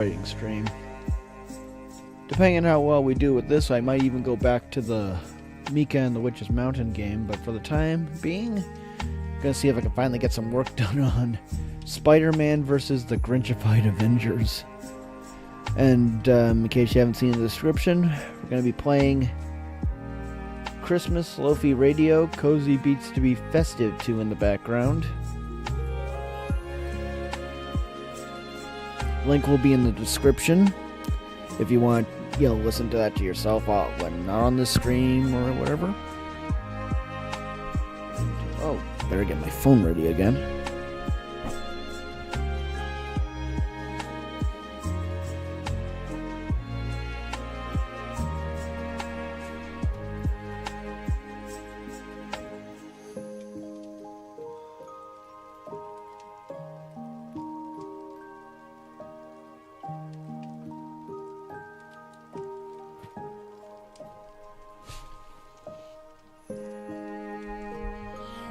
writing stream. Depending on how well we do with this, I might even go back to the Mika and the Witch's Mountain game, but for the time being, I'm gonna see if I can finally get some work done on Spider-Man versus the Grinchified Avengers. And in case you haven't seen the description, we're gonna be playing Christmas Lo-Fi Radio, Cozy Beats to be Festive to in the background. Link will be in the description if you want, listen to that to yourself when not on the stream or whatever. Oh, better get my phone ready again.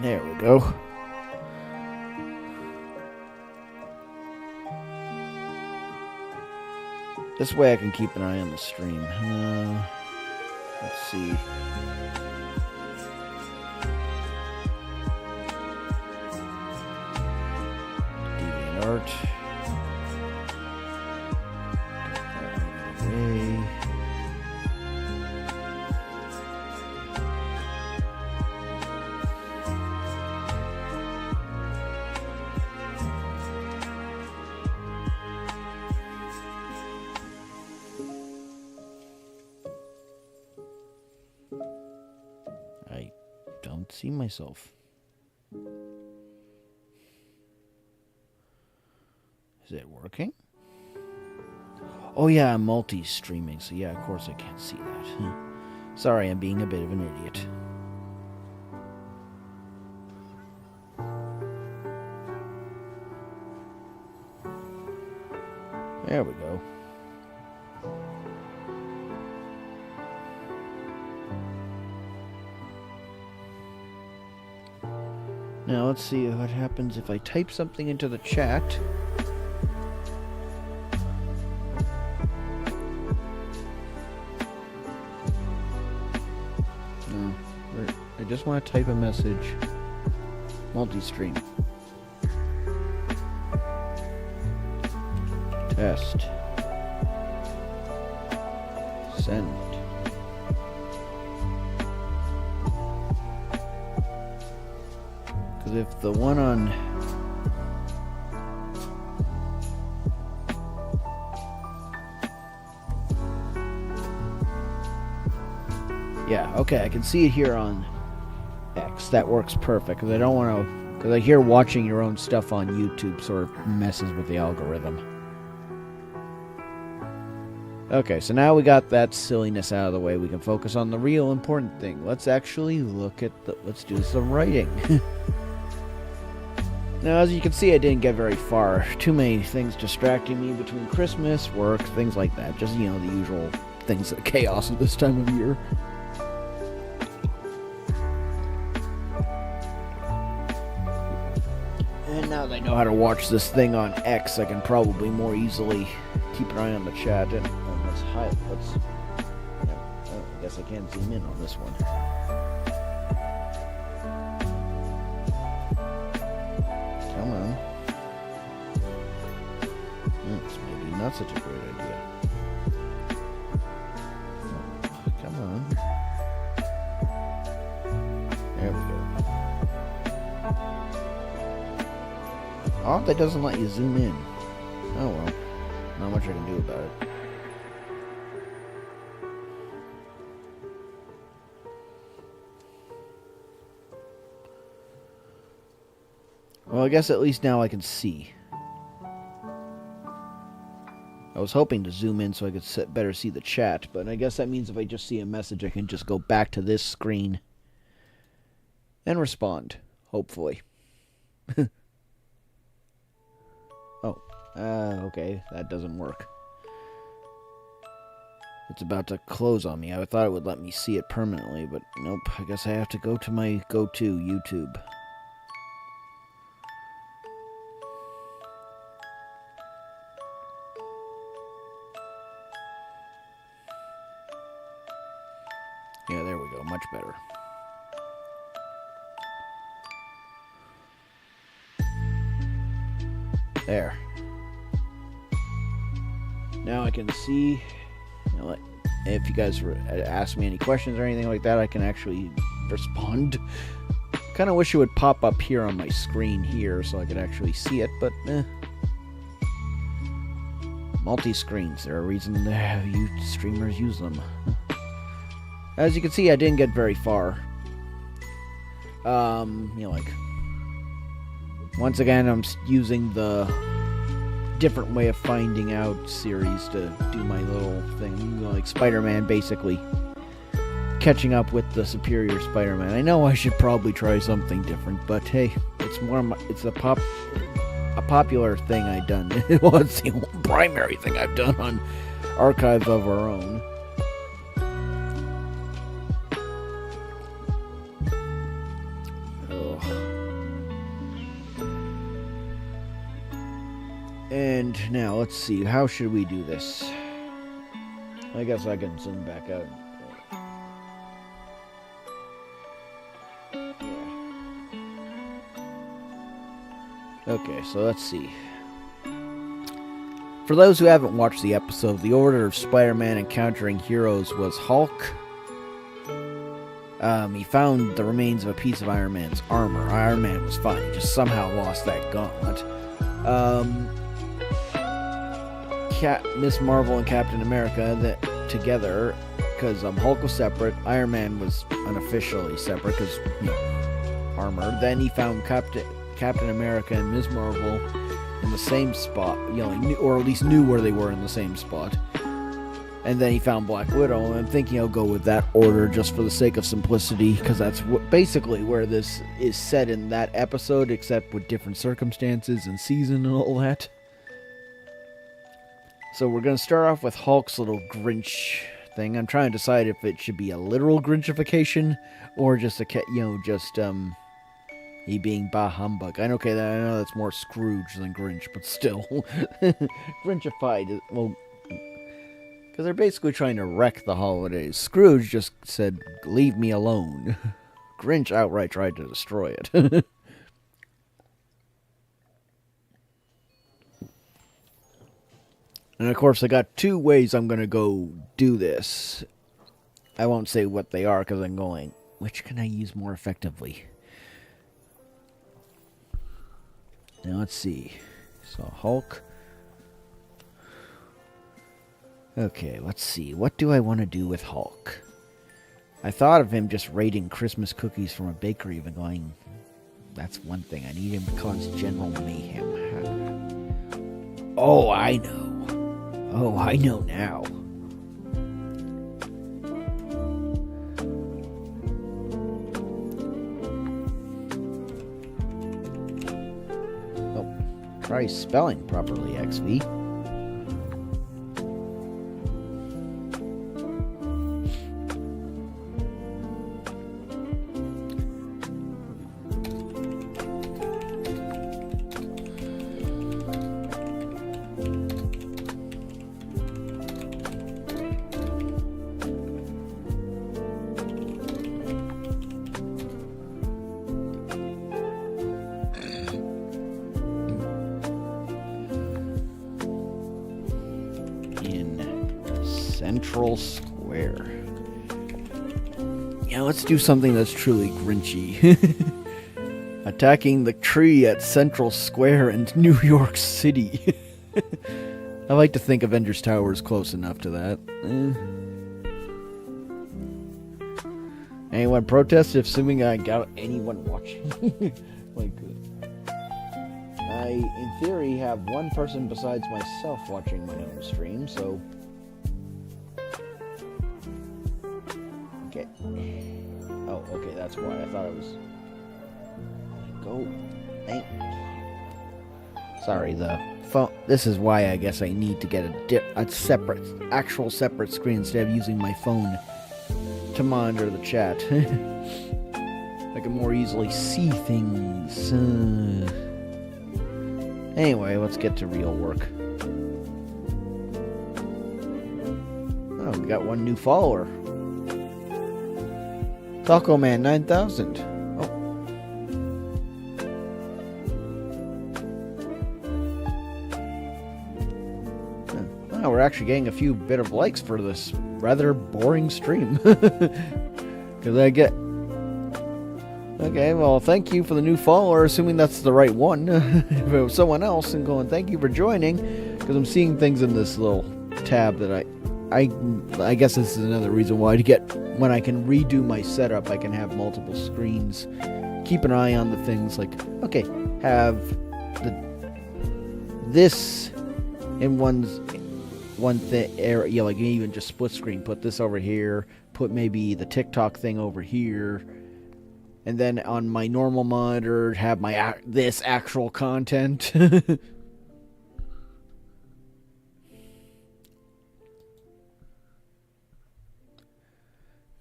There we go. This way I can keep an eye on the stream. Let's see. DeviantArt. Okay. Don't see myself. Is it working? Oh yeah, I'm multi-streaming, so yeah, of course I can't see that. Sorry, I'm being a bit of an idiot. There we go. Now let's see what happens if I type something into the chat. No, I just want to type a message. Multi-stream. Test. Send. If the one on okay, I can see it here on X. That works perfect because I don't want to, because I hear watching your own stuff on YouTube sort of messes with the algorithm. Okay, so now we got that silliness out of the way. We can focus on the real important thing. Let's actually look at let's do some writing. Now, as you can see, I didn't get very far. Too many things distracting me between Christmas, work, things like that. Just, the usual things, chaos at this time of year. And now that I know how to watch this thing on X, I can probably more easily keep an eye on the chat. And let's hide. I guess I can't zoom in on this one. Come on. It's maybe not such a great idea. Come on. There we go. Oh, that doesn't let you zoom in. Oh well. Not much I can do about it. Well, I guess at least now I can see. I was hoping to zoom in so I could better see the chat, but I guess that means if I just see a message, I can just go back to this screen and respond, hopefully. Oh, okay, that doesn't work. It's about to close on me. I thought it would let me see it permanently, but nope. I guess I have to go to my go-to, YouTube. Yeah, there we go. Much better. There. Now I can see, if you guys ask me any questions or anything like that, I can actually respond. Kind of wish it would pop up here on my screen here so I could actually see it, but multi-screens, there are reasons to have you streamers use them. As you can see, I didn't get very far. Once again, I'm using the different way of finding out series to do my little thing, like Spider-Man, basically catching up with the superior Spider-Man. I know I should probably try something different, but hey, it's a popular thing I've done. Well, it's the primary thing I've done on Archive of Our Own. And now, let's see, how should we do this? I guess I can zoom back out. Okay, so let's see. For those who haven't watched the episode, the order of Spider-Man encountering heroes was Hulk. He found the remains of a piece of Iron Man's armor. Iron Man was fine, he just somehow lost that gauntlet. Miss Marvel and Captain America together, because Hulk was separate, Iron Man was unofficially separate because armor. Then he found Captain America and Miss Marvel in the same spot, or at least knew where they were in the same spot. And then he found Black Widow, and I'm thinking I'll go with that order just for the sake of simplicity, because that's basically where this is set in that episode, except with different circumstances and season and all that. So we're going to start off with Hulk's little Grinch thing. I'm trying to decide if it should be a literal Grinchification or just he being bah humbug. I know that's more Scrooge than Grinch, but still. Grinchified, well, because they're basically trying to wreck the holidays. Scrooge just said, leave me alone. Grinch outright tried to destroy it. And of course, I got two ways I'm going to go do this. I won't say what they are because I'm going, which can I use more effectively? Now, let's see. So, Hulk. Okay, let's see. What do I want to do with Hulk? I thought of him just raiding Christmas cookies from a bakery and going, that's one thing. I need him to cause general mayhem. Oh, I know. Oh, I know now. Oh, try spelling properly, XV. Central Square. Yeah, let's do something that's truly Grinchy. Attacking the tree at Central Square in New York City. I like to think Avengers Tower is close enough to that. Anyone protest? Assuming I got anyone watching. Like, I, in theory, have one person besides myself watching my own stream, so... Okay. Oh, okay, that's why. I thought it was... Go. Sorry, the phone... This is why I guess I need to get a separate, actual separate screen instead of using my phone to monitor the chat. I can more easily see things. Anyway, let's get to real work. Oh, we got one new follower. Taco Man 9000. Oh. Oh, we're actually getting a few bit of likes for this rather boring stream. Because I get... Okay, well, thank you for the new follower, assuming that's the right one. If it was someone else, and going, thank you for joining, because I'm seeing things in this little tab that I guess this is another reason why when I can redo my setup, I can have multiple screens. Keep an eye on the things like, okay, have this in one thing area, like even just split screen. Put this over here. Put maybe the TikTok thing over here, and then on my normal monitor have my this actual content.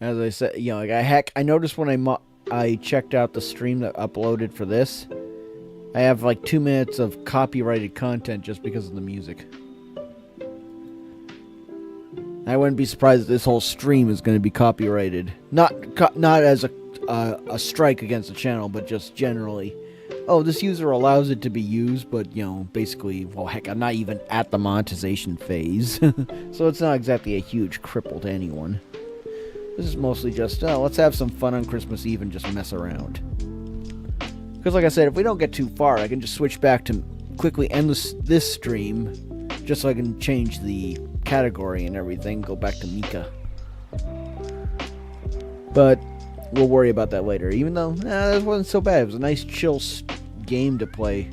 As I said, like I noticed when I checked out the stream that uploaded for this, I have like 2 minutes of copyrighted content just because of the music. I wouldn't be surprised if this whole stream is going to be copyrighted. Not as a strike against the channel, but just generally. Oh, this user allows it to be used, but, basically, well, heck, I'm not even at the monetization phase. So it's not exactly a huge cripple to anyone. This is mostly just, let's have some fun on Christmas Eve and just mess around. Because like I said, if we don't get too far, I can just switch back to quickly end this stream, just so I can change the category and everything, go back to Mika. But we'll worry about that later, even though, that wasn't so bad. It was a nice, chill game to play.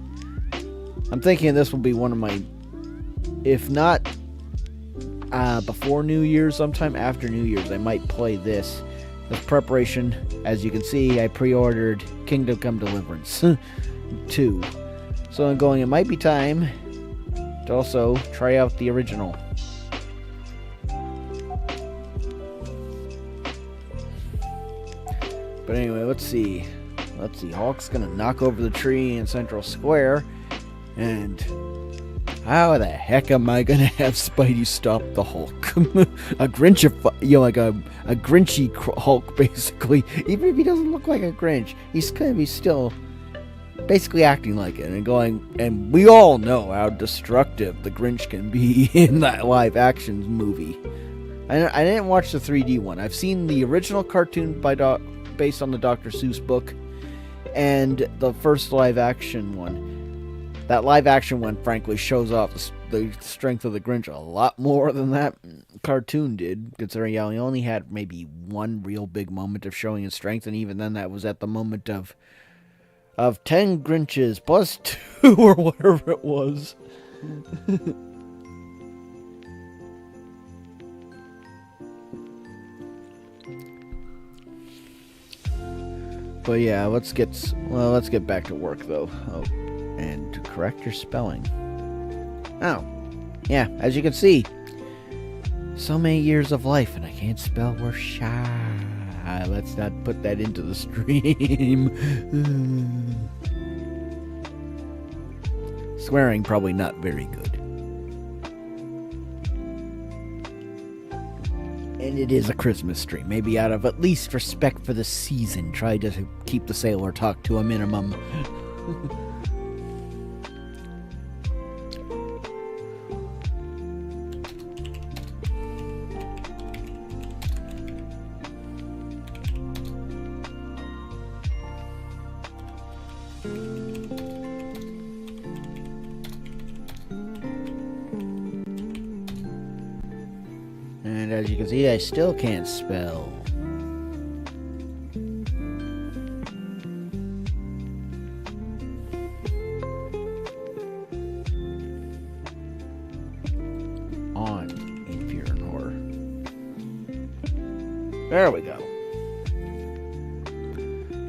I'm thinking this will be one of my, if not before New Year's, sometime after New Year's, I might play this. As preparation, as you can see, I pre-ordered Kingdom Come Deliverance 2. So I'm going, it might be time to also try out the original. But anyway, let's see. Hulk's gonna knock over the tree in Central Square, and how the heck am I gonna have Spidey stop the Hulk? A Grinchified, like a Grinchy Hulk, basically. Even if he doesn't look like a Grinch, he's gonna be still basically acting like it and going. And we all know how destructive the Grinch can be in that live action movie. I didn't watch the 3D one. I've seen the original cartoon based on the Dr. Seuss book, and the first live action one. That live action one, frankly, shows off the strength of the Grinch a lot more than that cartoon did, considering he only had maybe one real big moment of showing his strength, and even then that was at the moment of 10 Grinches plus 2 or whatever it was. But yeah, let's get back to work though. Oh, and to correct your spelling. Oh, yeah, as you can see, so many years of life and I can't spell worth shy. Let's not put that into the stream. Swearing probably not very good. And it is a Christmas stream. Maybe out of at least respect for the season, try to keep the sailor talk to a minimum. And as you can see, I still can't spell. On Infernor. There we go.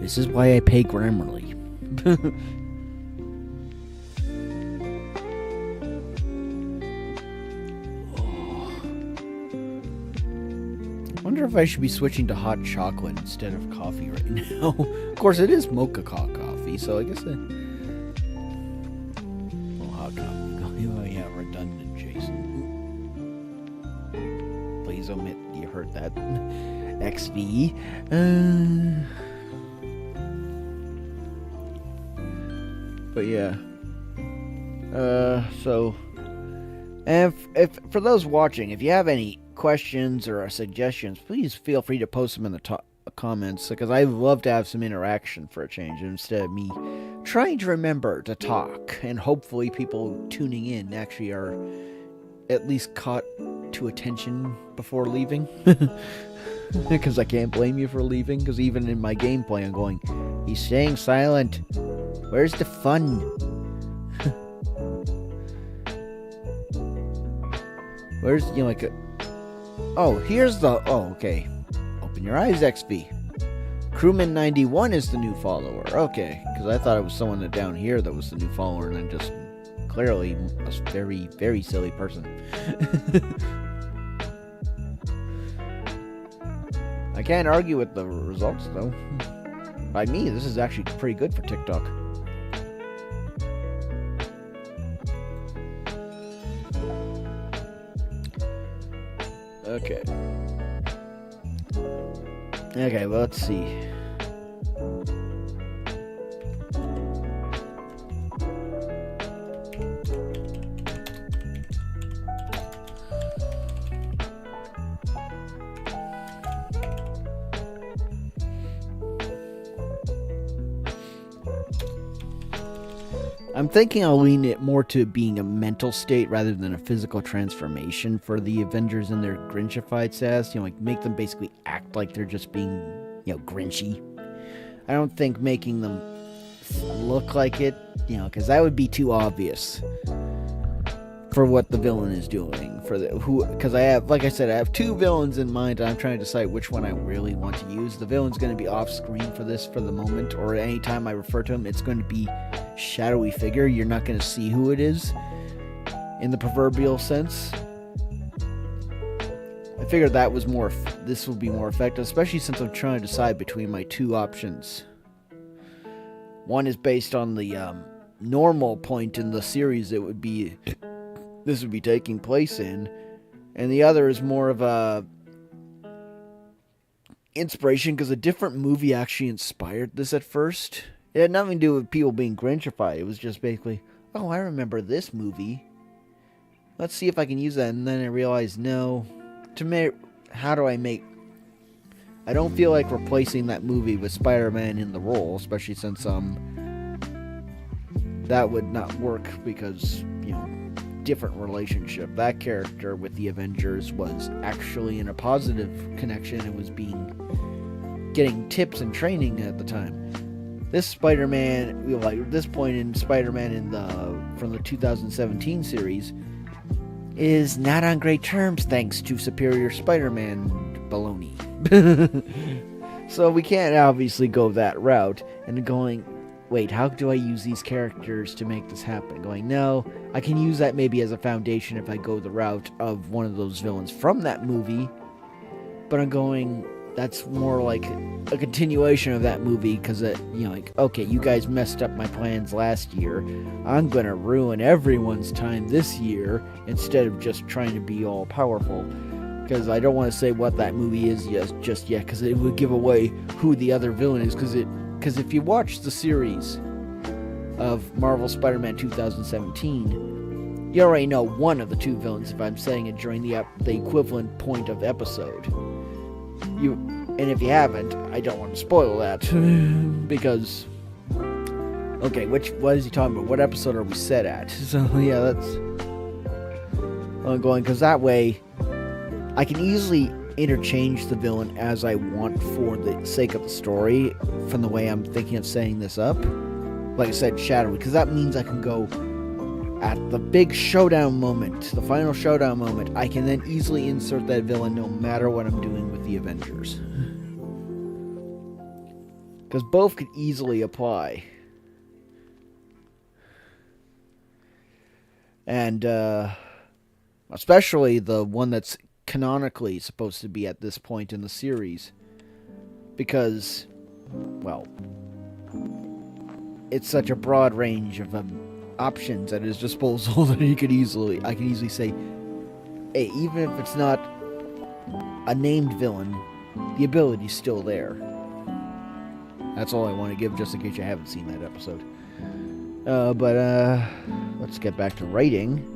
This is why I pay Grammarly. I wonder if I should be switching to hot chocolate instead of coffee right now. Of course, it is mocha coffee, so I guess hot coffee. Oh yeah, redundant, Jason. Please please omit. You heard that. XV. But yeah. So, and if for those watching, if you have any questions or suggestions, please feel free to post them in the comments, because I'd love to have some interaction for a change instead of me trying to remember to talk, and hopefully people tuning in actually are at least caught to attention before leaving. Because I can't blame you for leaving, because even in my gameplay I'm going, he's staying silent, where's the fun? Where's, you know, like oh, here's the, oh, okay, open your eyes, XP. Crewman 91 is the new follower. Okay, because I thought it was someone down here that was the new follower, and I'm just clearly a very, very silly person. I can't argue with the results, though. By me, this is actually pretty good for TikTok. Okay. Okay, well, let's see. I'm thinking I'll lean it more to being a mental state rather than a physical transformation for the Avengers and their Grinchified status. You know, like make them basically act like they're just being, you know, Grinchy. I don't think making them look like it, you know, because that would be too obvious for what the villain is doing. Because I have, like I said, I have two villains in mind, and I'm trying to decide which one I really want to use. The villain's going to be off screen for this for the moment, or anytime I refer to him, it's going to be shadowy figure. You're not going to see who it is in the proverbial sense. I figured that was more, this would be more effective, especially since I'm trying to decide between my two options. One is based on the normal point in the series it would be, this would be taking place in, and the other is more of a inspiration because a different movie actually inspired this at first. It had nothing to do with people being Grinchified. It was just basically, oh, I remember this movie. Let's see if I can use that. And then I realized, no. To me, how do I make... I don't feel like replacing that movie with Spider-Man in the role, especially since, that would not work because, you know, different relationship. That character with the Avengers was actually in a positive connection and was getting tips and training at the time. This Spider-Man, you know, like this point in Spider-Man from the 2017 series, is not on great terms thanks to Superior Spider-Man baloney. So we can't obviously go that route. And going, wait, how do I use these characters to make this happen? Going, no, I can use that maybe as a foundation if I go the route of one of those villains from that movie. But I'm going, that's more like a continuation of that movie, because you know, like, okay, you guys messed up my plans last year. I'm gonna ruin everyone's time this year instead of just trying to be all powerful. Because I don't want to say what that movie is just yet, because it would give away who the other villain is. Because if you watch the series of Marvel Spider-Man 2017, you already know one of the two villains if I'm saying it during the equivalent point of episode. And if you haven't, I don't want to spoil that, because, okay, what is he talking about? What episode are we set at? So, yeah, that's ongoing, because that way, I can easily interchange the villain as I want for the sake of the story, from the way I'm thinking of setting this up. Like I said, shadowy, because that means I can go at the big showdown moment, the final showdown moment, I can then easily insert that villain no matter what I'm doing with the Avengers. Because both could easily apply. And, especially the one that's canonically supposed to be at this point in the series. Because, well, it's such a broad range of options at his disposal that I can easily say, hey, even if it's not a named villain, the ability's still there. That's all I want to give, just in case you haven't seen that episode. But let's get back to writing.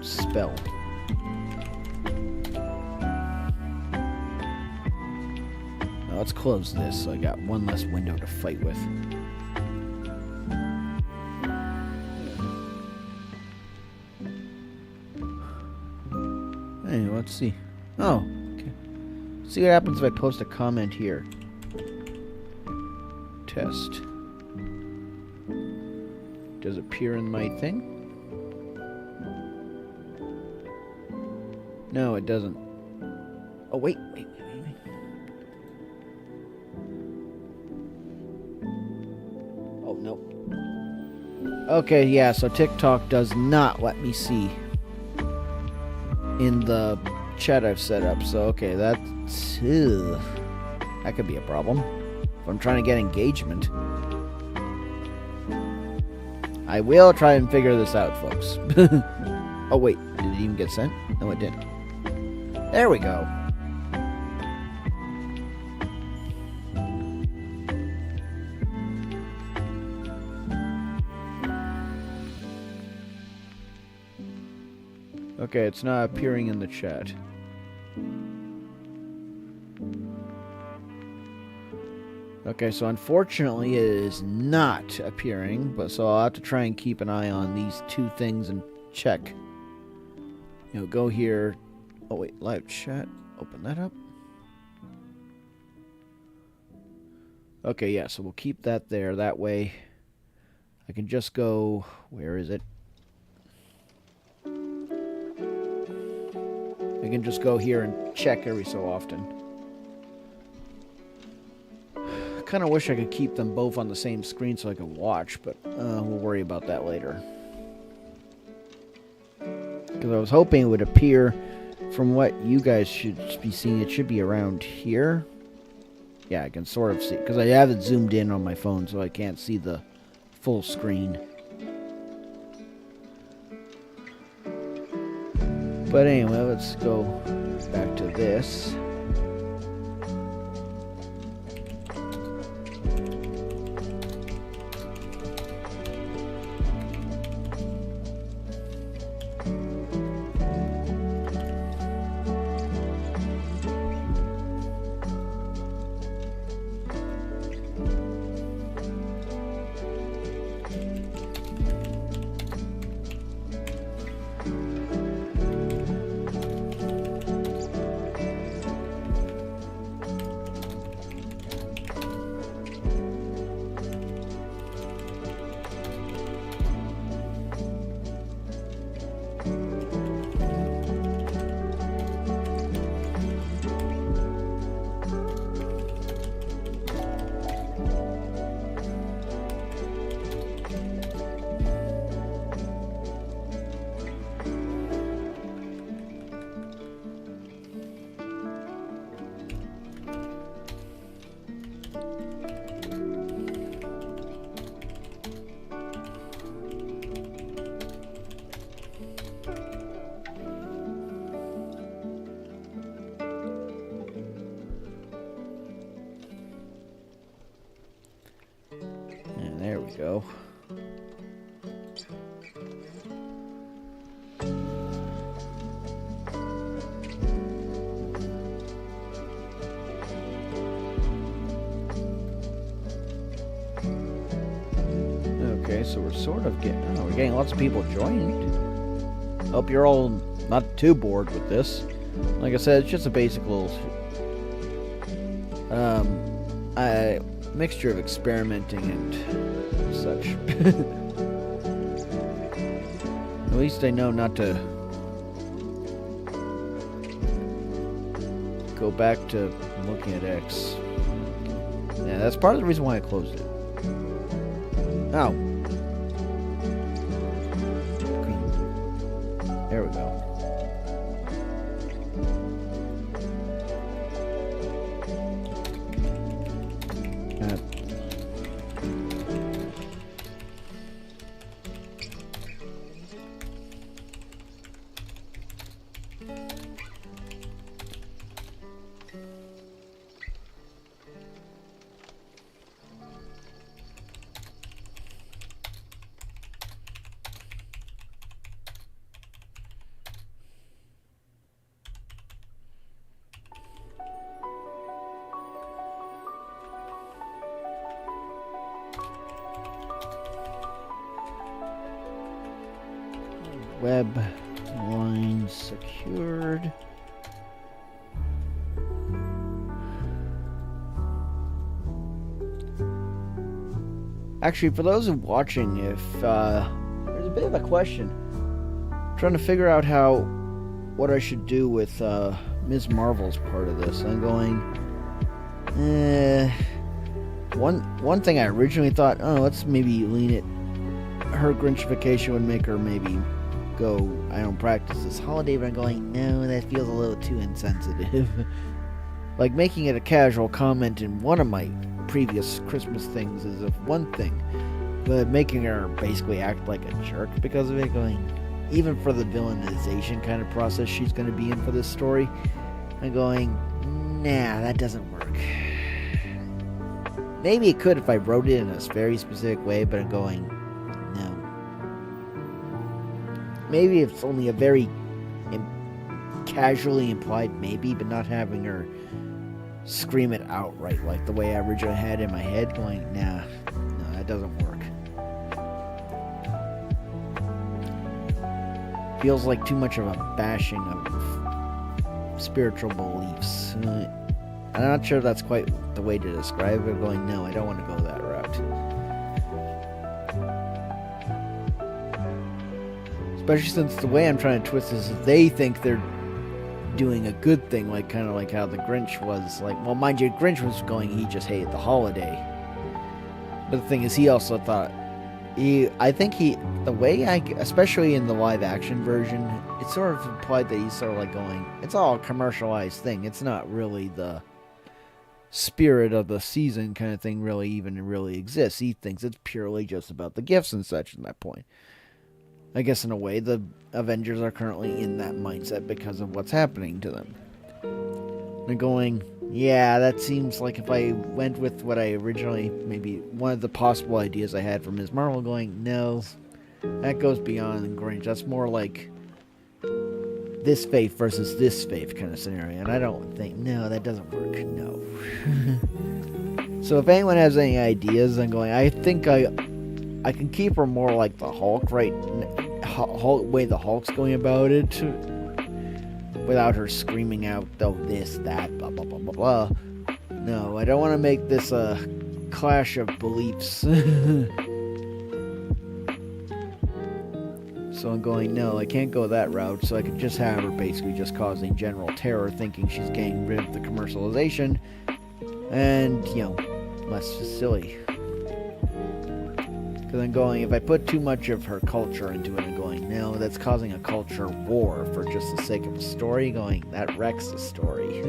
Spell. Now let's close this so I got one less window to fight with. Anyway, let's see. Oh, okay. Let's see what happens if I post a comment here. Test. Does it appear in my thing? No, it doesn't. Oh, wait. Oh, no. Okay, yeah, so TikTok does not let me see in the chat I've set up. So, okay, that's... that could be a problem. If I'm trying to get engagement. I will try and figure this out, folks. Oh, wait. Did it even get sent? No, it didn't. There we go. Okay, it's not appearing in the chat. Okay, so unfortunately it is not appearing, but so I'll have to try and keep an eye on these two things and check. You know, go here. Oh, wait, live chat. Open that up. Okay, yeah, so we'll keep that there. That way, I can just go... Where is it? I can just go here and check every so often. I kind of wish I could keep them both on the same screen so I could watch, but we'll worry about that later. Because I was hoping it would appear... From what you guys should be seeing, it should be around here. Yeah, I can sort of see, because I have it zoomed in on my phone, so I can't see the full screen. But anyway, let's go back to this. There we go. Okay, so we're sort of getting... Oh, we're getting lots of people joined. Hope you're all not too bored with this. Like I said, it's just a basic little mixture of experimenting and such. At least I know not to go back to looking at X. Yeah, that's part of the reason why I closed it. Oh. There we go. Web line secured. Actually, for those who are watching, if there's a bit of a question, I'm trying to figure out what I should do with Ms. Marvel's part of this. I'm going, one thing I originally thought, let's maybe lean it. Her Grinchification would make her maybe go, I don't practice this holiday, but I'm going, no, that feels a little too insensitive. Like, making it a casual comment in one of my previous Christmas things is one thing, but making her basically act like a jerk because of it, going, even for the villainization kind of process she's going to be in for this story, I'm going, nah, that doesn't work. Maybe it could if I wrote it in a very specific way, but I'm going, no. Maybe it's only a very casually implied maybe, but not having her scream it outright like the way I originally had in my head, going, no, that doesn't work. Feels like too much of a bashing of spiritual beliefs. I'm not sure that's quite the way to describe it, going, no, I don't want to go that route. Especially since the way I'm trying to twist this is they think they're doing a good thing, like kind of like how the Grinch was. Like, well, mind you, Grinch was going, he just hated the holiday. But the thing is, he also thought, especially in the live action version, it's sort of implied that he's sort of like going, it's all a commercialized thing. It's not really the spirit of the season kind of thing really exists. He thinks it's purely just about the gifts and such at that point. I guess in a way, the Avengers are currently in that mindset because of what's happening to them. They're going, yeah, that seems like if I went with what I originally, maybe one of the possible ideas I had for Ms. Marvel, going, no, that goes beyond Grinch. That's more like this faith versus this faith kind of scenario. And I don't think, no, that doesn't work, no. So if anyone has any ideas, I'm going, I think I can keep her more like the Hulk, right? Way the Hulk's going about it, without her screaming out, oh, this, that, blah, blah, blah, blah, blah. No, I don't want to make this a clash of beliefs. So I'm going, no, I can't go that route, so I could just have her basically just causing general terror, thinking she's getting rid of the commercialization, and, less silly. Because I'm going, if I put too much of her culture into it, I'm going, no, that's causing a culture war for just the sake of a story, going, that wrecks the story.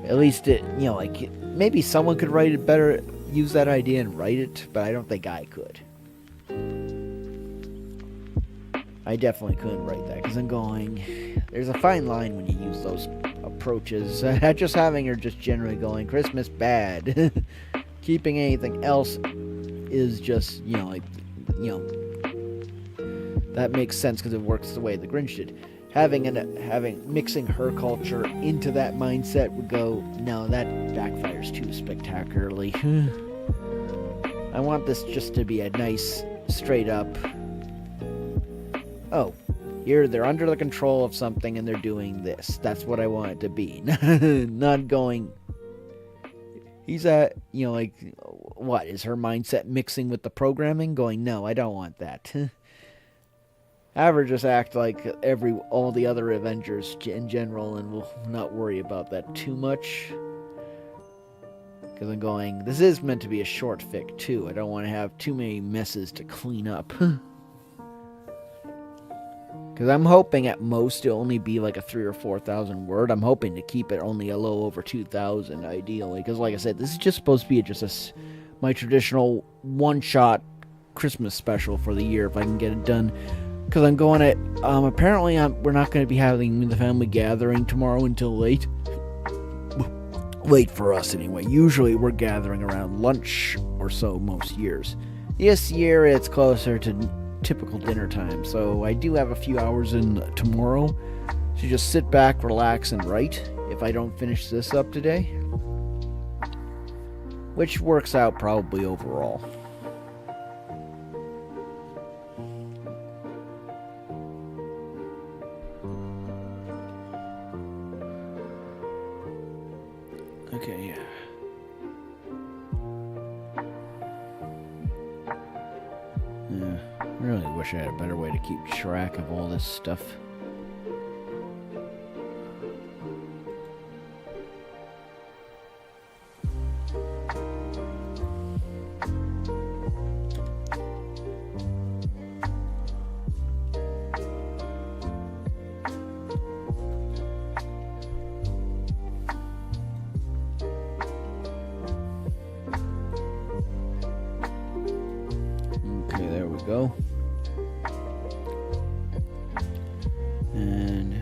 At least it, like, maybe someone could write it better, use that idea and write it, but I don't think I could. I definitely couldn't write that, because I'm going, there's a fine line when you use those approaches. Just having her just generally going, Christmas bad. Keeping anything else is just, that makes sense because it works the way the Grinch did. Mixing her culture into that mindset would go, no, that backfires too spectacularly. I want this just to be a nice, straight up, oh, here they're under the control of something and they're doing this. That's what I want it to be. Not going. He's at, like, what is her mindset mixing with the programming? Going, no, I don't want that. Have her just act like all the other Avengers in general, and we'll not worry about that too much. Because I'm going, this is meant to be a short fic too. I don't want to have too many messes to clean up. Because I'm hoping at most it'll only be like a 3,000 or 4,000 word. I'm hoping to keep it only a little over 2,000 ideally. Because like I said, this is just supposed to be just my traditional one-shot Christmas special for the year if I can get it done. Because I'm going at, apparently we're not going to be having the family gathering tomorrow until late. Late for us anyway. Usually we're gathering around lunch or so most years. This year it's closer to typical dinner time, so I do have a few hours in tomorrow to just sit back, relax, and write if I don't finish this up today. Which works out probably overall. Okay, yeah. I really wish I had a better way to keep track of all this stuff. Go. And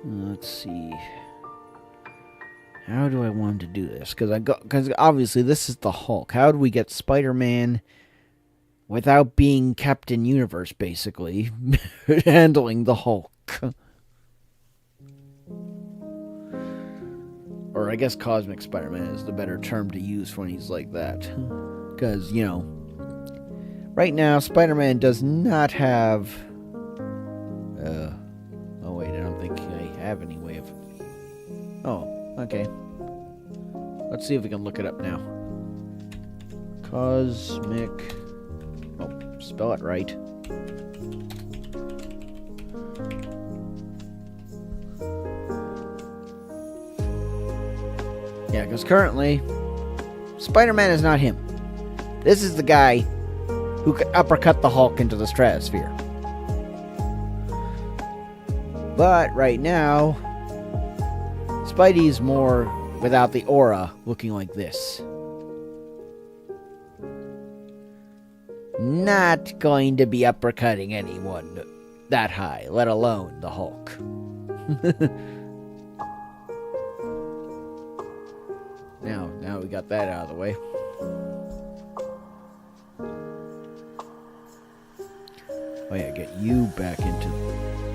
let's see. How do I want to do this? Because obviously this is the Hulk. How do we get Spider-Man without being Captain Universe, basically, handling the Hulk? Or I guess Cosmic Spider-Man is the better term to use when he's like that. Because, right now Spider-Man does not have... oh wait, I don't think I have any way of... Oh, okay. Let's see if we can look it up now. Cosmic... Oh, spell it right. Yeah, because currently, Spider-Man is not him. This is the guy who could uppercut the Hulk into the stratosphere. But right now, Spidey's more without the aura, looking like this. Not going to be uppercutting anyone that high, let alone the Hulk. Now we got that out of the way. Oh yeah, get you back into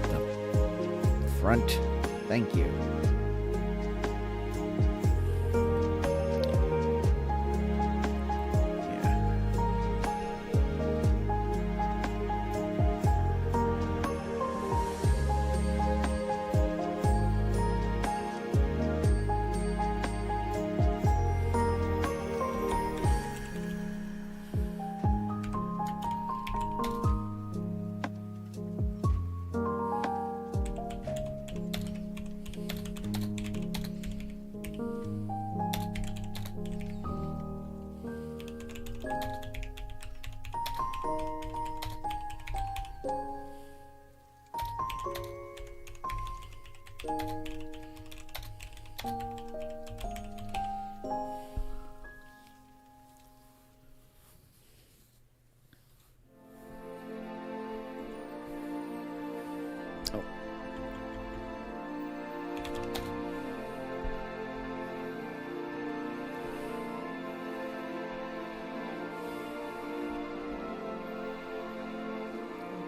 the front. Thank you.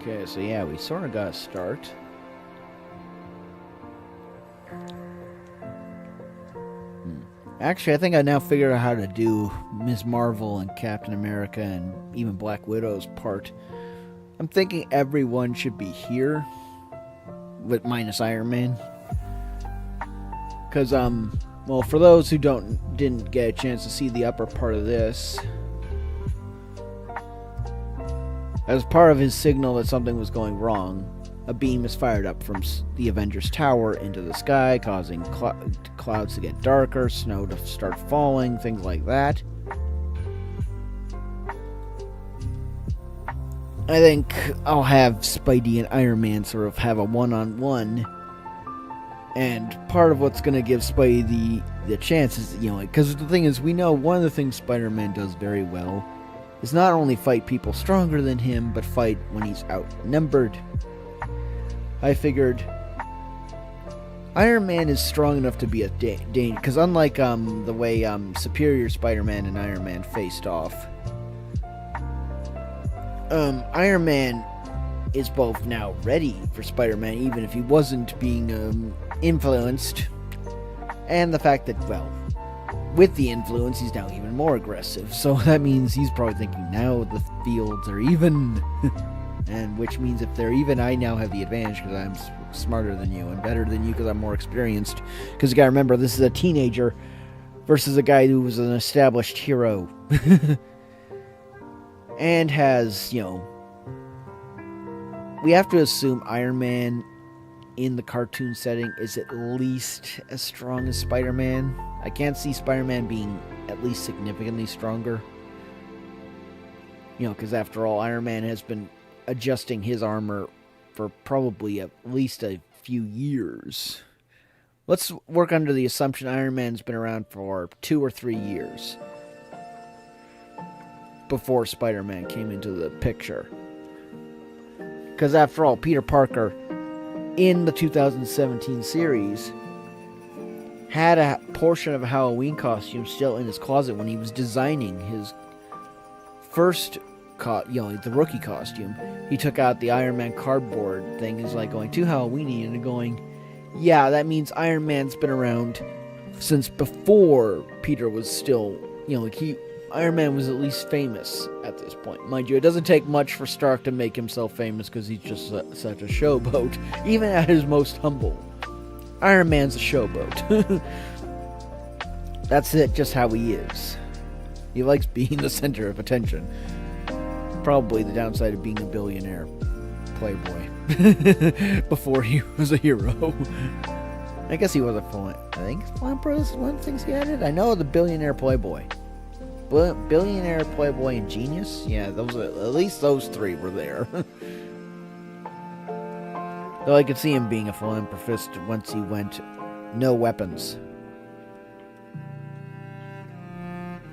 Okay, so yeah, we sort of got a start. Actually, I think I now figured out how to do Ms. Marvel and Captain America and even Black Widow's part. I'm thinking everyone should be here, with minus Iron Man. Because, well, for those who didn't get a chance to see the upper part of this, as part of his signal that something was going wrong, a beam is fired up from the Avengers Tower into the sky, causing clouds to get darker, snow to start falling, things like that. I think I'll have Spidey and Iron Man sort of have a one-on-one, and part of what's going to give Spidey the chance is, because the thing is, we know one of the things Spider-Man does very well is not only fight people stronger than him, but fight when he's outnumbered. I figured Iron Man is strong enough to be a danger, because unlike the way Superior Spider-Man and Iron Man faced off, Iron Man is both now ready for Spider-Man, even if he wasn't being influenced, and the fact that, well, with the influence, he's now even more aggressive, so that means he's probably thinking, now the fields are even. And which means if they're even, I now have the advantage because I'm smarter than you and better than you because I'm more experienced. Because you gotta remember, this is a teenager versus a guy who was an established hero. And has, we have to assume Iron Man in the cartoon setting is at least as strong as Spider-Man. I can't see Spider-Man being at least significantly stronger. Because after all, Iron Man has been adjusting his armor for probably at least a few years. Let's work under the assumption Iron Man's been around for 2 or 3 years before Spider-Man came into the picture. Because after all, Peter Parker in the 2017 series had a portion of a Halloween costume still in his closet when he was designing his first the rookie costume. He took out the Iron Man cardboard thing, is like going too Halloweeny, and going, yeah, that means Iron Man's been around since before Peter was still, Iron Man was at least famous at this point. Mind you, it doesn't take much for Stark to make himself famous because he's just such a showboat, even at his most humble. Iron Man's a showboat. That's it, just how he is. He likes being the center of attention. Probably the downside of being a billionaire playboy before he was a hero. I guess he was a philanthropist. One of the things he added. I know the billionaire playboy, billionaire playboy and genius. Yeah, those at least those three were there. Though I could see him being a philanthropist once he went no weapons.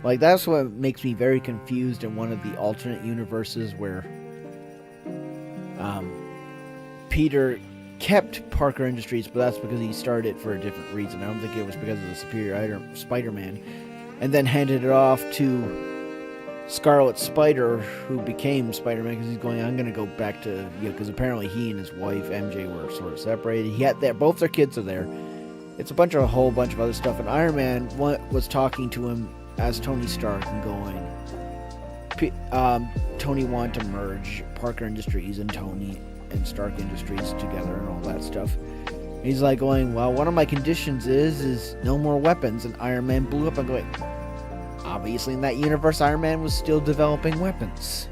Like, that's what makes me very confused in one of the alternate universes where Peter kept Parker Industries, but that's because he started it for a different reason. I don't think it was because of the Superior Spider-Man. And then handed it off to Scarlet Spider, who became Spider-Man, because he's going, I'm going to go back to, because apparently he and his wife, MJ, were sort of separated. Both their kids are there. It's a whole bunch of other stuff. And Iron Man was talking to him as Tony Stark and going, Tony wanted to merge Parker Industries and Tony and Stark Industries together and all that stuff. He's like going, well, one of my conditions is no more weapons. And Iron Man blew up and going, obviously in that universe, Iron Man was still developing weapons.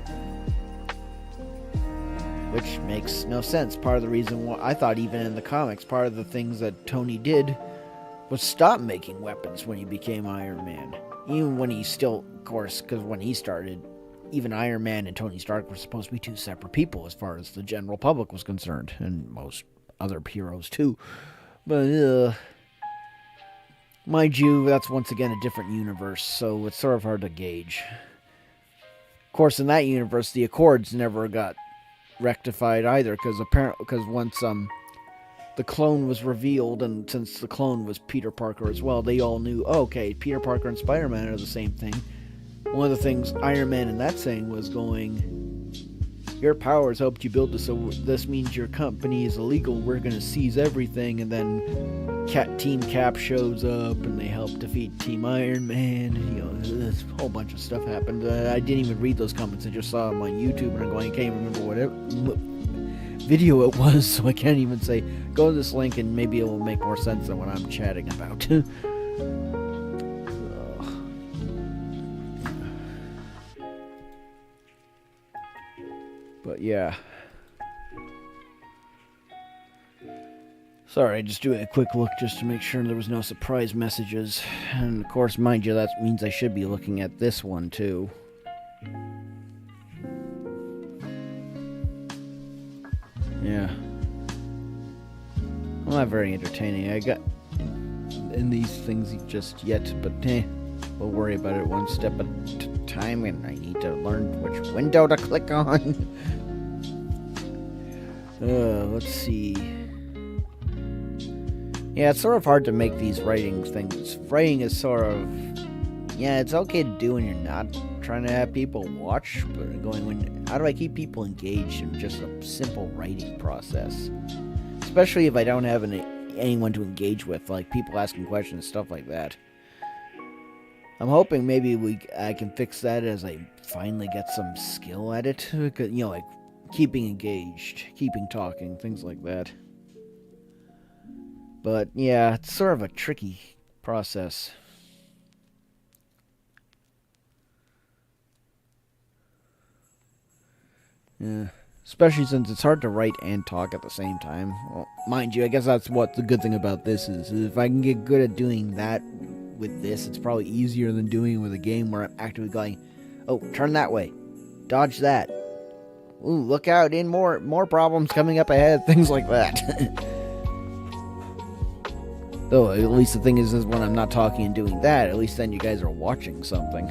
Which makes no sense. Part of the reason why I thought even in the comics, part of the things that Tony did was stop making weapons when he became Iron Man. Even when he still, of course, because when he started, even Iron Man and Tony Stark were supposed to be two separate people as far as the general public was concerned, and most other heroes too. But, mind you, that's once again a different universe, so it's sort of hard to gauge. Of course, in that universe, the Accords never got rectified either, because once the clone was revealed, and since the clone was Peter Parker as well, they all knew, okay, Peter Parker and Spider-Man are the same thing. One of the things Iron Man in that saying was going, your powers helped you build this, so this means your company is illegal. We're gonna seize everything. And then Team Cap shows up, and they help defeat Team Iron Man. You know, this whole bunch of stuff happened. I didn't even read those comments. I just saw them on YouTube, and I'm going, I can't remember what video it was, so I can't even say, go to this link, and maybe it will make more sense than what I'm chatting about. But yeah. Sorry, just doing a quick look just to make sure there was no surprise messages. And of course, mind you, that means I should be looking at this one too. Yeah. Well, not very entertaining. I got in these things just yet, but we'll worry about it one step at a time, and I need to learn which window to click on. Let's see. Yeah, it's sort of hard to make these writing things. Writing is sort of, yeah, it's okay to do when you're not trying to have people watch, but how do I keep people engaged in just a simple writing process? Especially if I don't have anyone to engage with, like people asking questions, stuff like that. I'm hoping maybe I can fix that as I finally get some skill at it. You know, like keeping engaged, keeping talking, things like that. But yeah, it's sort of a tricky process. Yeah. Especially since it's hard to write and talk at the same time. Well, mind you, I guess that's what the good thing about this is if I can get good at doing that with this, it's probably easier than doing it with a game where I'm actively going, oh, turn that way, dodge that, ooh, look out, more problems coming up ahead, things like that. Though, at least the thing is when I'm not talking and doing that, at least then you guys are watching something.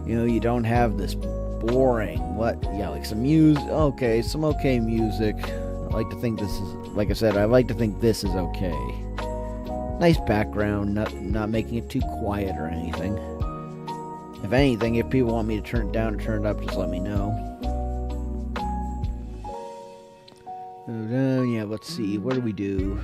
You know, you don't have this boring, like some music, some okay music. I like to think this is, like I said, I like to think this is okay. Nice background, not making it too quiet or anything. If anything, if people want me to turn it down or turn it up, just let me know. Yeah, let's see, what do we do?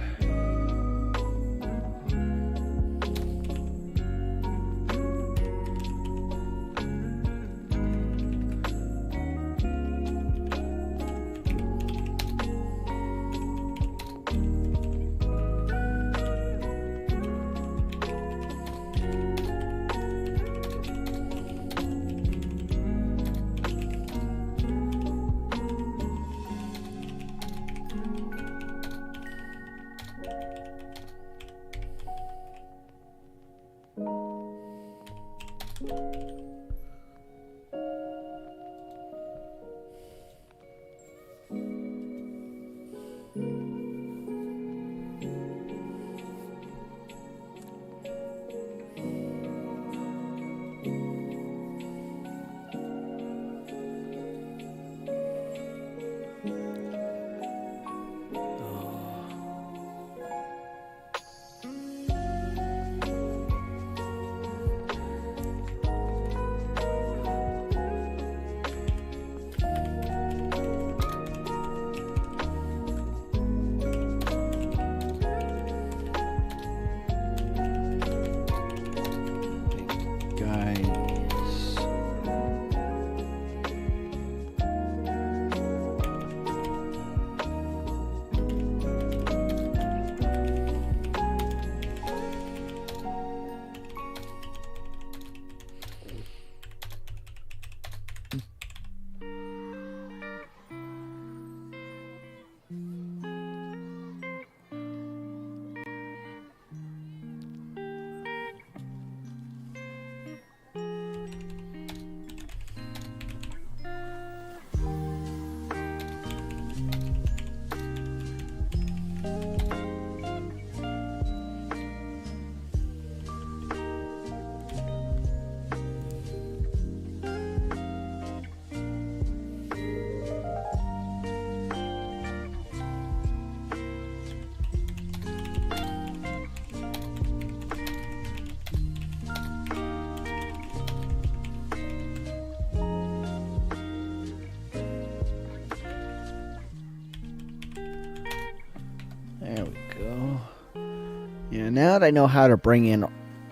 now that I know how to bring in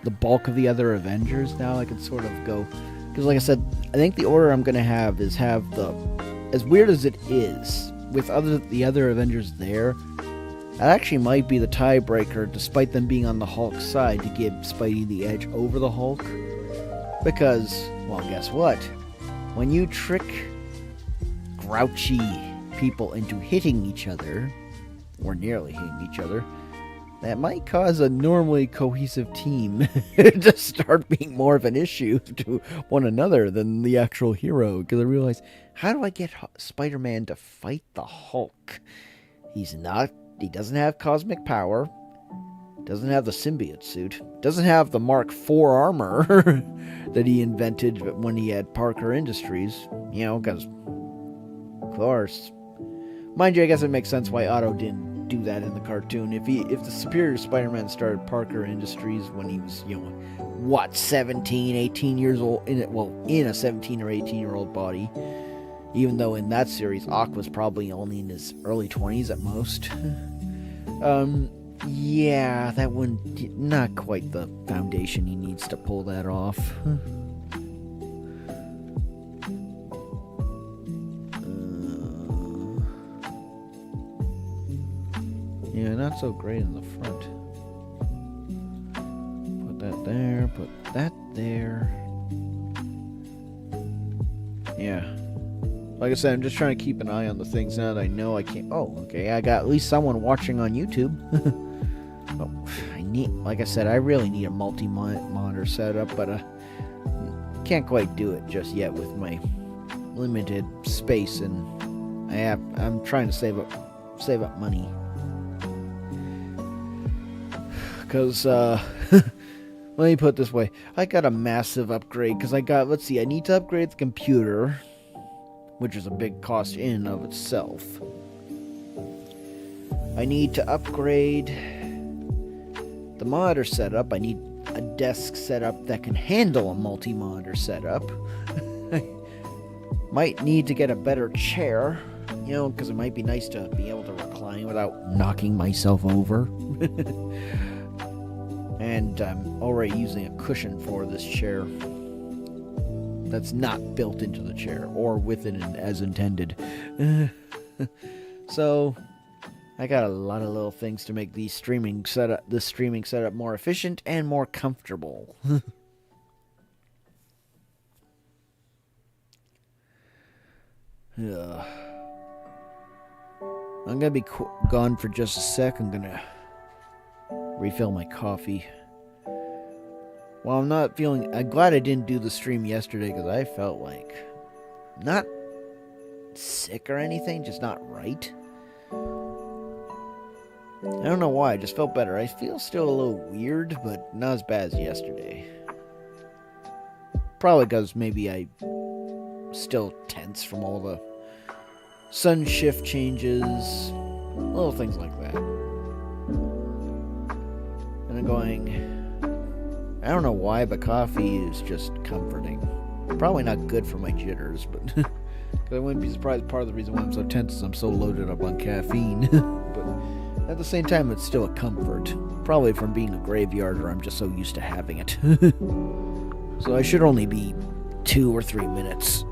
the bulk of the other Avengers, now I can sort of go... Because like I said, I think the order I'm going to have is have the... As weird as it is, with the other Avengers there, that actually might be the tiebreaker, despite them being on the Hulk side, to give Spidey the edge over the Hulk. Because, well, guess what? When you trick grouchy people into hitting each other, or nearly hitting each other, that might cause a normally cohesive team to start being more of an issue to one another than the actual hero. Because I realize, how do I get Spider-Man to fight the Hulk? He doesn't have cosmic power, doesn't have the symbiote suit, doesn't have the Mark IV armor that he invented when he had Parker Industries, because, of course. Mind you, I guess it makes sense why Otto didn't do that in the cartoon. If the Superior Spider-Man started Parker Industries when he was, 17, 18 years old, in a 17 or 18-year-old body, even though in that series, Ock was probably only in his early 20s at most. Yeah, that wouldn't... Not quite the foundation he needs to pull that off. Yeah, not so great in the front. Put that there, put that there. Yeah. Like I said, I'm just trying to keep an eye on the things now that I know I can't... Oh, okay, I got at least someone watching on YouTube. Like I said, I really need a multi-monitor setup, but can't quite do it just yet with my limited space, and I'm trying to save up money. Because, let me put it this way. I got a massive upgrade, because I need to upgrade the computer, which is a big cost in and of itself. I need to upgrade the monitor setup. I need a desk setup that can handle a multi-monitor setup. I might need to get a better chair, because it might be nice to be able to recline without knocking myself over. And I'm already using a cushion for this chair that's not built into the chair or with it as intended. So I got a lot of little things to make this streaming setup more efficient and more comfortable. Yeah. I'm gonna be gone for just a sec. I'm gonna refill my coffee. Well, I'm glad I didn't do the stream yesterday, because I felt like not sick or anything, just not right. I don't know why, I just felt better. I feel still a little weird, but not as bad as yesterday. Probably because maybe I still tense from all the sun shift changes, little things like that. And I'm going... I don't know why, but coffee is just comforting. Probably not good for my jitters, but I wouldn't be surprised part of the reason why I'm so tense is I'm so loaded up on caffeine. But at the same time, it's still a comfort. Probably from being a graveyarder, I'm just so used to having it. So I should only be 2 or 3 minutes.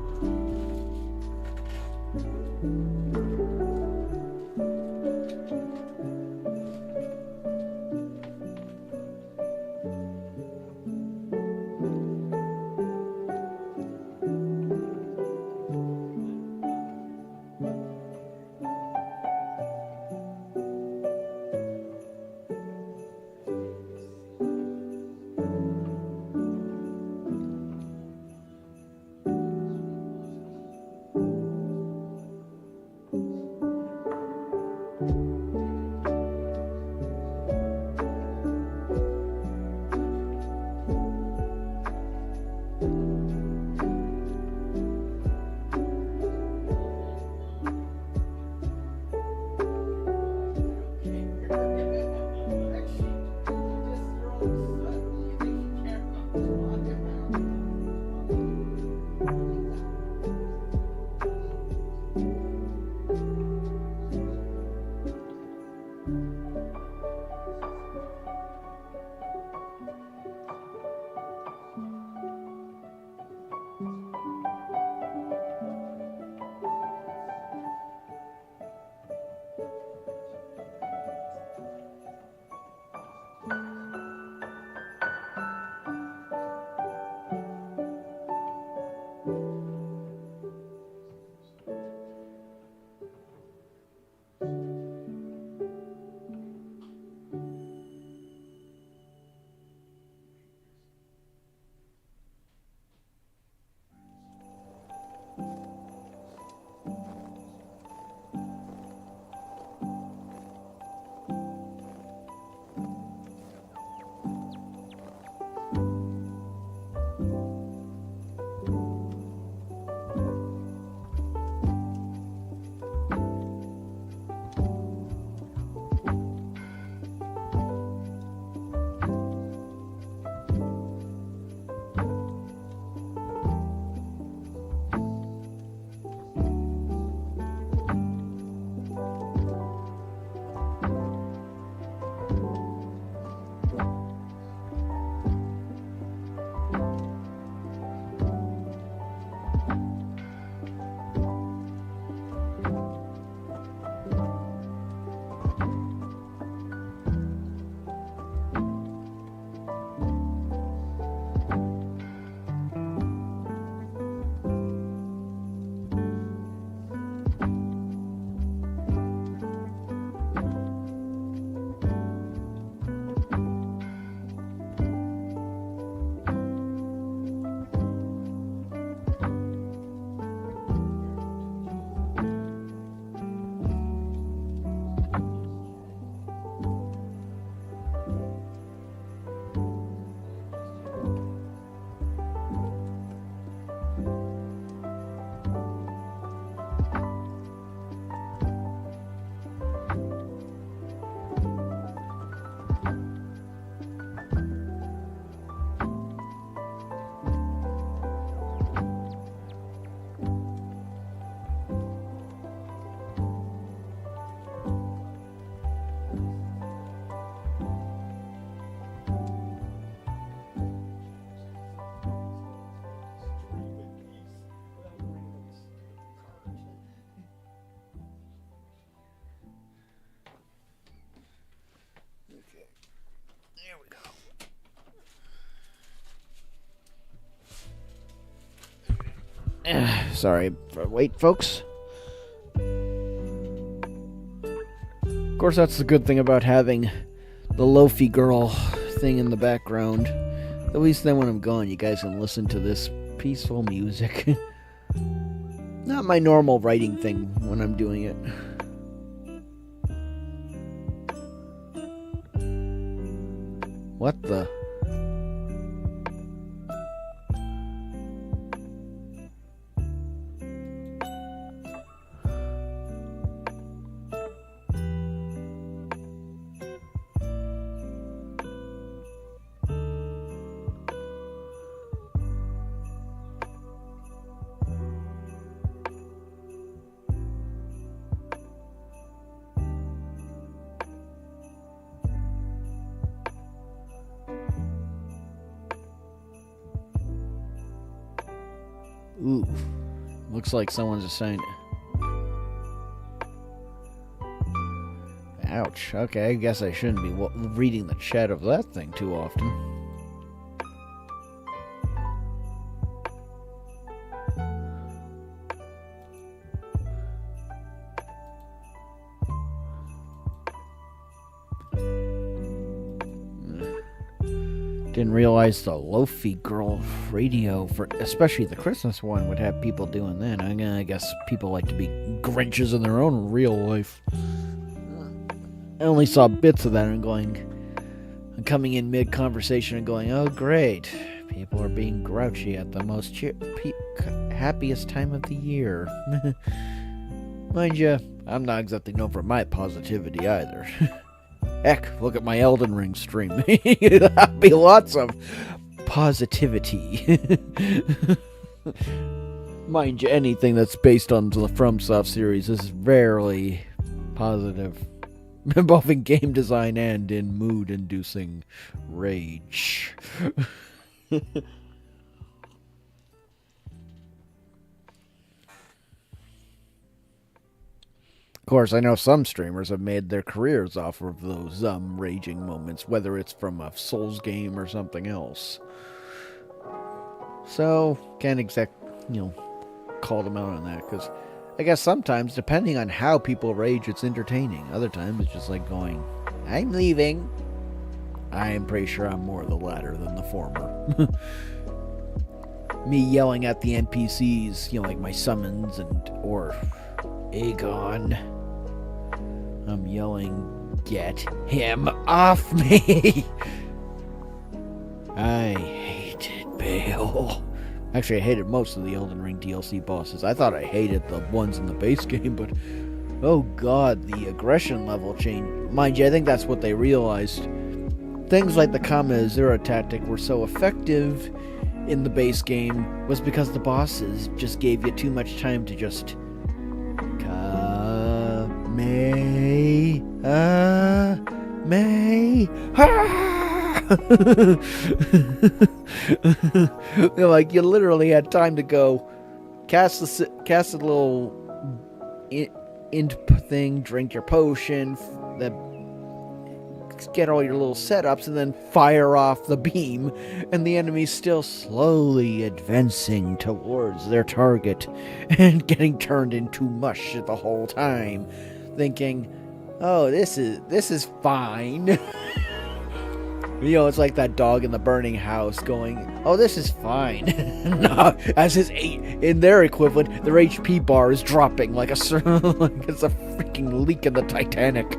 Sorry. Wait, folks. Of course, that's the good thing about having the Lofi girl thing in the background. At least then when I'm gone, you guys can listen to this peaceful music. Not my normal writing thing when I'm doing it. What the? Ooh, looks like someone's assigned it. Ouch. Okay, I guess I shouldn't be reading the chat of that thing too often. Didn't realize the Lofi Girl radio, for especially the Christmas one, would have people doing that. I guess people like to be Grinches in their own real life. I only saw bits of that and I'm coming in mid-conversation and going, oh great, people are being grouchy at the most happiest time of the year. Mind you, I'm not exactly known for my positivity either. Heck, look at my Elden Ring stream. There'll be lots of positivity. Mind you, anything that's based on the FromSoft series is rarely positive, both in game design and in mood-inducing rage. Of course, I know some streamers have made their careers off of those raging moments, whether it's from a Souls game or something else. So, can't call them out on that, because I guess sometimes, depending on how people rage, it's entertaining. Other times, it's just like going, I'm leaving. I am pretty sure I'm more the latter than the former. Me yelling at the NPCs, like my summons or Aegon. I'm yelling, get him off me! I hated Bale. Actually, I hated most of the Elden Ring DLC bosses. I thought I hated the ones in the base game, but oh god, the aggression level change. Mind you, I think that's what they realized. Things like the Kama Zero tactic were so effective in the base game was because the bosses just gave you too much time to just you literally had time to go cast the little int thing, drink your potion, get all your little setups, and then fire off the beam, and the enemy's still slowly advancing towards their target and getting turned into mush the whole time, thinking, oh, this is fine. It's like that dog in the burning house going, oh, this is fine. No, as in their equivalent, their HP bar is dropping like it's a freaking leak in the Titanic.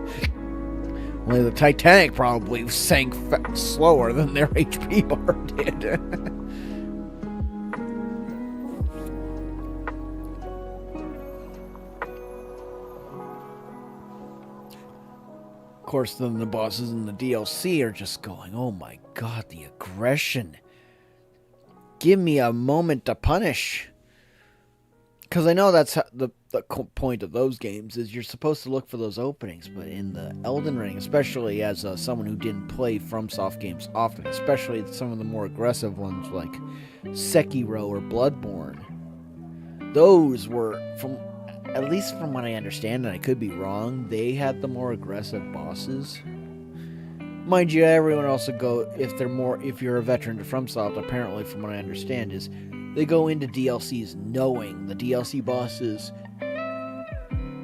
Only the Titanic probably sank slower than their HP bar did. Of course, then the bosses in the DLC are just going, oh my god, the aggression. Give me a moment to punish. Because I know that's the point of those games, is you're supposed to look for those openings, but in the Elden Ring, especially as someone who didn't play FromSoft games often, especially some of the more aggressive ones like Sekiro or Bloodborne, those were, at least from what I understand, and I could be wrong, they had the more aggressive bosses. Mind you, everyone else would go, if you're a veteran to FromSoft, apparently from what I understand, is they go into DLCs knowing the DLC bosses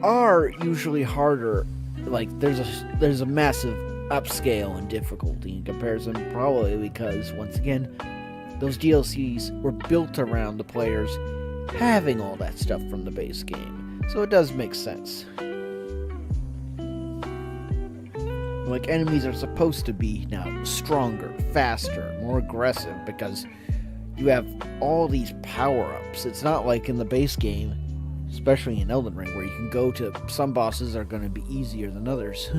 are usually harder. Like there's a massive upscale in difficulty in comparison, probably because once again those DLCs were built around the players having all that stuff from the base game, so it does make sense. Like, enemies are supposed to be now stronger, faster, more aggressive, because you have all these power-ups. It's not like in the base game, especially in Elden Ring, where you can go to some bosses are going to be easier than others.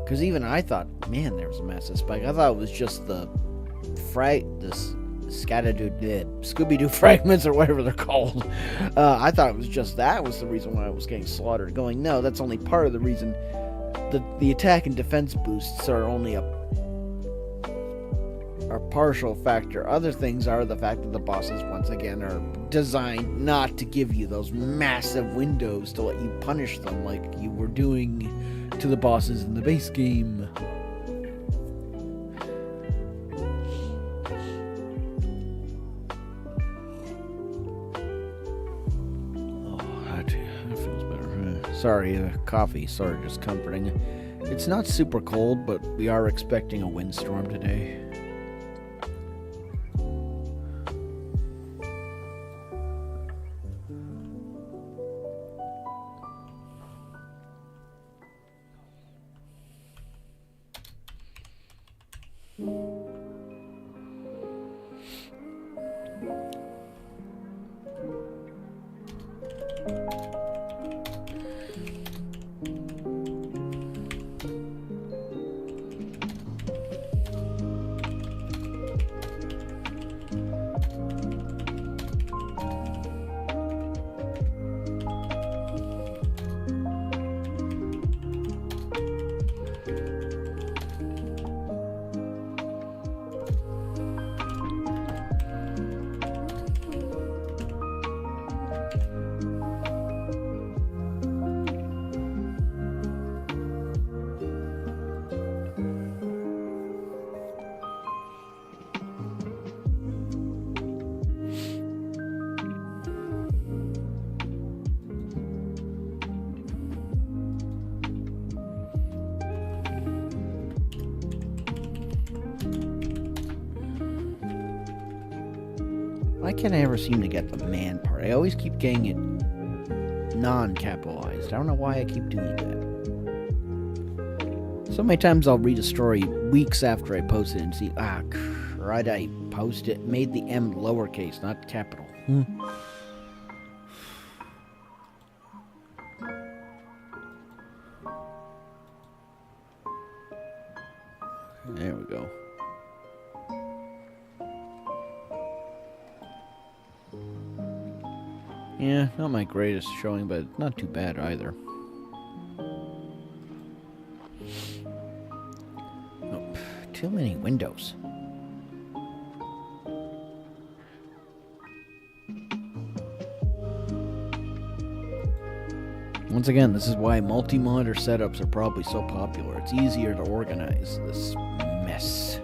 Because even I thought, man, there was a massive spike. I thought it was just the Scooby-Doo fragments or whatever they're called. I thought it was just that was the reason why I was getting slaughtered. Going, no, that's only part of the reason. The attack and defense boosts are only a partial factor. Other things are the fact that the bosses, once again, are designed not to give you those massive windows to let you punish them like you were doing to the bosses in the base game. Sorry, coffee sort of just comforting. It's not super cold, but we are expecting a windstorm today. Why can't I ever seem to get the man part? I always keep getting it non-capitalized. I don't know why I keep doing that. So many times I'll read a story weeks after I post it and see, right, I post it, made the M lowercase, not capital. There we go. Yeah, not my greatest showing, but not too bad either. Oh, too many windows. Once again, this is why multi-monitor setups are probably so popular. It's easier to organize this mess.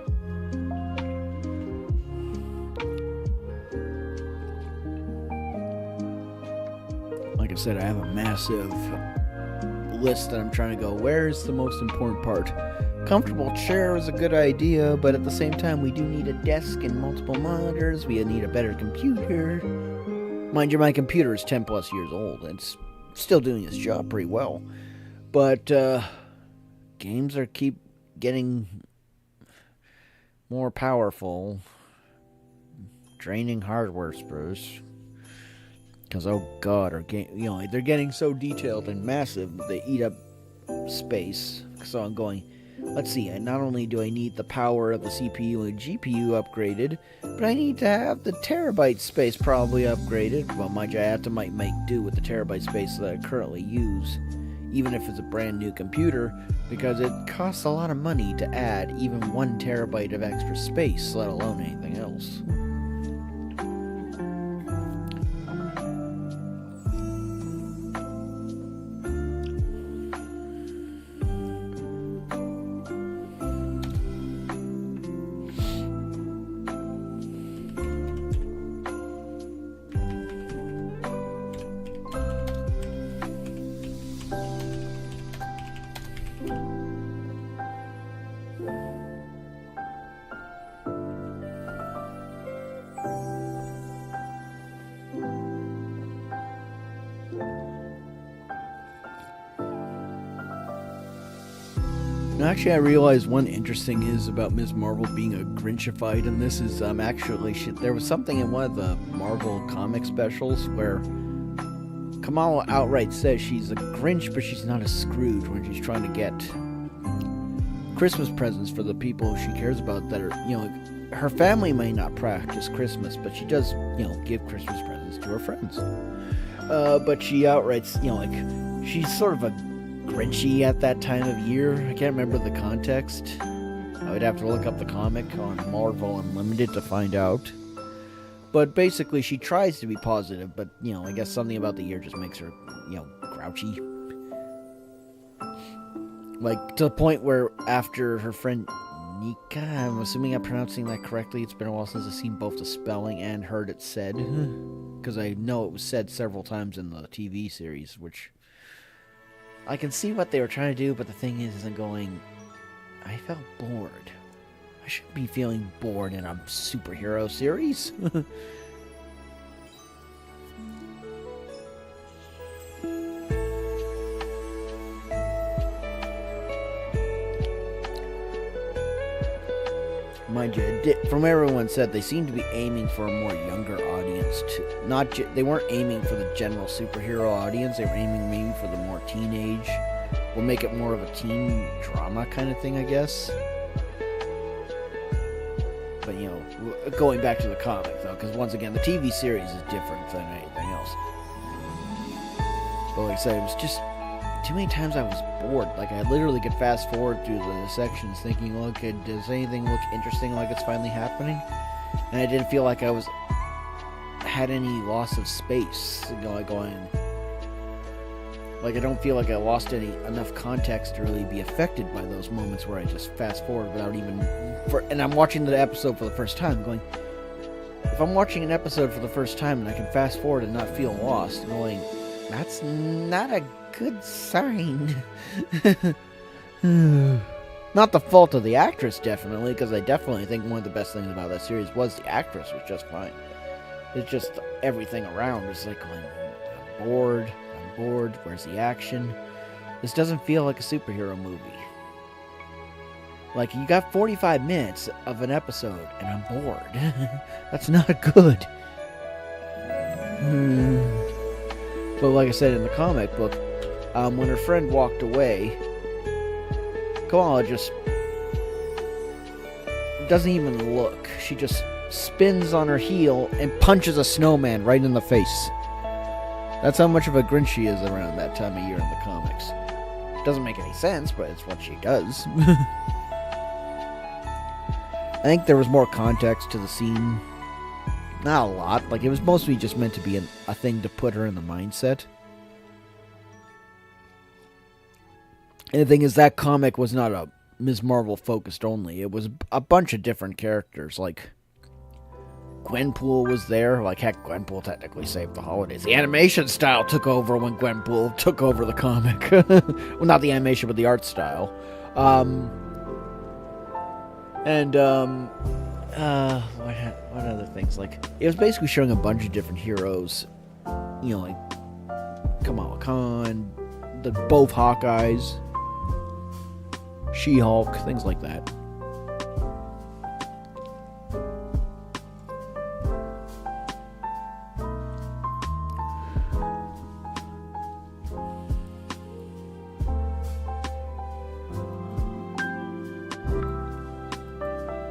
Like I said, I have a massive list that I'm trying to go, where's the most important part? Comfortable chair is a good idea, but at the same time, we do need a desk and multiple monitors. We need a better computer. Mind you, my computer is 10 plus years old. It's still doing its job pretty well. But games keep getting more powerful. Draining hardware sprues. Because, oh god, they're getting so detailed and massive that they eat up space. So I'm going, let's see, not only do I need the power of the CPU and GPU upgraded, but I need to have the terabyte space probably upgraded. Well, mind you, I have to make do with the terabyte space that I currently use, even if it's a brand new computer, because it costs a lot of money to add even 1 terabyte of extra space, let alone anything else. Actually, I realized one interesting is about Ms. Marvel being a Grinchified, and this is actually there was something in one of the Marvel comic specials where Kamala outright says she's a Grinch, but she's not a Scrooge when she's trying to get Christmas presents for the people she cares about that are, like, her family may not practice Christmas, but she does, give Christmas presents to her friends. But she outright, like, she's sort of a Grinchy at that time of year. I can't remember the context. I would have to look up the comic on Marvel Unlimited to find out. But basically, she tries to be positive, but, I guess something about the year just makes her, grouchy. Like, to the point where after her friend Nika, I'm assuming I'm pronouncing that correctly, it's been a while since I've seen both the spelling and heard it said. Because I know it was said several times in the TV series, which I can see what they were trying to do, but the thing is, I felt bored. I shouldn't be feeling bored in a superhero series. Mind you, from everyone said, they seem to be aiming for a more younger audience too. They weren't aiming for the general superhero audience. They were aiming maybe for the more teenage. We'll make it more of a teen drama kind of thing, I guess. But going back to the comic though, because once again, the TV series is different than anything else. But like I said, it was just too many times I was bored. Like, I literally could fast forward through the sections thinking, does anything look interesting, like it's finally happening? And I didn't feel like I had any loss of space. Like, I don't feel like I lost enough context to really be affected by those moments where I just fast forward without even... and I'm watching the episode for the first time, going... If I'm watching an episode for the first time and I can fast forward and not feel lost, going, that's not a good sign. Not the fault of the actress, definitely, because I definitely think one of the best things about that series was the actress was just fine. It's just everything around is like going, I'm bored, where's the action? This doesn't feel like a superhero movie. Like, you got 45 minutes of an episode, and I'm bored. That's not good. But like I said in the comic book, when her friend walked away, Kamala just doesn't even look. She just spins on her heel and punches a snowman right in the face. That's how much of a Grinch she is around that time of year in the comics. Doesn't make any sense, but it's what she does. I think there was more context to the scene. Not a lot. Like, it was mostly just meant to be a thing to put her in the mindset. And the thing is, that comic was not a Ms. Marvel focused only. It was a bunch of different characters. Like, Gwenpool was there. Like, heck, Gwenpool technically saved the holidays. The animation style took over when Gwenpool took over the comic. Well, not the animation, but the art style. What other things? Like, it was basically showing a bunch of different heroes. Like Kamala Khan, both Hawkeyes, She-Hulk, things like that.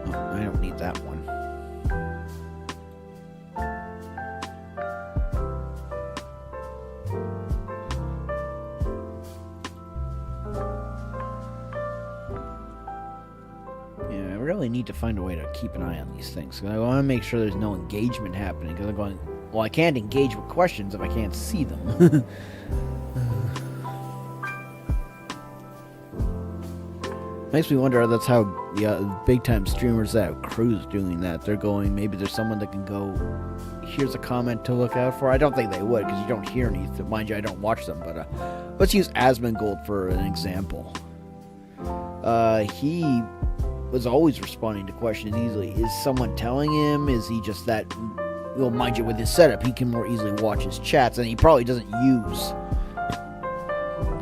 I don't need that one. Yeah, I really need to find a way to keep an eye on these things. I want to make sure there's no engagement happening. Because I'm going, well, I can't engage with questions if I can't see them. Makes me wonder if that's how big-time streamers that have crews doing that. They're going, maybe there's someone that can go, here's a comment to look out for. I don't think they would, because you don't hear anything. Mind you, I don't watch them, but let's use Asmongold for an example. He was always responding to questions easily. Is someone telling him? Is he just that... Well, mind you, with his setup, he can more easily watch his chats, and he probably doesn't use...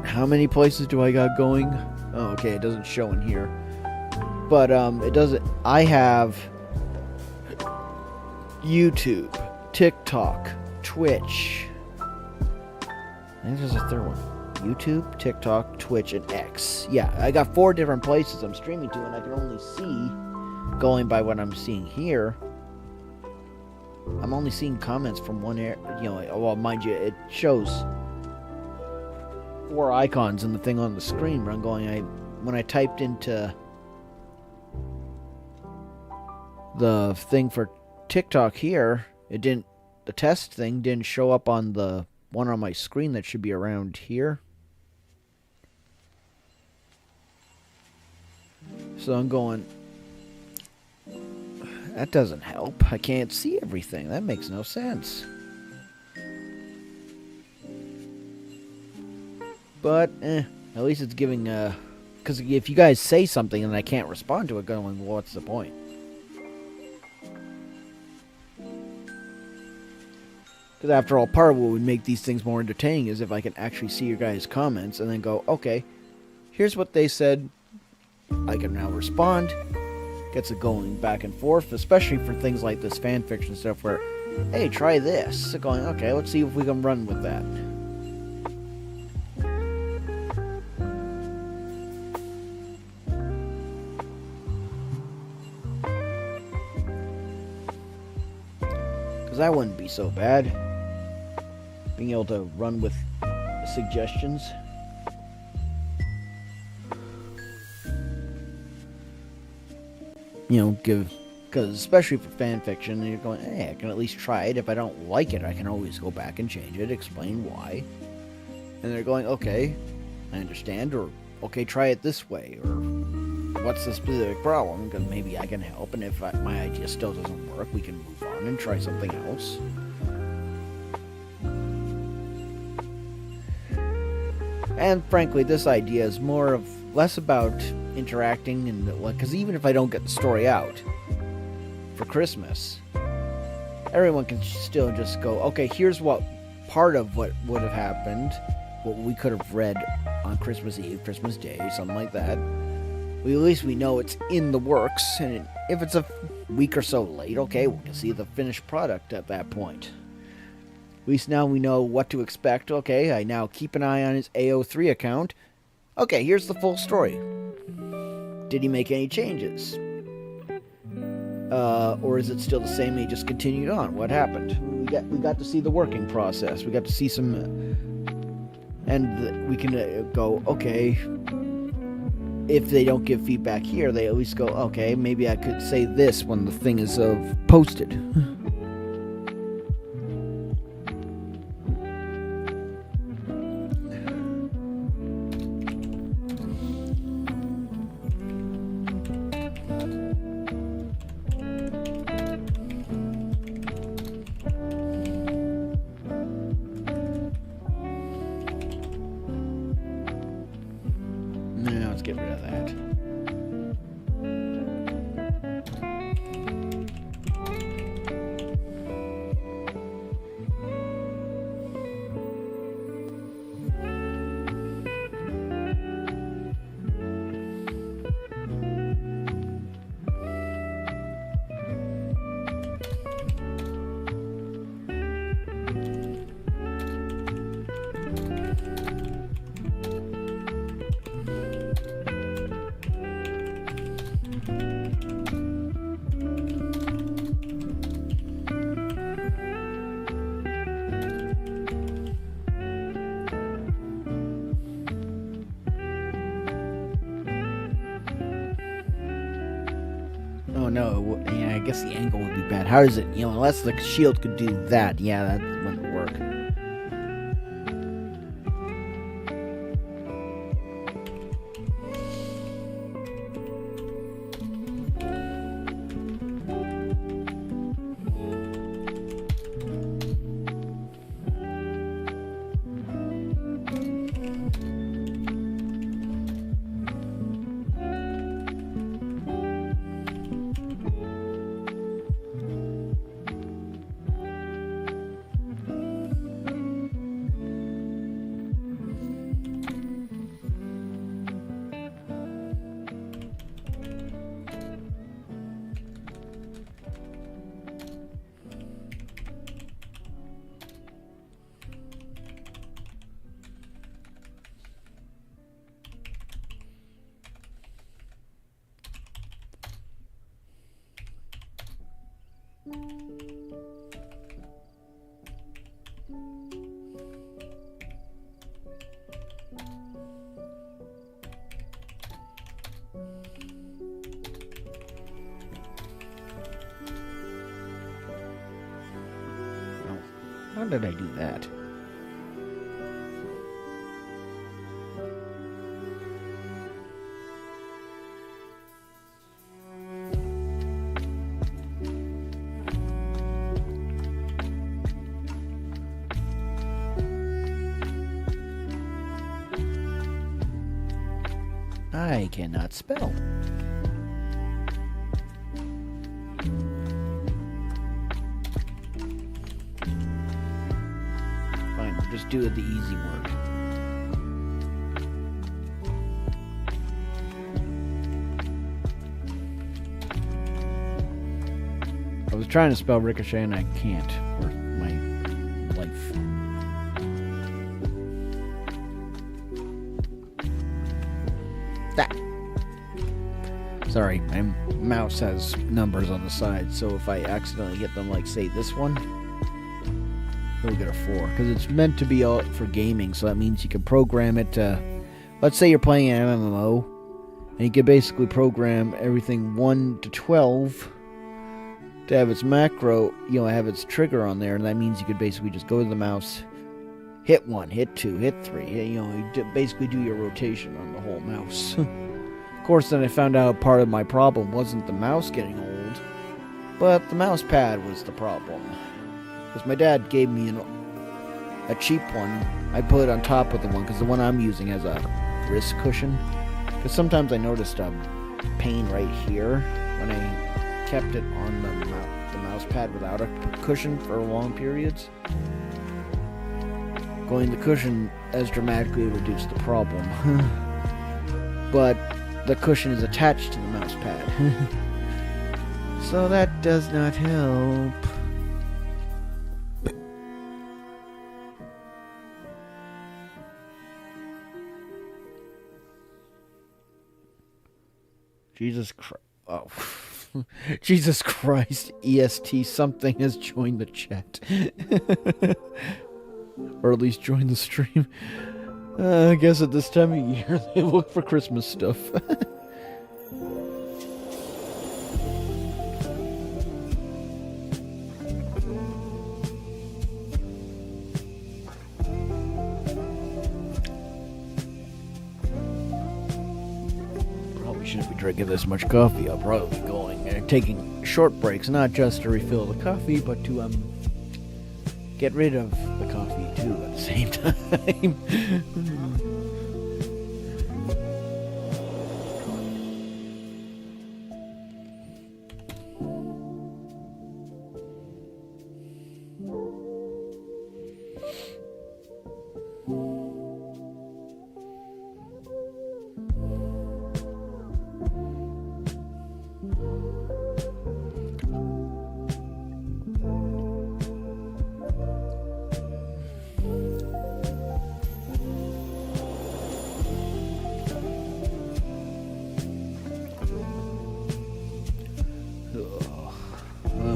How many places do I got going? Oh, okay, it doesn't show in here. But it doesn't. I have YouTube, TikTok, Twitch. I think there's a third one. YouTube, TikTok, Twitch, and X. Yeah, I got 4 different places I'm streaming to, and I can only see, going by what I'm seeing here, I'm only seeing comments from one area. You know, well, mind you, it shows 4 icons in the thing on the screen, but I'm going, when I typed into the thing for TikTok here, it didn't, the test thing didn't show up on the one on my screen that should be around here. So I'm going, that doesn't help. I can't see everything. That makes no sense. But, at least it's giving, because if you guys say something and I can't respond to it, going, well, what's the point? Because after all, part of what would make these things more entertaining is if I can actually see your guys' comments and then go, okay, here's what they said. I can now respond. Gets it going back and forth, especially for things like this fanfiction stuff where, hey, try this. So going, okay, let's see if we can run with that. Because that wouldn't be so bad. Being able to run with suggestions. You know, because especially for fan fiction, you're going, hey, I can at least try it. If I don't like it, I can always go back and change it, explain why. And they're going, okay, I understand, or okay, try it this way, or what's the specific problem? Because maybe I can help, and if my idea still doesn't work, we can move on and try something else. And frankly, this idea is less about interacting and because even if I don't get the story out for Christmas, everyone can still just go, okay, here's what part of what would have happened, what we could have read on Christmas Eve, Christmas Day, something like that. At least we know it's in the works, and if it's a week or so late, okay, we can see the finished product at that point. At least now we know what to expect. Okay, I now keep an eye on his AO3 account. Okay, here's the full story. Did he make any changes? Or is it still the same and he just continued on? What happened? We got to see the working process. We got to see some... and we can go, okay... If they don't give feedback here, they at least go, okay, maybe I could say this when the thing is posted. Let's get rid of that. Oh no, yeah, I guess the angle would be bad. How does it, unless the shield could do that, yeah, that wouldn't work. How did I do that? I cannot spell. Fine, we'll just do the easy word. I was trying to spell ricochet and I can't, for my life. That. Sorry, my mouse has numbers on the side, so if I accidentally get them, like, say, this one, it'll get a 4. Because it's meant to be out for gaming, so that means you can program it to... Let's say you're playing an MMO, and you can basically program everything 1 to 12 to have its macro, have its trigger on there, and that means you could basically just go to the mouse, hit 1, hit 2, hit 3, you basically do your rotation on the whole mouse. Of course, then I found out part of my problem wasn't the mouse getting old, but the mouse pad was the problem. Because my dad gave me a cheap one. I put it on top of the one, because the one I'm using has a wrist cushion. Because sometimes I noticed pain right here when I kept it on the mouse pad without a cushion for long periods. Going the cushion has dramatically reduced the problem. But the cushion is attached to the mouse pad. So that does not help. Jesus Christ. Oh. Jesus Christ. EST something has joined the chat. Or at least joined the stream. I guess at this time of year they look for Christmas stuff. Probably shouldn't be drinking this much coffee. I'll probably be going taking short breaks, not just to refill the coffee, but to get rid of the coffee too at the same time.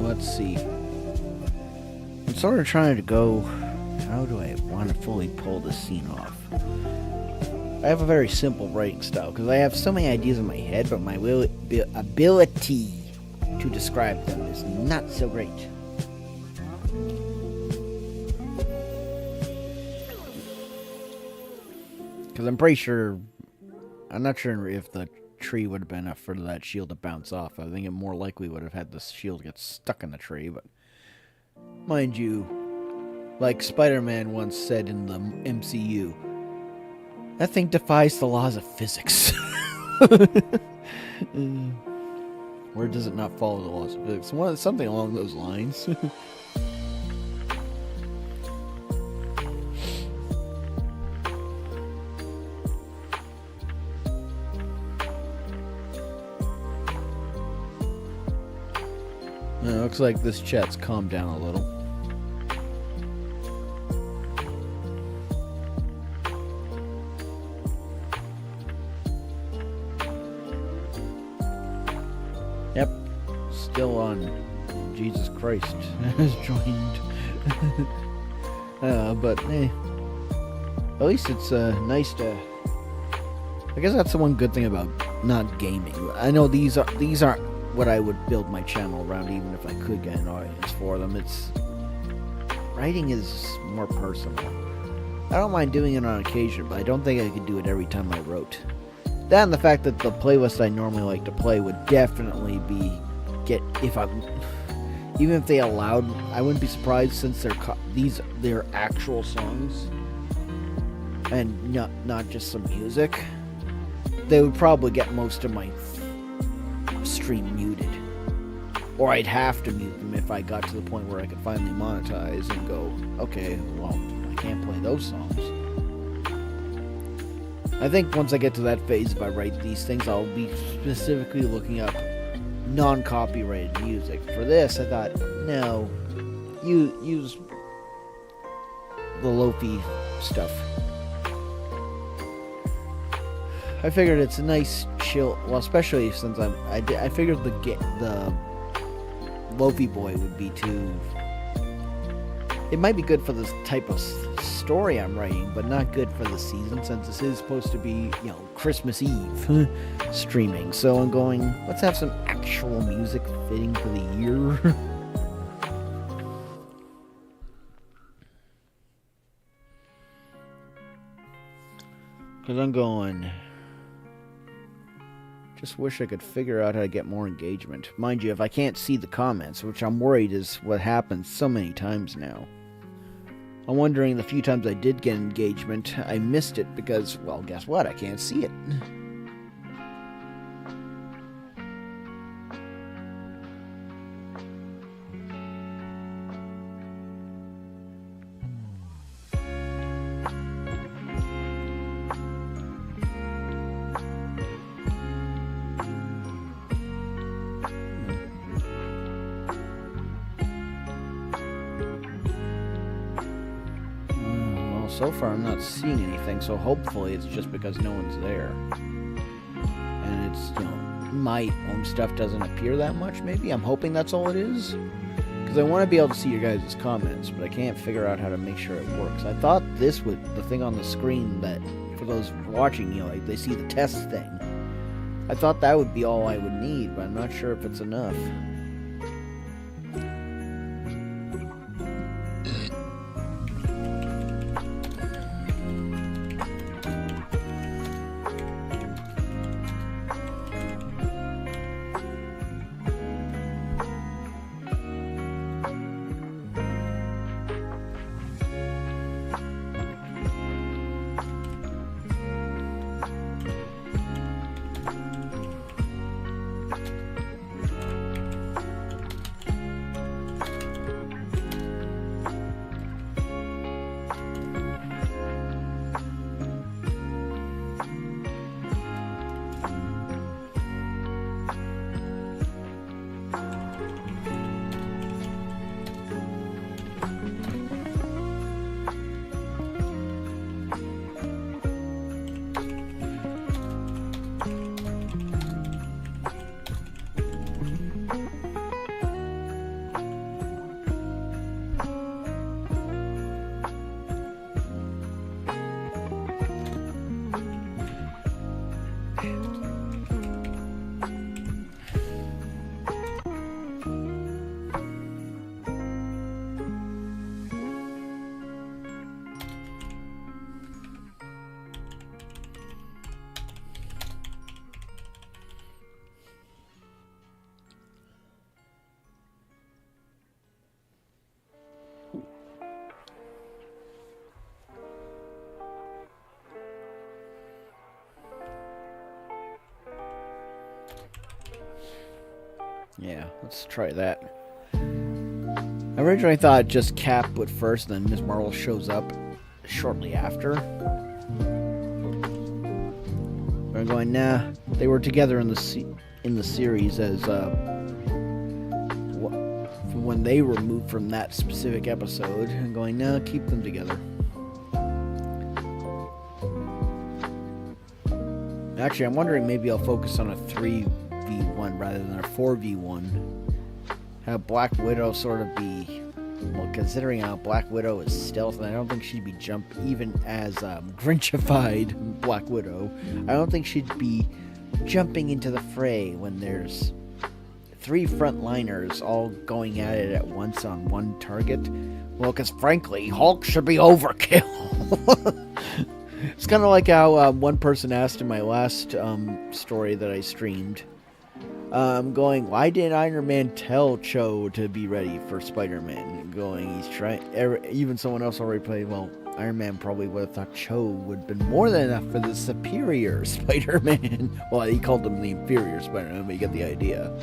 Let's see. I'm sort of trying to go, how do I want to fully pull this scene off? I have a very simple writing style, because I have so many ideas in my head, but my ability to describe them is not so great. Because I'm not sure if the tree would have been enough for that shield to bounce off. I think it more likely would have had the shield get stuck in the tree, but mind you, like Spider-Man once said in the MCU, that thing defies the laws of physics. Or does it not follow the laws of physics? Something along those lines. Looks like this chat's calmed down a little. Yep, still on Jesus Christ has joined. But at least it's nice to. I guess that's the one good thing about not gaming. I know these aren't what I would build my channel around, even if I could get an audience for them. It's writing is more personal. I don't mind doing it on occasion, but I don't think I could do it every time I wrote. That and the fact that the playlist I normally like to play would definitely be even if they allowed, I wouldn't be surprised since they're actual songs and not just some music. They would probably get most of my stream muted, or I'd have to mute them if I got to the point where I could finally monetize and go, okay, well, I can't play those songs. I think once I get to that phase, if I write these things, I'll be specifically looking up non-copyrighted music. For this, I thought, no, use the lo-fi stuff. I figured it's a nice chill, well, especially since I figured the lo-fi boy would be too. It might be good for this type of story I'm writing, but not good for the season, since this is supposed to be, Christmas Eve streaming. So I'm going, let's have some actual music fitting for the year. Because I'm going, just wish I could figure out how to get more engagement. Mind you, if I can't see the comments, which I'm worried is what happens so many times now. I'm wondering the few times I did get engagement, I missed it because, well, guess what? I can't see it. So far I'm not seeing anything, so hopefully it's just because no one's there. And it's, my own stuff doesn't appear that much, maybe? I'm hoping that's all it is. Because I want to be able to see your guys' comments, but I can't figure out how to make sure it works. I thought this would, the thing on the screen that, for those watching, they see the test thing. I thought that would be all I would need, but I'm not sure if it's enough. Yeah, let's try that. I originally thought just Cap would first, then Ms. Marvel shows up shortly after. But I'm going, nah. They were together in the series as when they were moved from that specific episode. I'm going, nah, keep them together. Actually, I'm wondering maybe I'll focus on a 3v1 rather than a 4v1. have Black Widow sort of be, well, considering how Black Widow is stealth, and I don't think she'd be even as Grinchified Black Widow, I don't think she'd be jumping into the fray when there's 3 frontliners all going at it at once on one target. Well, because frankly, Hulk should be overkill. It's kind of like how one person asked in my last story that I streamed, going, why didn't Iron Man tell Cho to be ready for Spider-Man? Going, he's trying, even someone else already played, well, Iron Man probably would have thought Cho would have been more than enough for the superior Spider-Man. Well, he called him the inferior Spider-Man, but you get the idea.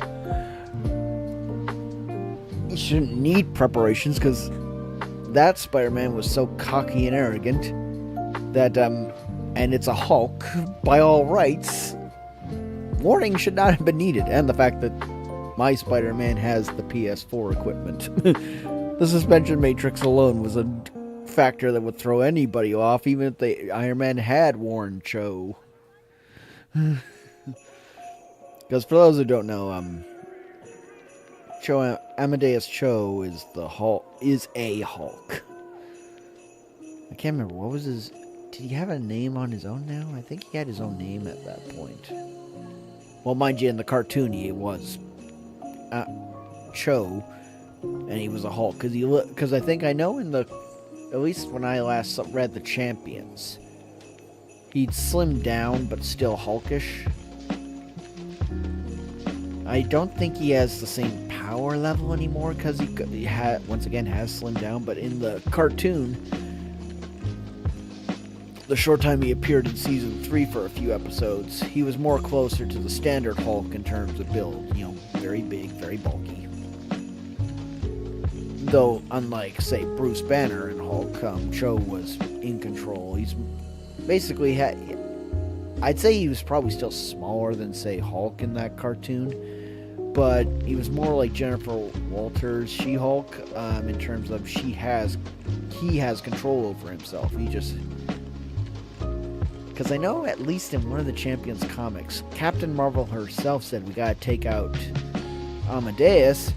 He shouldn't need preparations, because that Spider-Man was so cocky and arrogant that, and it's a Hulk, by all rights, warning should not have been needed. And the fact that my Spider-Man has the PS4 equipment. The suspension matrix alone was a factor that would throw anybody off, even if the Iron Man had warned Cho. Because for those who don't know, Amadeus Cho is the Hulk, is a Hulk. I can't remember, what was his, did he have a name on his own now? I think he had his own name at that point. Well, mind you, in the cartoon he was Cho, and he was a Hulk, because I think I know in the, at least when I last read the Champions, he'd slimmed down, but still Hulkish. I don't think he has the same power level anymore, because he once again has slimmed down, but in the cartoon, the short time he appeared in Season 3 for a few episodes, he was more closer to the standard Hulk in terms of build. You know, very big, very bulky. Though, unlike, say, Bruce Banner and Hulk, Cho was in control. He's basically I'd say he was probably still smaller than, say, Hulk in that cartoon, but he was more like Jennifer Walters' She-Hulk, in terms of he has control over himself. He just, because I know at least in one of the Champions comics, Captain Marvel herself said we gotta take out Amadeus,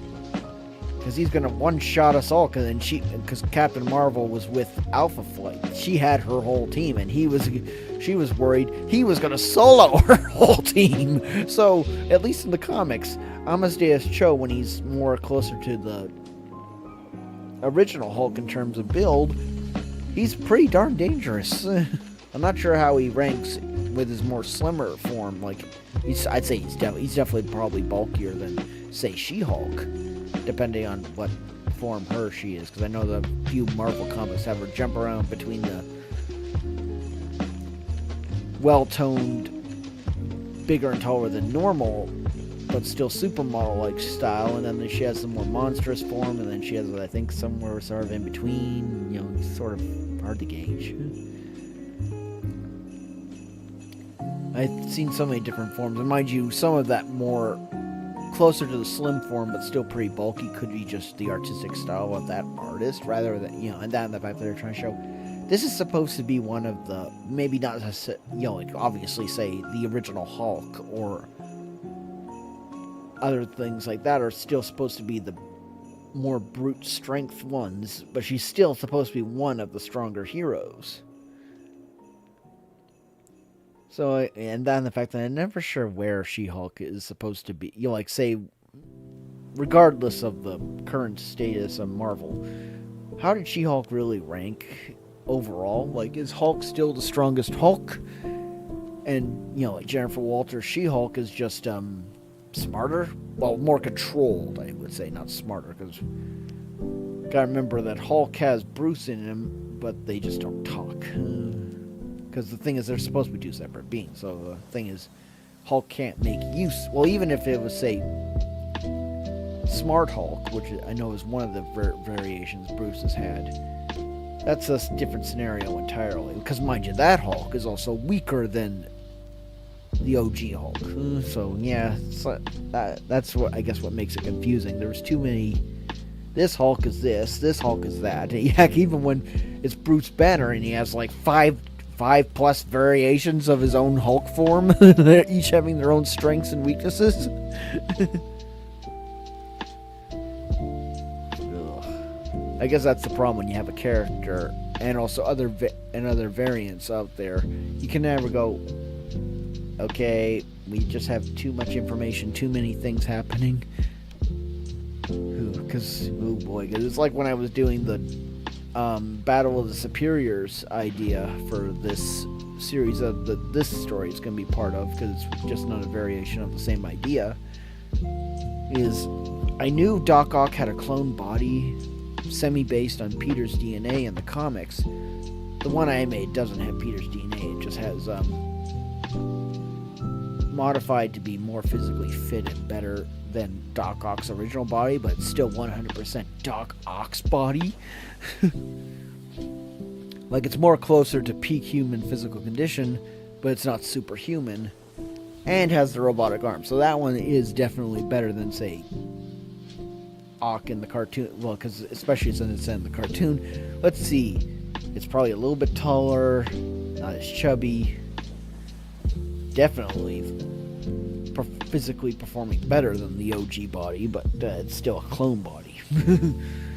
because he's gonna one-shot us all. Because Captain Marvel was with Alpha Flight, she had her whole team, and she was worried he was gonna solo her whole team. So at least in the comics, Amadeus Cho, when he's more closer to the original Hulk in terms of build, he's pretty darn dangerous. I'm not sure how he ranks with his more slimmer form. Like, I'd say he's definitely probably bulkier than, say, She-Hulk, depending on what form she is, because I know the few Marvel comics have her jump around between the well-toned, bigger and taller than normal, but still supermodel-like style, and then she has the more monstrous form, and then she has, I think, somewhere sort of in between, you know, sort of hard to gauge. I've seen so many different forms, and mind you, some of that more closer to the slim form, but still pretty bulky, could be just the artistic style of that artist, rather than, you know, and the fact that they're trying to show this is supposed to be one of the, maybe not, you know, like obviously, say, the original Hulk or other things like that are still supposed to be the more brute strength ones, but she's still supposed to be one of the stronger heroes. So, and then the fact that I'm never sure where She-Hulk is supposed to be. You know, like, say, regardless of the current status of Marvel, how did She-Hulk really rank overall? Like, is Hulk still the strongest Hulk? And, you know, like Jennifer Walters' She-Hulk is just, smarter? Well, more controlled, I would say, not smarter, because gotta remember that Hulk has Bruce in him, but they just don't talk. Because the thing is, they're supposed to be two separate beings. So the thing is, Hulk can't make use. Well, even if it was, say, Smart Hulk, which I know is one of the variations Bruce has had, that's a different scenario entirely. Because, mind you, that Hulk is also weaker than the OG Hulk. So, yeah, that's what I guess what makes it confusing. There's too many. This Hulk is this Hulk is that. Heck, even when it's Bruce Banner and he has like five plus variations of his own Hulk form, each having their own strengths and weaknesses. I guess that's the problem when you have a character and also other variants out there. You can never go, okay, we just have too much information, too many things happening. Because, oh boy, because it's like when I was doing the Battle of the Superiors idea for this series that this story is going to be part of, because it's just not a variation of the same idea, is I knew Doc Ock had a clone body semi-based on Peter's DNA in the comics. The one I made doesn't have Peter's DNA. It just has modified to be more physically fit and better than Doc Ock's original body, but it's still 100% Doc Ock's body. Like, it's more closer to peak human physical condition, but it's not superhuman, and has the robotic arm. So that one is definitely better than, say, Ock in the cartoon. Well, because especially since it's in the cartoon. Let's see. It's probably a little bit taller, not as chubby. Definitely physically performing better than the OG body, but it's still a clone body.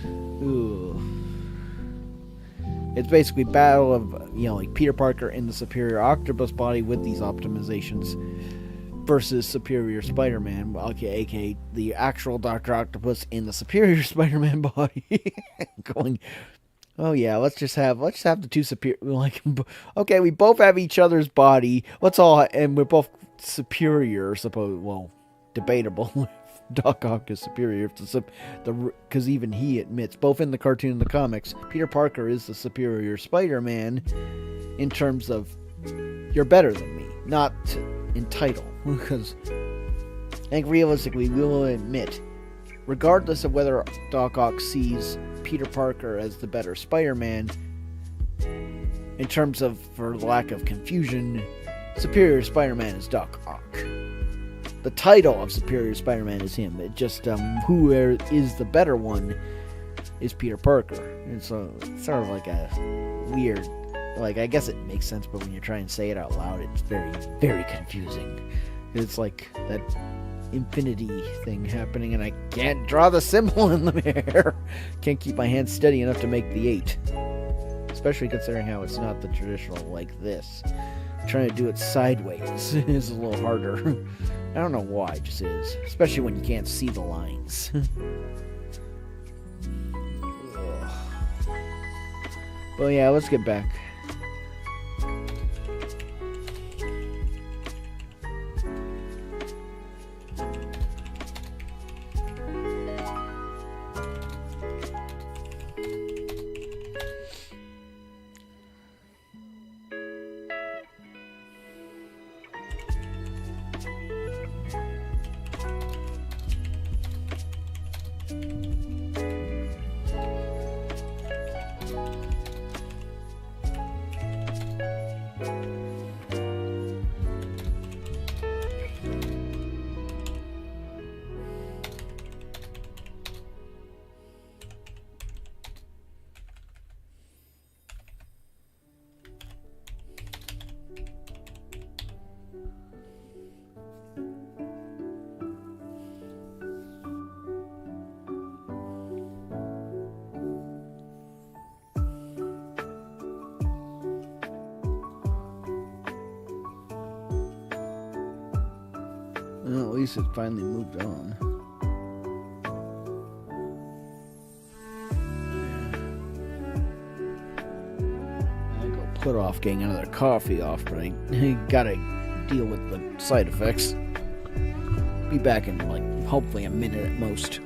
Ooh. It's basically battle of, like Peter Parker in the Superior Octopus body with these optimizations versus Superior Spider-Man, aka the actual Dr. Octopus in the Superior Spider-Man body. Going, oh yeah, let's just have the two superior, like, okay, we both have each other's body. And we're both superior, debatable. Doc Ock is superior, because even he admits, both in the cartoon and the comics, Peter Parker is the superior Spider-Man in terms of, you're better than me, not in title. Because I think realistically, we will admit, regardless of whether Doc Ock sees Peter Parker as the better Spider-Man, in terms of, for lack of confusion, Superior Spider-Man is Doc Ock. The title of Superior Spider-Man is him. It just, who is the better one is Peter Parker. And so, it's sort of like a weird, like, I guess it makes sense, but when you try and say it out loud, it's very, very confusing. It's like that infinity thing happening, and I can't draw the symbol in the air. Can't keep my hand steady enough to make the 8. Especially considering how it's not the traditional like this. Trying to do it sideways is a little harder. I don't know why, it just is. Especially when you can't see the lines. But yeah, let's get back. Well, at least it finally moved on. I'll go put off getting another coffee off, but I gotta deal with the side effects. Be back in, like, hopefully a minute at most.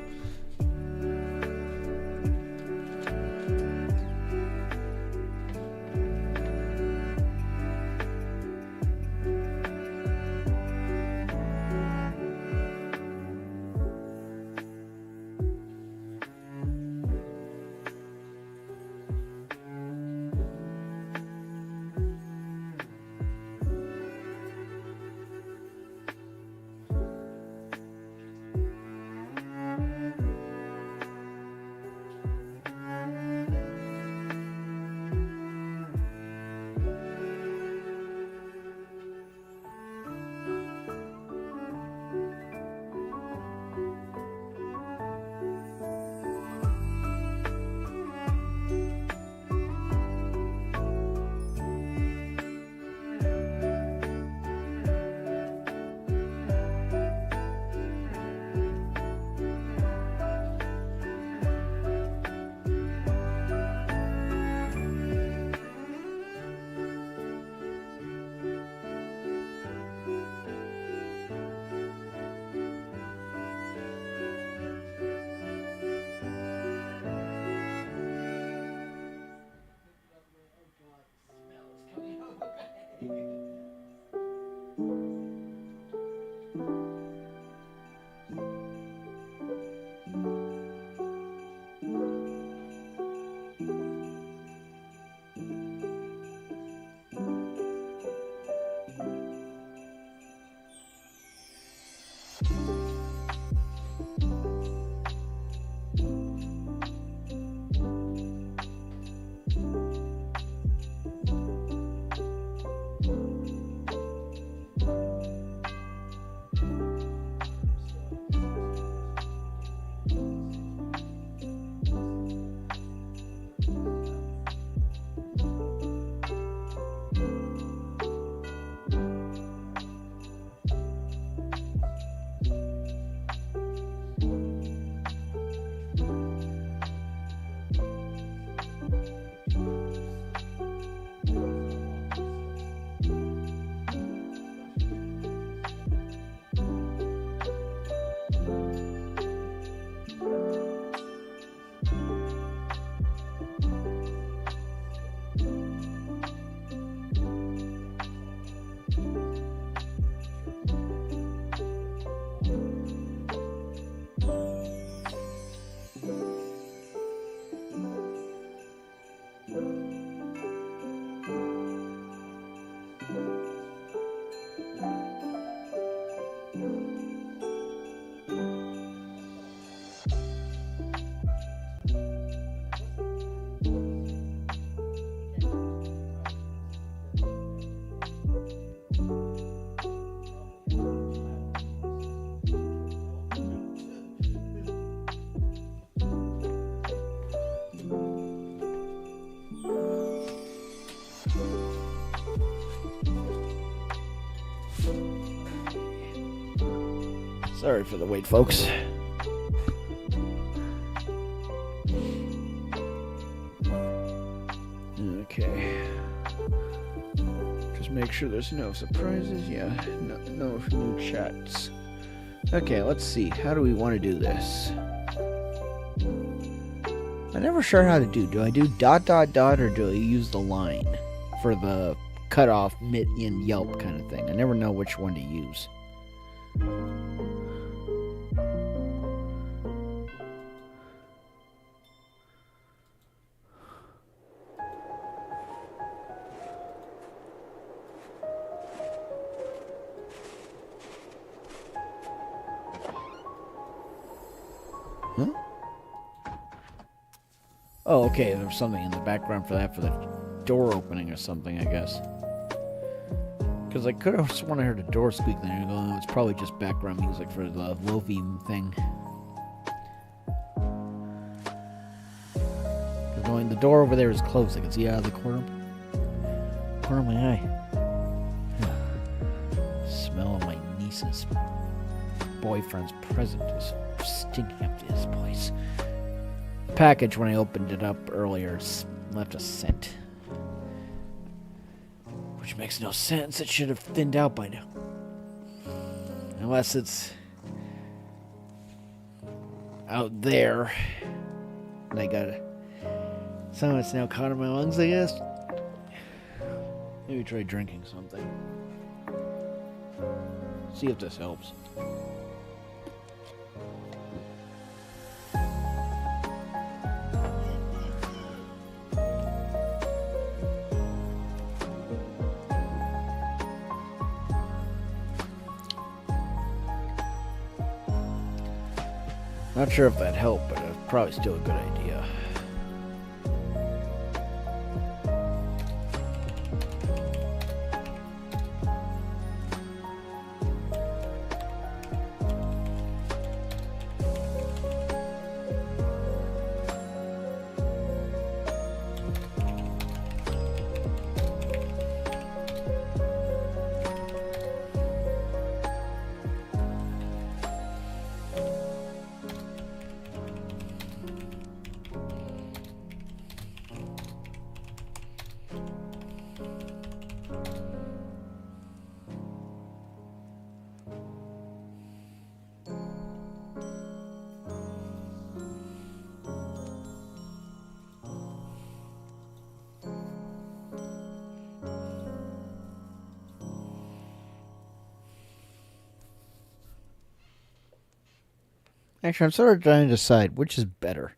Sorry for the wait, folks. Okay. Just make sure there's no surprises. Yeah, no new chats. Okay, let's see. How do we want to do this? I'm never sure how to do. Do I do ... or do I use the line for the cutoff, mid, and yelp kind of thing? I never know which one to use. Huh? Oh, okay, there's something in the background for that, for the door opening or something, I guess. Because I could have sworn I heard a door squeak there, and oh, it's probably just background music for the Lofi thing. Going, the door over there is closed. I can see out of the corner of my eye. Smell of my niece's boyfriend's present is stinking up to this place. Package, when I opened it up earlier, left a scent. Which makes no sense. It should have thinned out by now. Unless it's out there. And I got it. Some of it's now caught in my lungs, I guess. Maybe try drinking something. See if this helps. Not sure if that helped, but it's probably still a good idea. Actually, I'm sort of trying to decide which is better.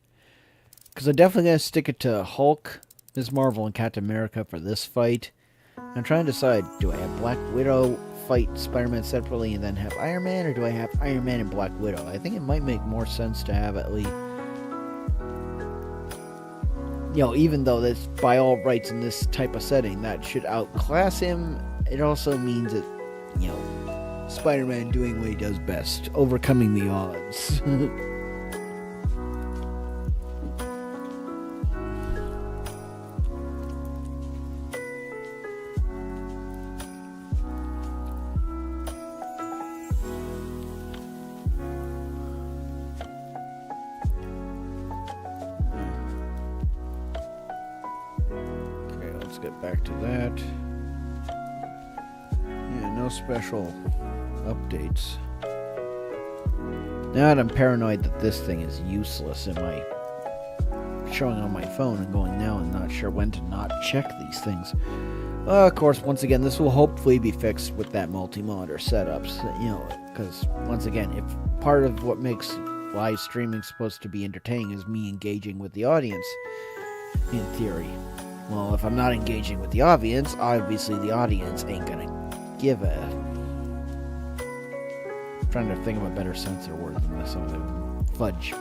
Because I'm definitely going to stick it to Hulk, Ms. Marvel, and Captain America for this fight. I'm trying to decide, do I have Black Widow fight Spider-Man separately and then have Iron Man, or do I have Iron Man and Black Widow? I think it might make more sense to have at least... You know, even though that's by all rights in this type of setting, that should outclass him, it also means that, you know, Spider-Man doing what he does best, overcoming the odds. Okay, let's get back to that. Yeah, no special updates. Now that I'm paranoid that this thing is useless, am I showing on my phone and going now and not sure when to not check these things? Of course, once again, this will hopefully be fixed with that multi-monitor setups, you know, because once again, if part of what makes live streaming supposed to be entertaining is me engaging with the audience, in theory. Well, if I'm not engaging with the audience, obviously the audience ain't gonna give a... I'm trying to think of a better sense of word than this. Fudge.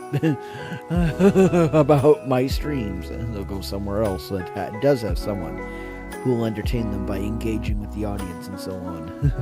About my streams. And they'll go somewhere else that does have someone who will entertain them by engaging with the audience and so on.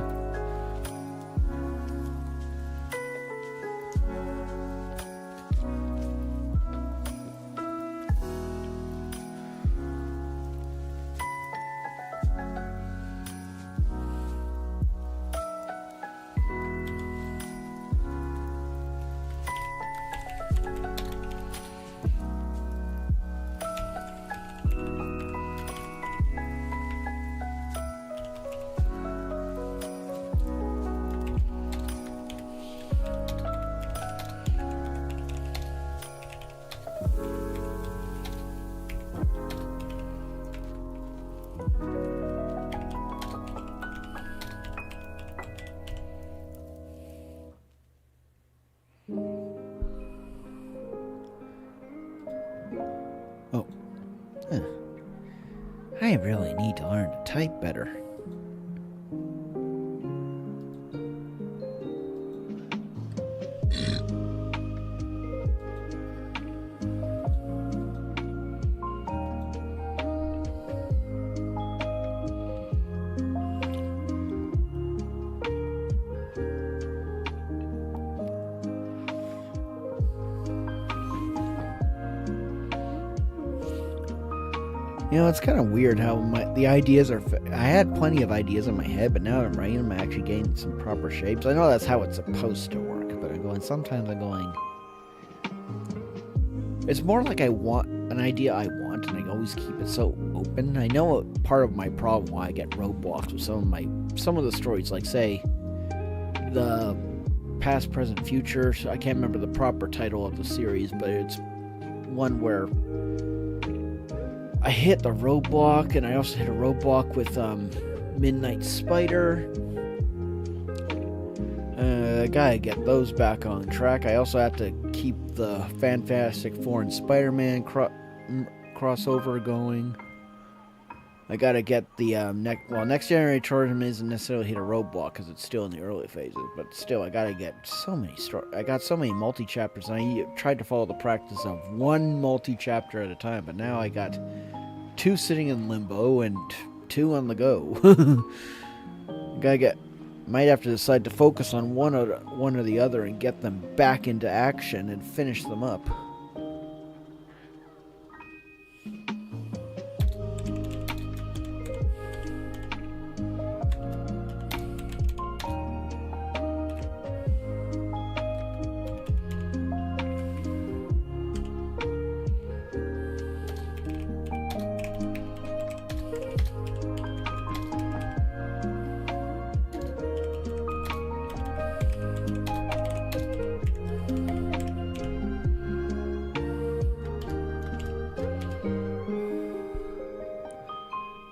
I really need to learn to type better. You know, it's kind of weird how the ideas are... I had plenty of ideas in my head, but now that I'm writing them, I'm actually getting some proper shapes. I know that's how it's supposed to work, but sometimes I'm going... It's more like I want an idea I want, and I always keep it so open. I know part of my problem why I get roadblocks with some of the stories, like, say, the past, present, future. I can't remember the proper title of the series, but it's one where I hit the roadblock, and I also hit a roadblock with Midnight Spider. I gotta get those back on track. I also have to keep the Fantastic Four and Spider-Man crossover going. I gotta get the Next Generation Tournament isn't necessarily hit a roadblock because it's still in the early phases, but still, I gotta get so many I got so many multi-chapters, and I tried to follow the practice of one multi-chapter at a time, but now I got 2 sitting in limbo and 2 on the go. Might have to decide to focus on one or the other and get them back into action and finish them up.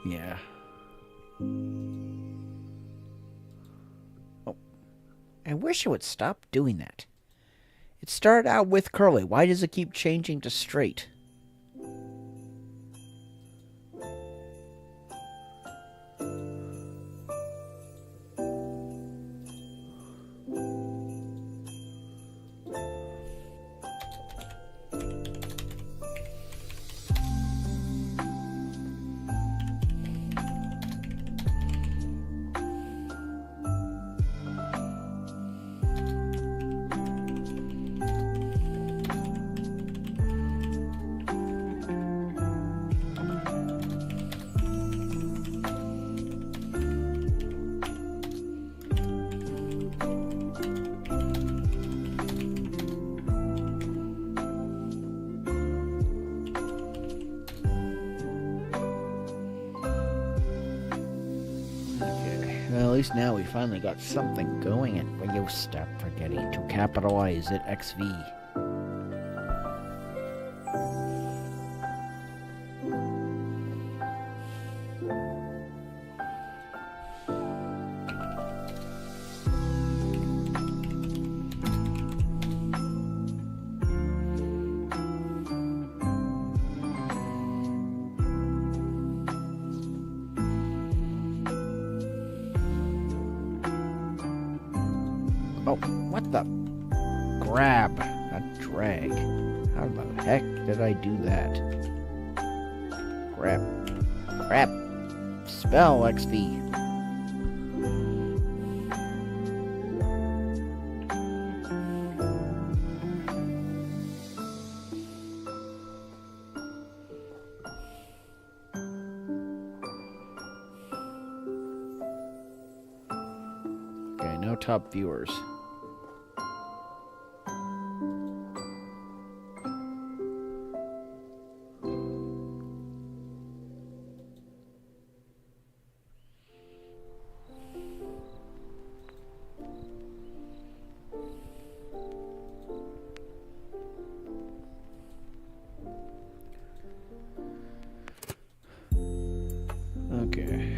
Yeah. Oh. I wish it would stop doing that. It started out with curly. Why does it keep changing to straight? Well, at least now we finally got something going, and will you stop forgetting to capitalize it, XV? Oh, what the? Grab, not drag. How the heck did I do that? Grab. Spell, XV. Okay, no top viewers. Okay.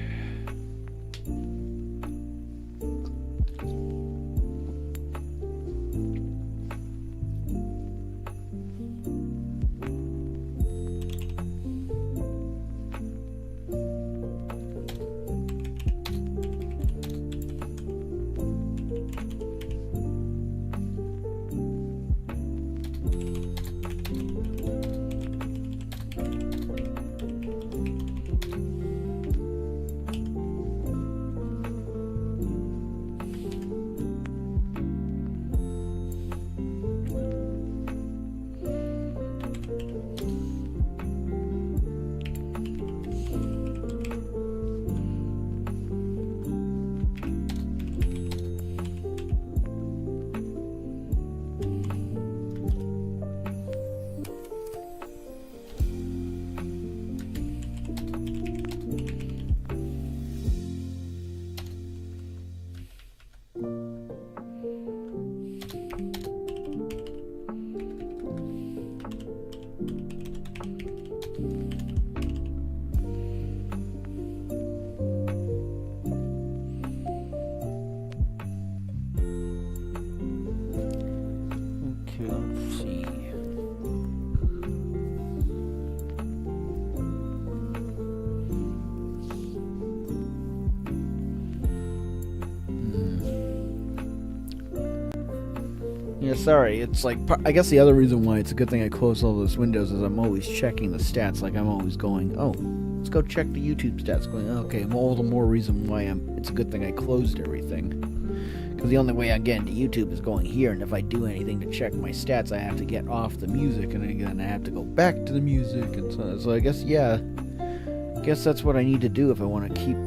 sorry. It's like, I guess the other reason why it's a good thing I closed all those windows is I'm always checking the stats. Like, I'm always going, oh, let's go check the YouTube stats. Going, okay, well, all the more reason why it's a good thing I closed everything. Because the only way I get into YouTube is going here, and if I do anything to check my stats, I have to get off the music, and then I have to go back to the music, and so I guess, yeah, I guess that's what I need to do if I want to keep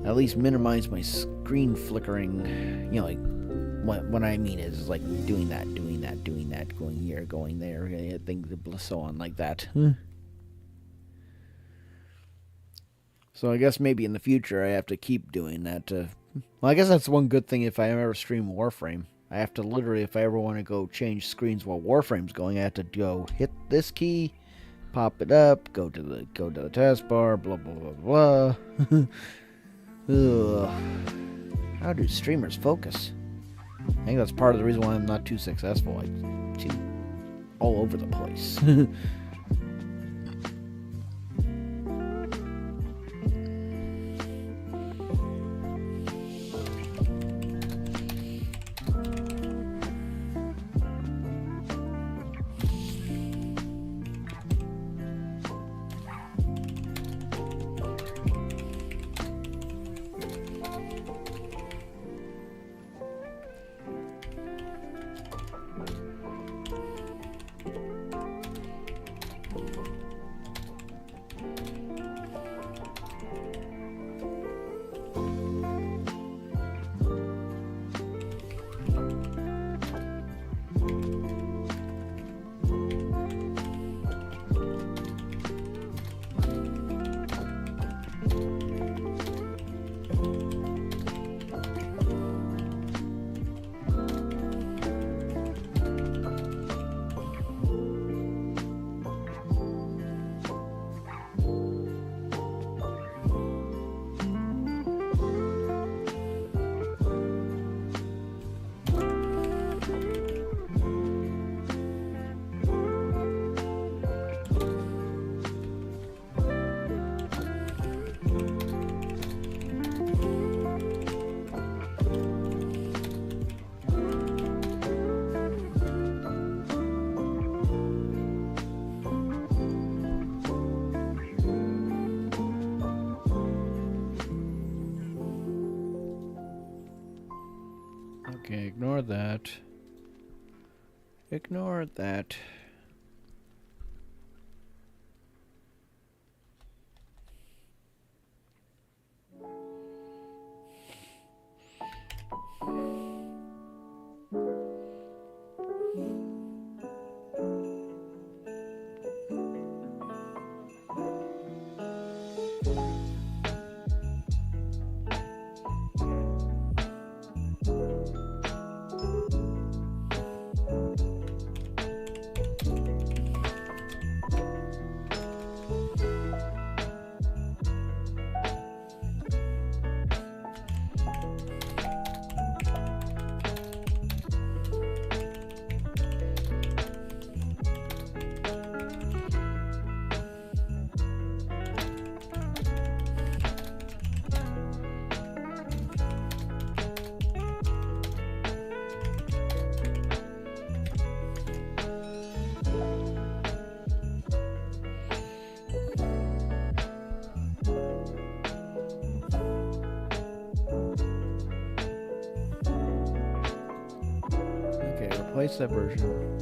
at least minimize my screen flickering, you know, like, what I mean is like doing that, going here, going there, things, so on, like that. So I guess maybe in the future I have to keep doing that. Well, I guess that's one good thing if I ever stream Warframe. I have to literally, if I ever want to go change screens while Warframe's going, I have to go hit this key, pop it up, go to the taskbar, blah blah blah blah. Ugh. How do streamers focus? I think that's part of the reason why I'm not too successful. I'm too all over the place. Okay, ignore that. Ignore that. Replace that version.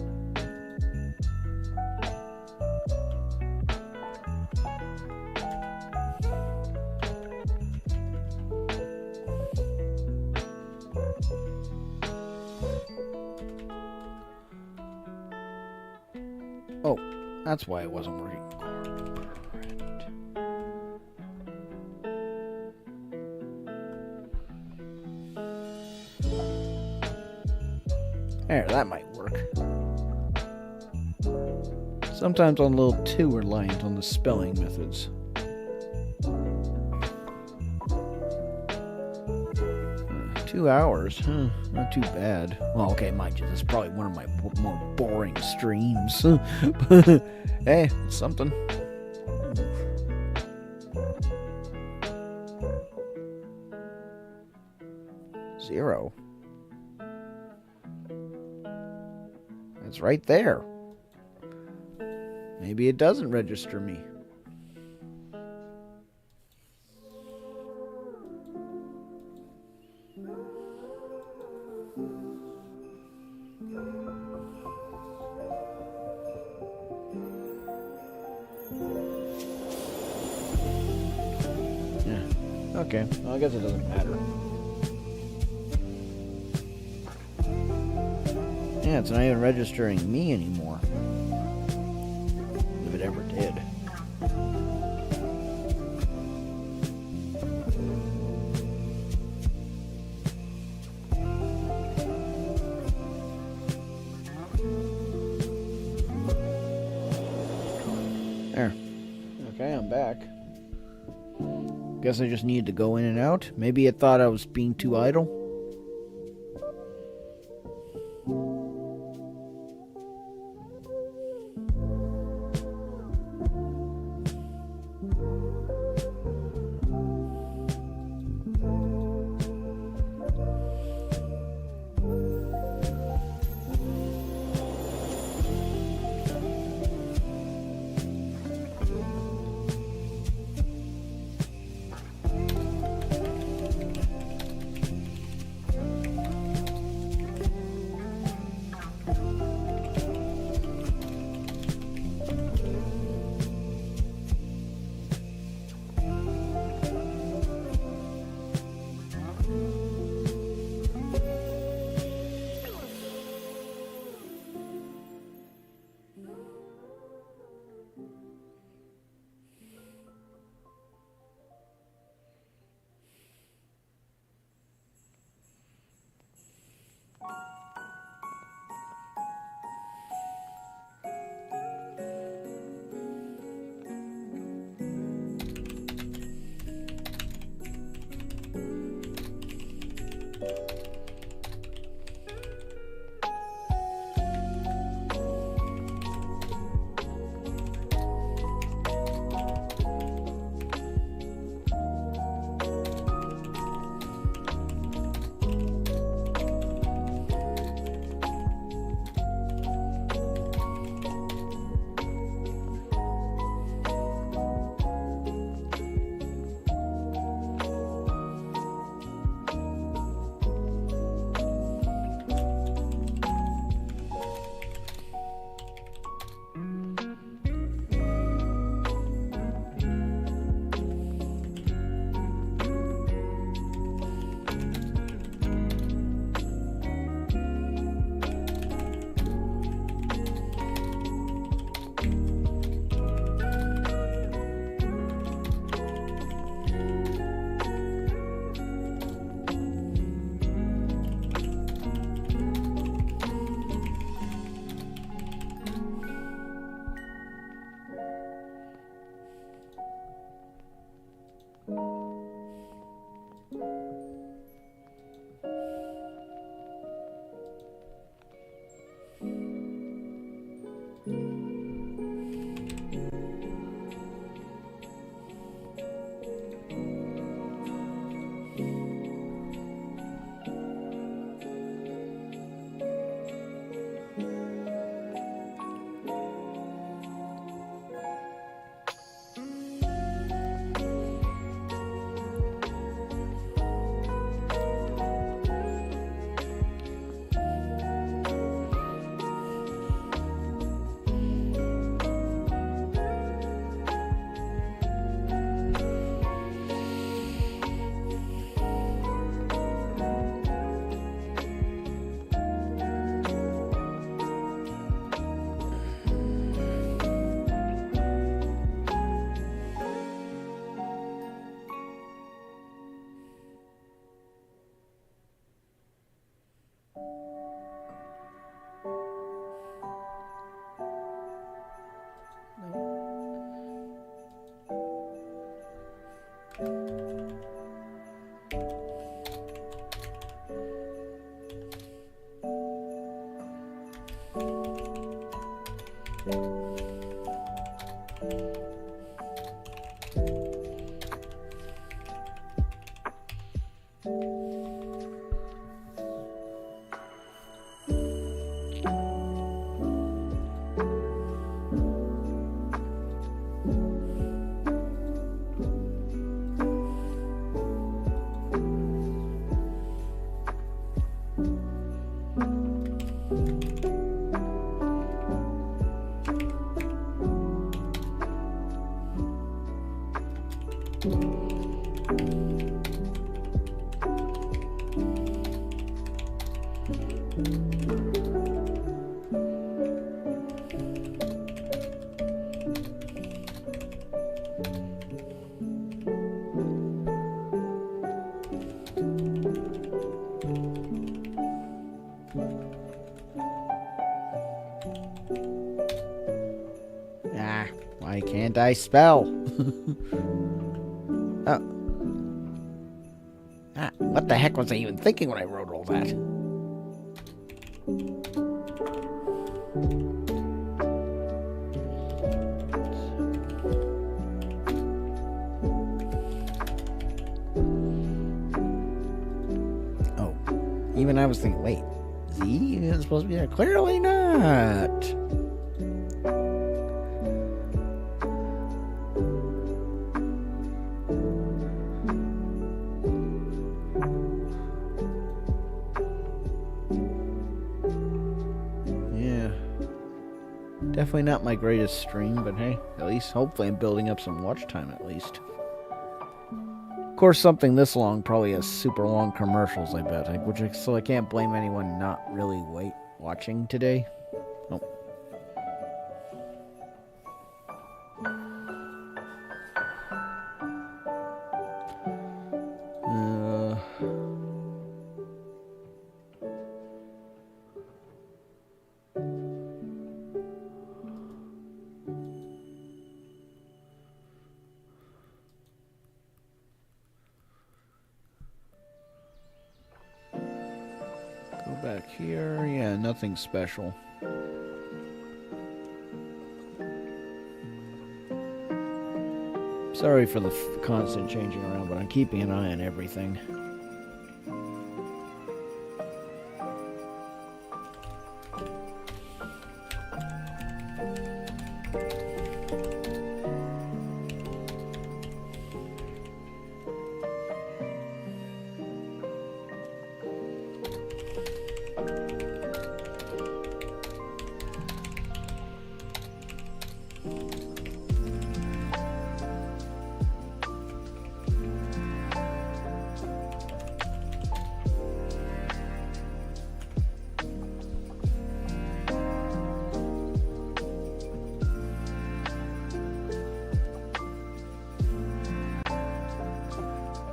Oh, that's why it wasn't working. There, that might work. Sometimes I'm a little too reliant on the spelling methods. 2 hours, huh? Not too bad. Well, okay, mind you, this is probably one of my more boring streams. Hey, it's something. Zero. It's right there. Maybe it doesn't register me. Yeah. Okay. Well, I guess it doesn't matter. Yeah, it's not even registering me anymore. If it ever did. There. Okay, I'm back. Guess I just needed to go in and out. Maybe it thought I was being too idle. Ah, why can't I spell? Oh. Ah, what the heck was I even thinking when I wrote all that? Oh, even I was thinking, wait, Z is supposed to be there? Clearly not. Definitely not my greatest stream, but hey, at least hopefully I'm building up some watch time at least. Of course, something this long probably has super long commercials, I bet. So I can't blame anyone not really watching today. Oh. Back here, yeah, nothing special. Sorry for the constant changing around, but I'm keeping an eye on everything.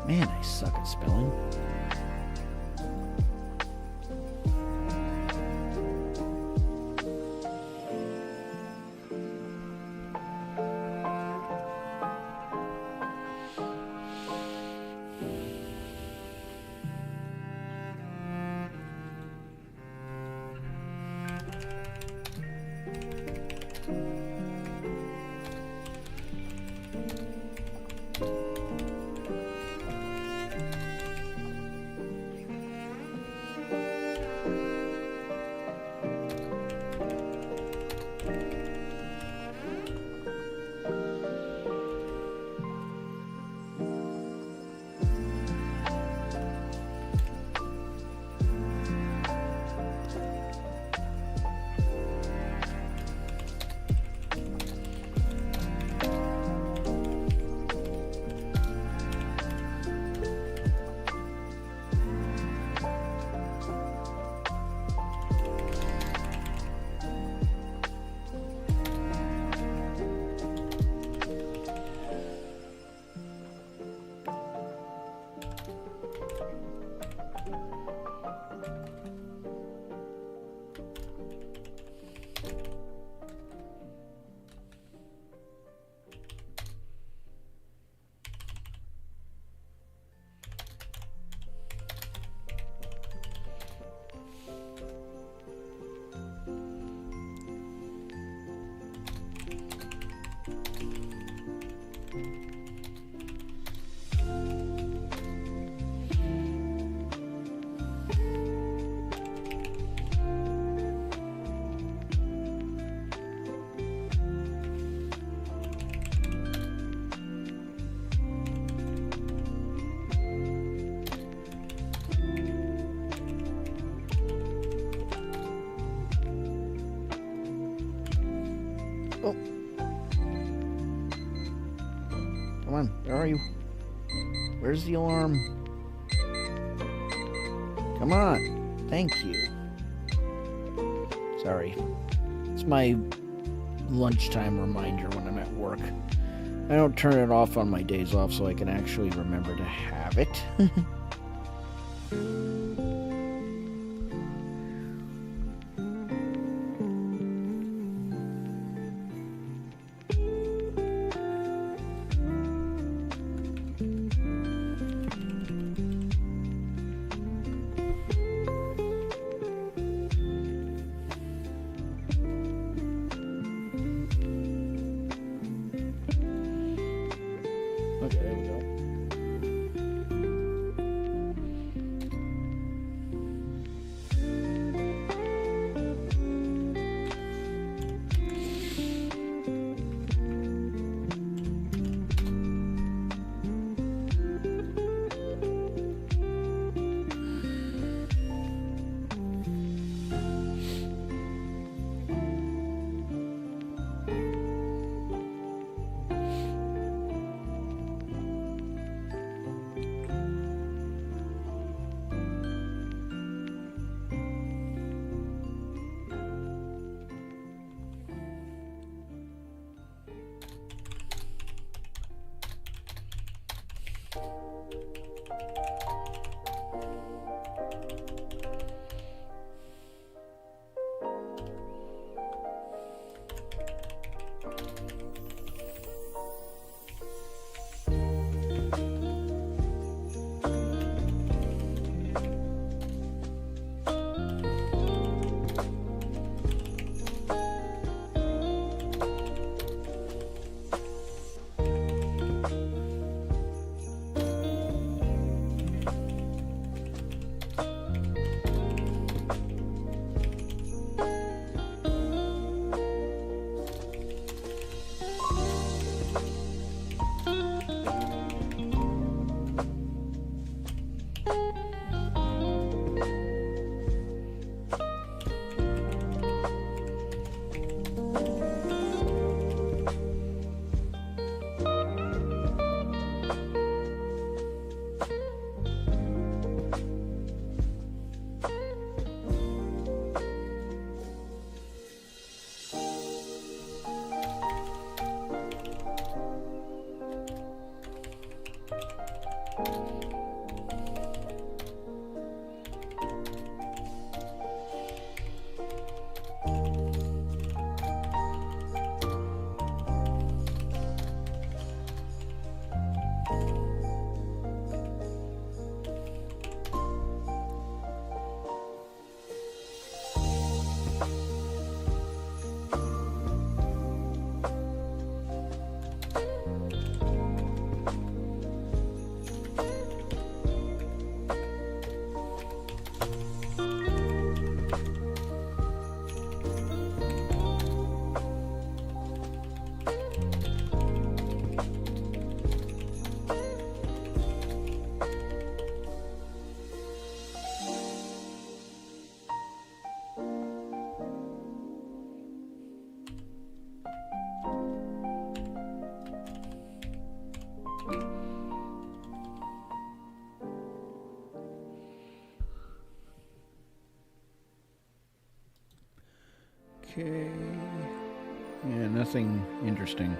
Man, I suck at spelling. Oh. Come on, where are you? Where's the alarm? Come on. Thank you. Sorry. It's my lunchtime reminder when I'm at work. I don't turn it off on my days off so I can actually remember to have it. Okay. Yeah, nothing interesting.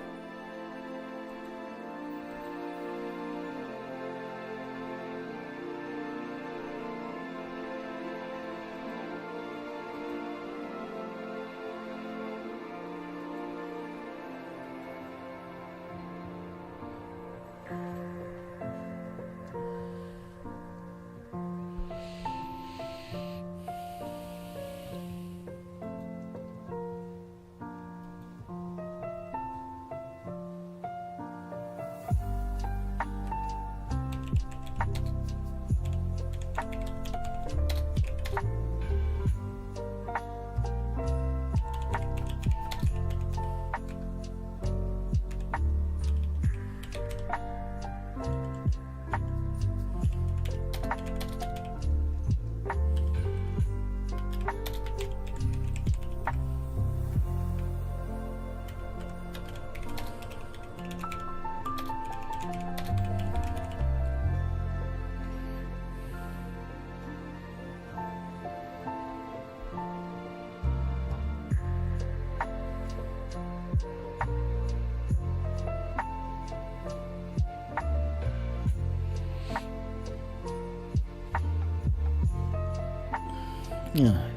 Yeah.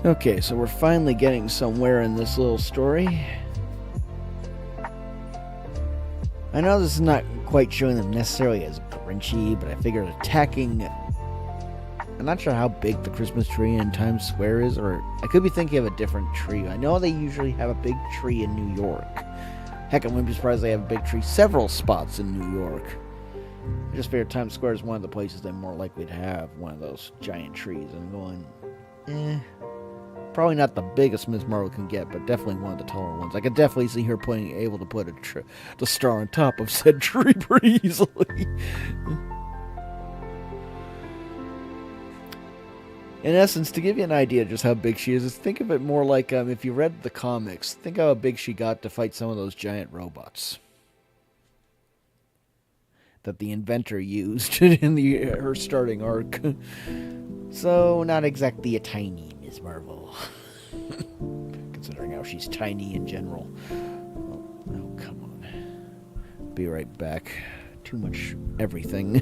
Okay, so we're finally getting somewhere in this little story. I know this is not quite showing them necessarily as Grinchy, but I figured attacking... I'm not sure how big the Christmas tree in Times Square is, or I could be thinking of a different tree. I know they usually have a big tree in New York. Heck, I wouldn't be surprised they have a big tree several spots in New York. I just figured Times Square is one of the places they're more likely to have one of those giant trees. I'm going, probably not the biggest Ms. Marvel can get, but definitely one of the taller ones. I could definitely see her able to put the star on top of said tree pretty easily. In essence, to give you an idea of just how big she is think of it more like if you read the comics, think how big she got to fight some of those giant robots that the inventor used in her starting arc. So, not exactly a tiny Ms. Marvel. Considering how she's tiny in general. Oh, come on. Be right back. Too much everything.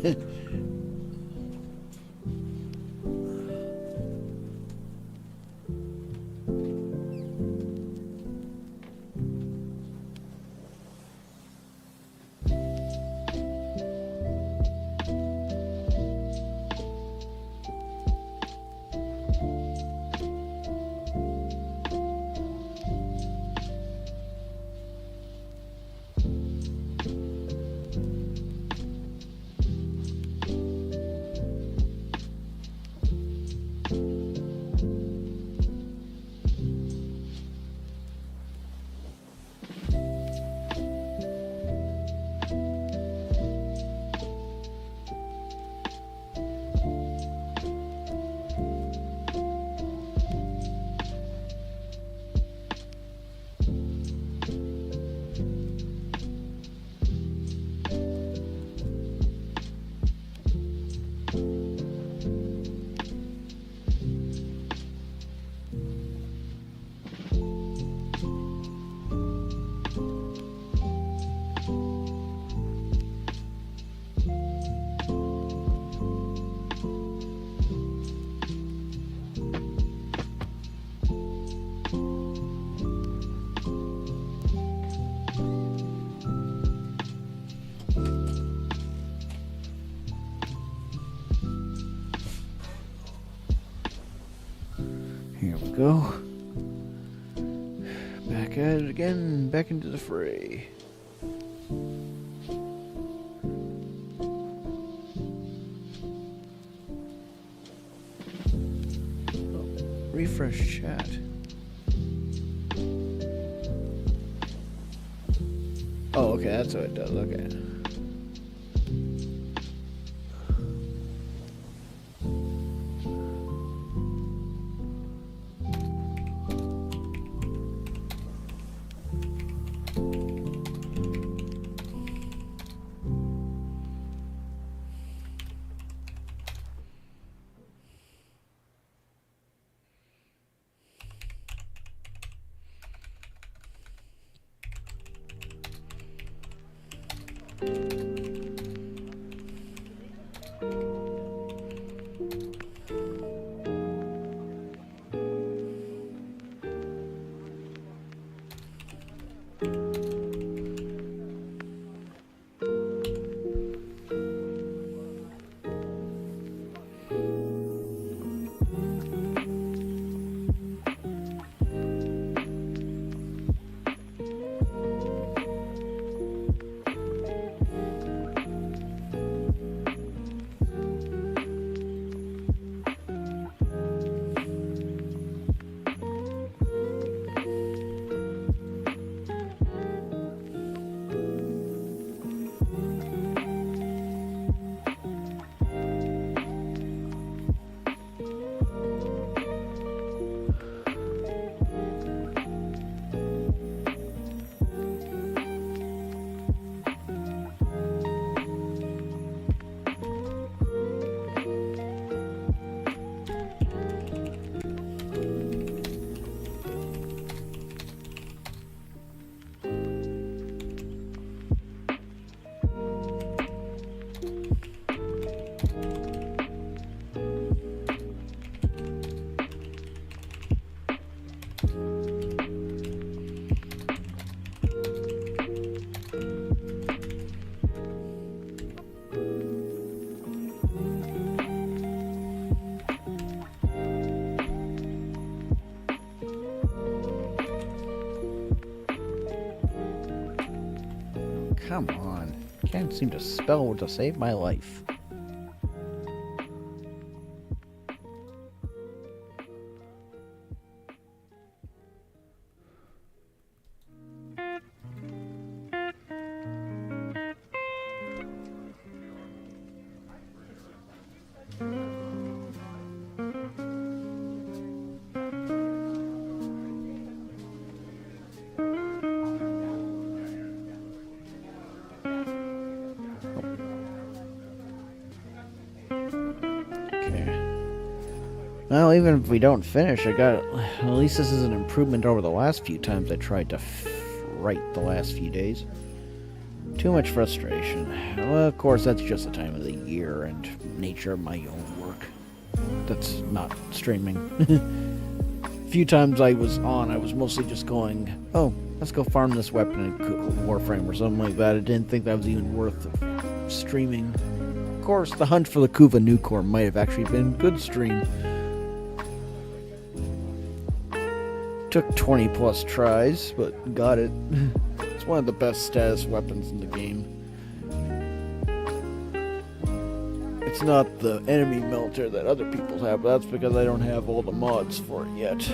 Here we go. Back at it again, back into the fray. Oh, refresh chat. Oh, okay, that's what it does, okay. Come on. Can't seem to spell to save my life. Well, even if we don't finish, at least this is an improvement over the last few times I tried to write the last few days. Too much frustration. Well, of course, that's just the time of the year and nature of my own work. That's not streaming. A few times I was on, I was mostly just going, oh, let's go farm this weapon in Warframe or something like that. I didn't think that was even worth streaming. Of course, the hunt for the Kuva Nucor might have actually been a good stream. Took 20 plus tries, but got it. It's one of the best status weapons in the game. It's not the enemy melter that other people have, but that's because I don't have all the mods for it yet.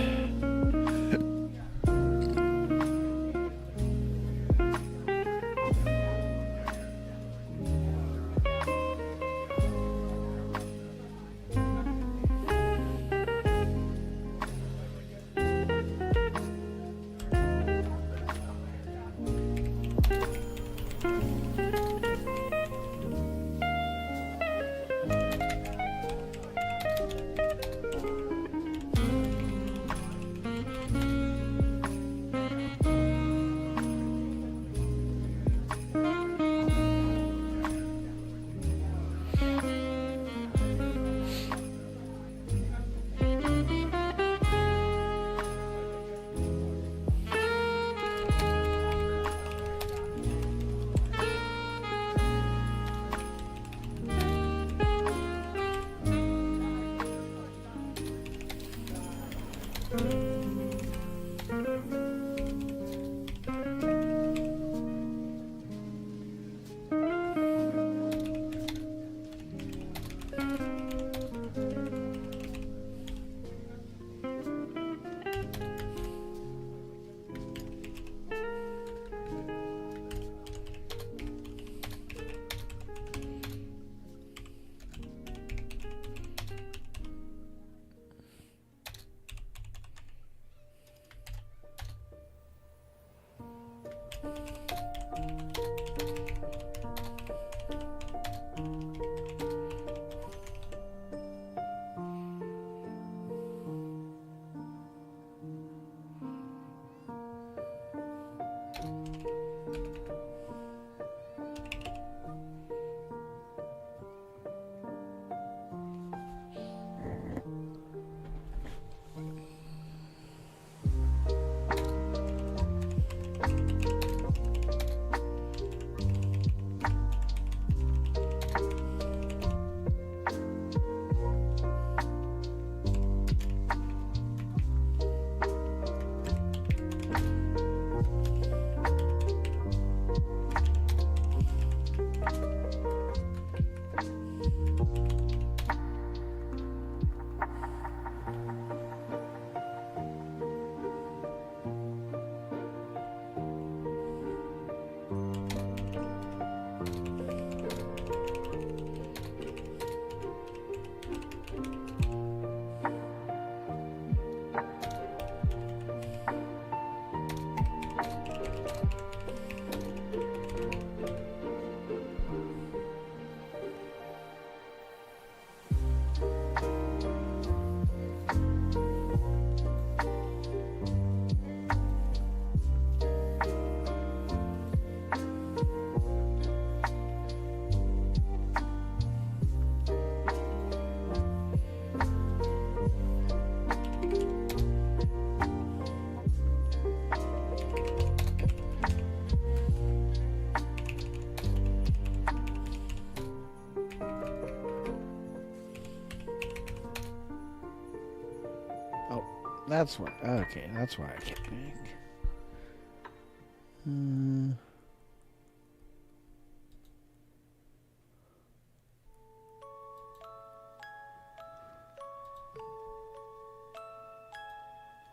That's what. Okay, that's why I kept being.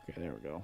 Okay, there we go.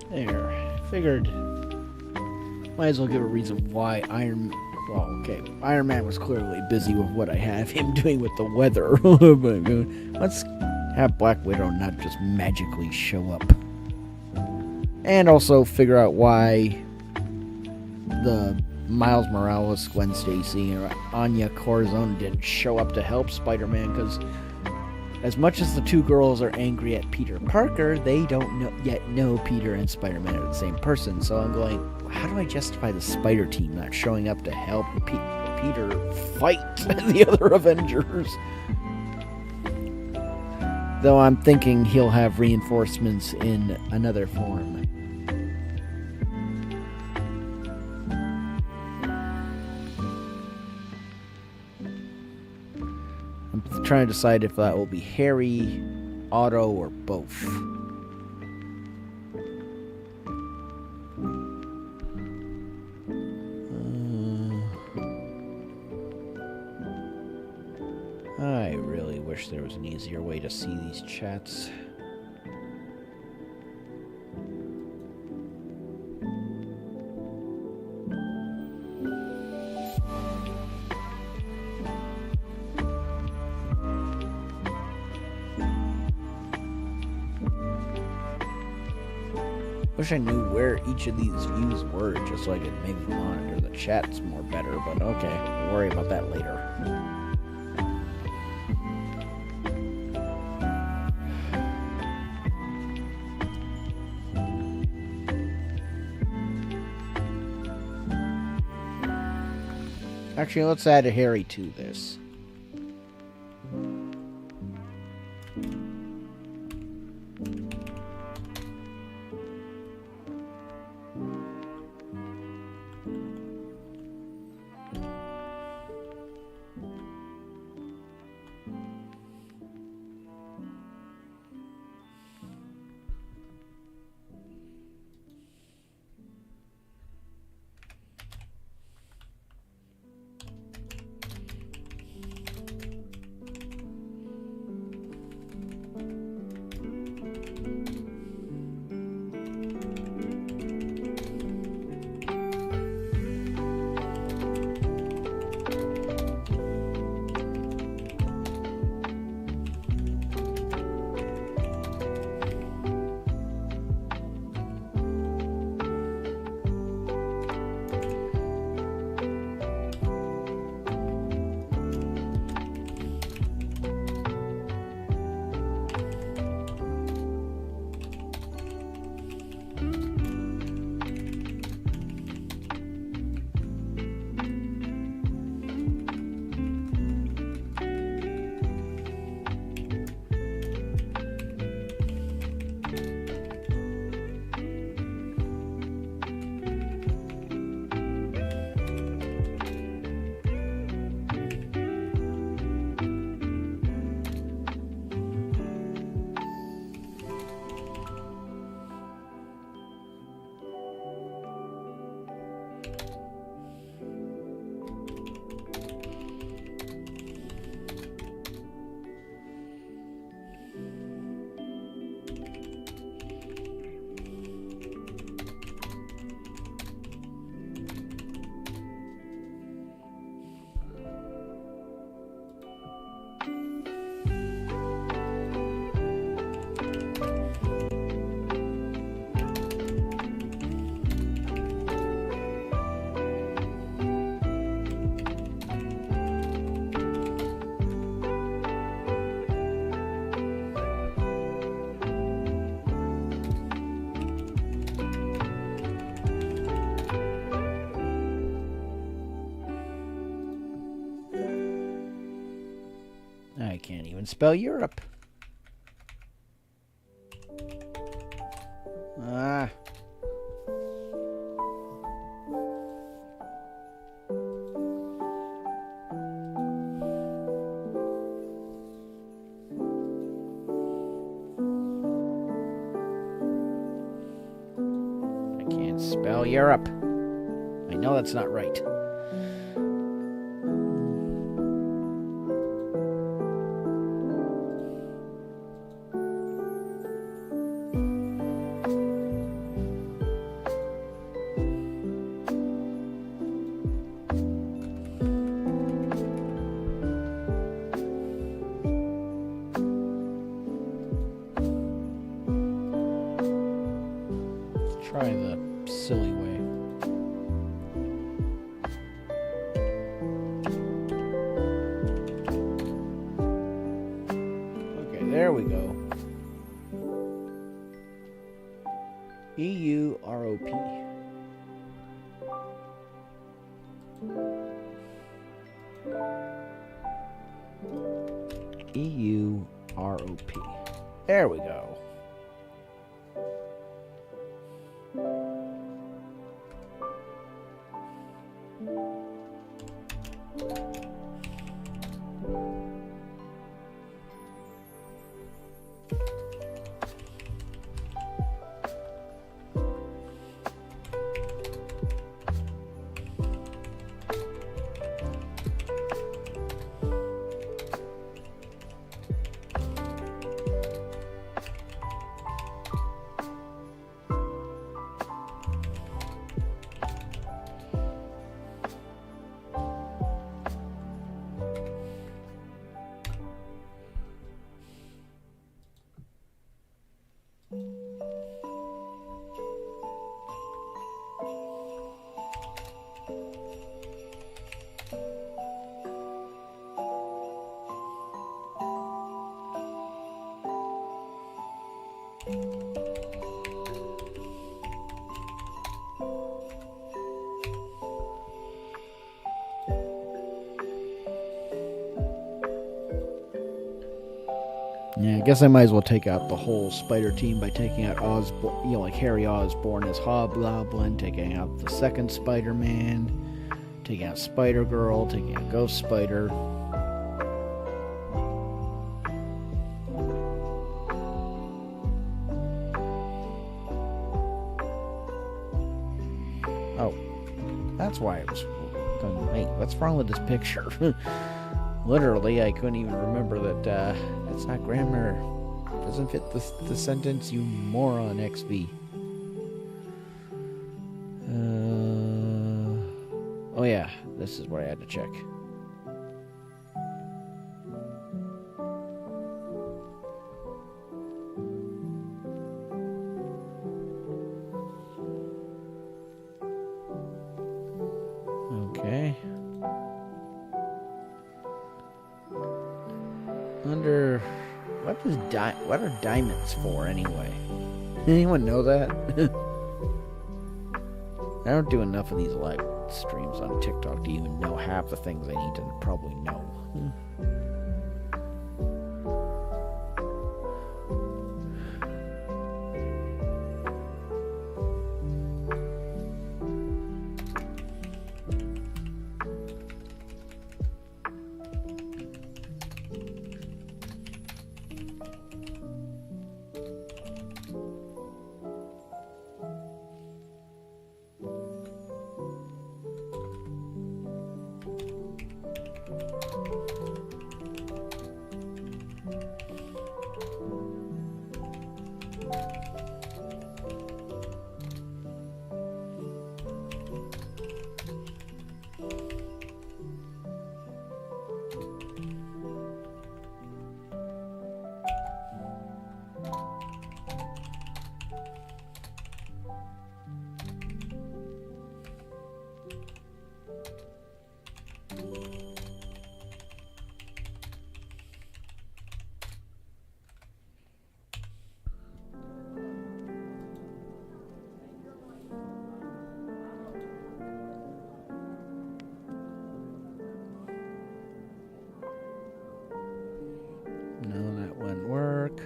There. Figured. Might as well give a reason why Iron Man was clearly busy with what I have him doing with the weather. But let's have Black Widow not just magically show up. And also figure out why the Miles Morales, Gwen Stacy, and Anya Corazon didn't show up to help Spider-Man, because as much as the two girls are angry at Peter Parker, they don't yet know Peter and Spider-Man are the same person. So I'm going, how do I justify the Spider Team not showing up to help Peter fight the other Avengers? Though I'm thinking he'll have reinforcements in another form. I'm trying to decide if that will be Harry, Otto, or both. I really wish wish there was an easier way to see these chats. Wish I knew where each of these views were, just so I could maybe monitor the chats more better, but okay, we'll worry about that later. Actually, let's add a Harry to this. I can't even spell Europe. Ah. I can't spell Europe. I know that's not right. Try the silly way. Okay, there we go. EUROP. EUROP. There we go. Yeah, I guess I might as well take out the whole spider team by taking out Osborn, like Harry Osborn as Hobgoblin, taking out the second Spider-Man, taking out Spider-Girl, taking out Ghost Spider. Oh, that's why I was going, hey, what's wrong with this picture? Literally, I couldn't even remember that it's not grammar. Doesn't fit the sentence, you moron, XV. Oh yeah, this is what I had to check. Okay. What are diamonds for anyway? Anyone know that? I don't do enough of these live streams on TikTok to even know half the things I need to probably know. No, that wouldn't work.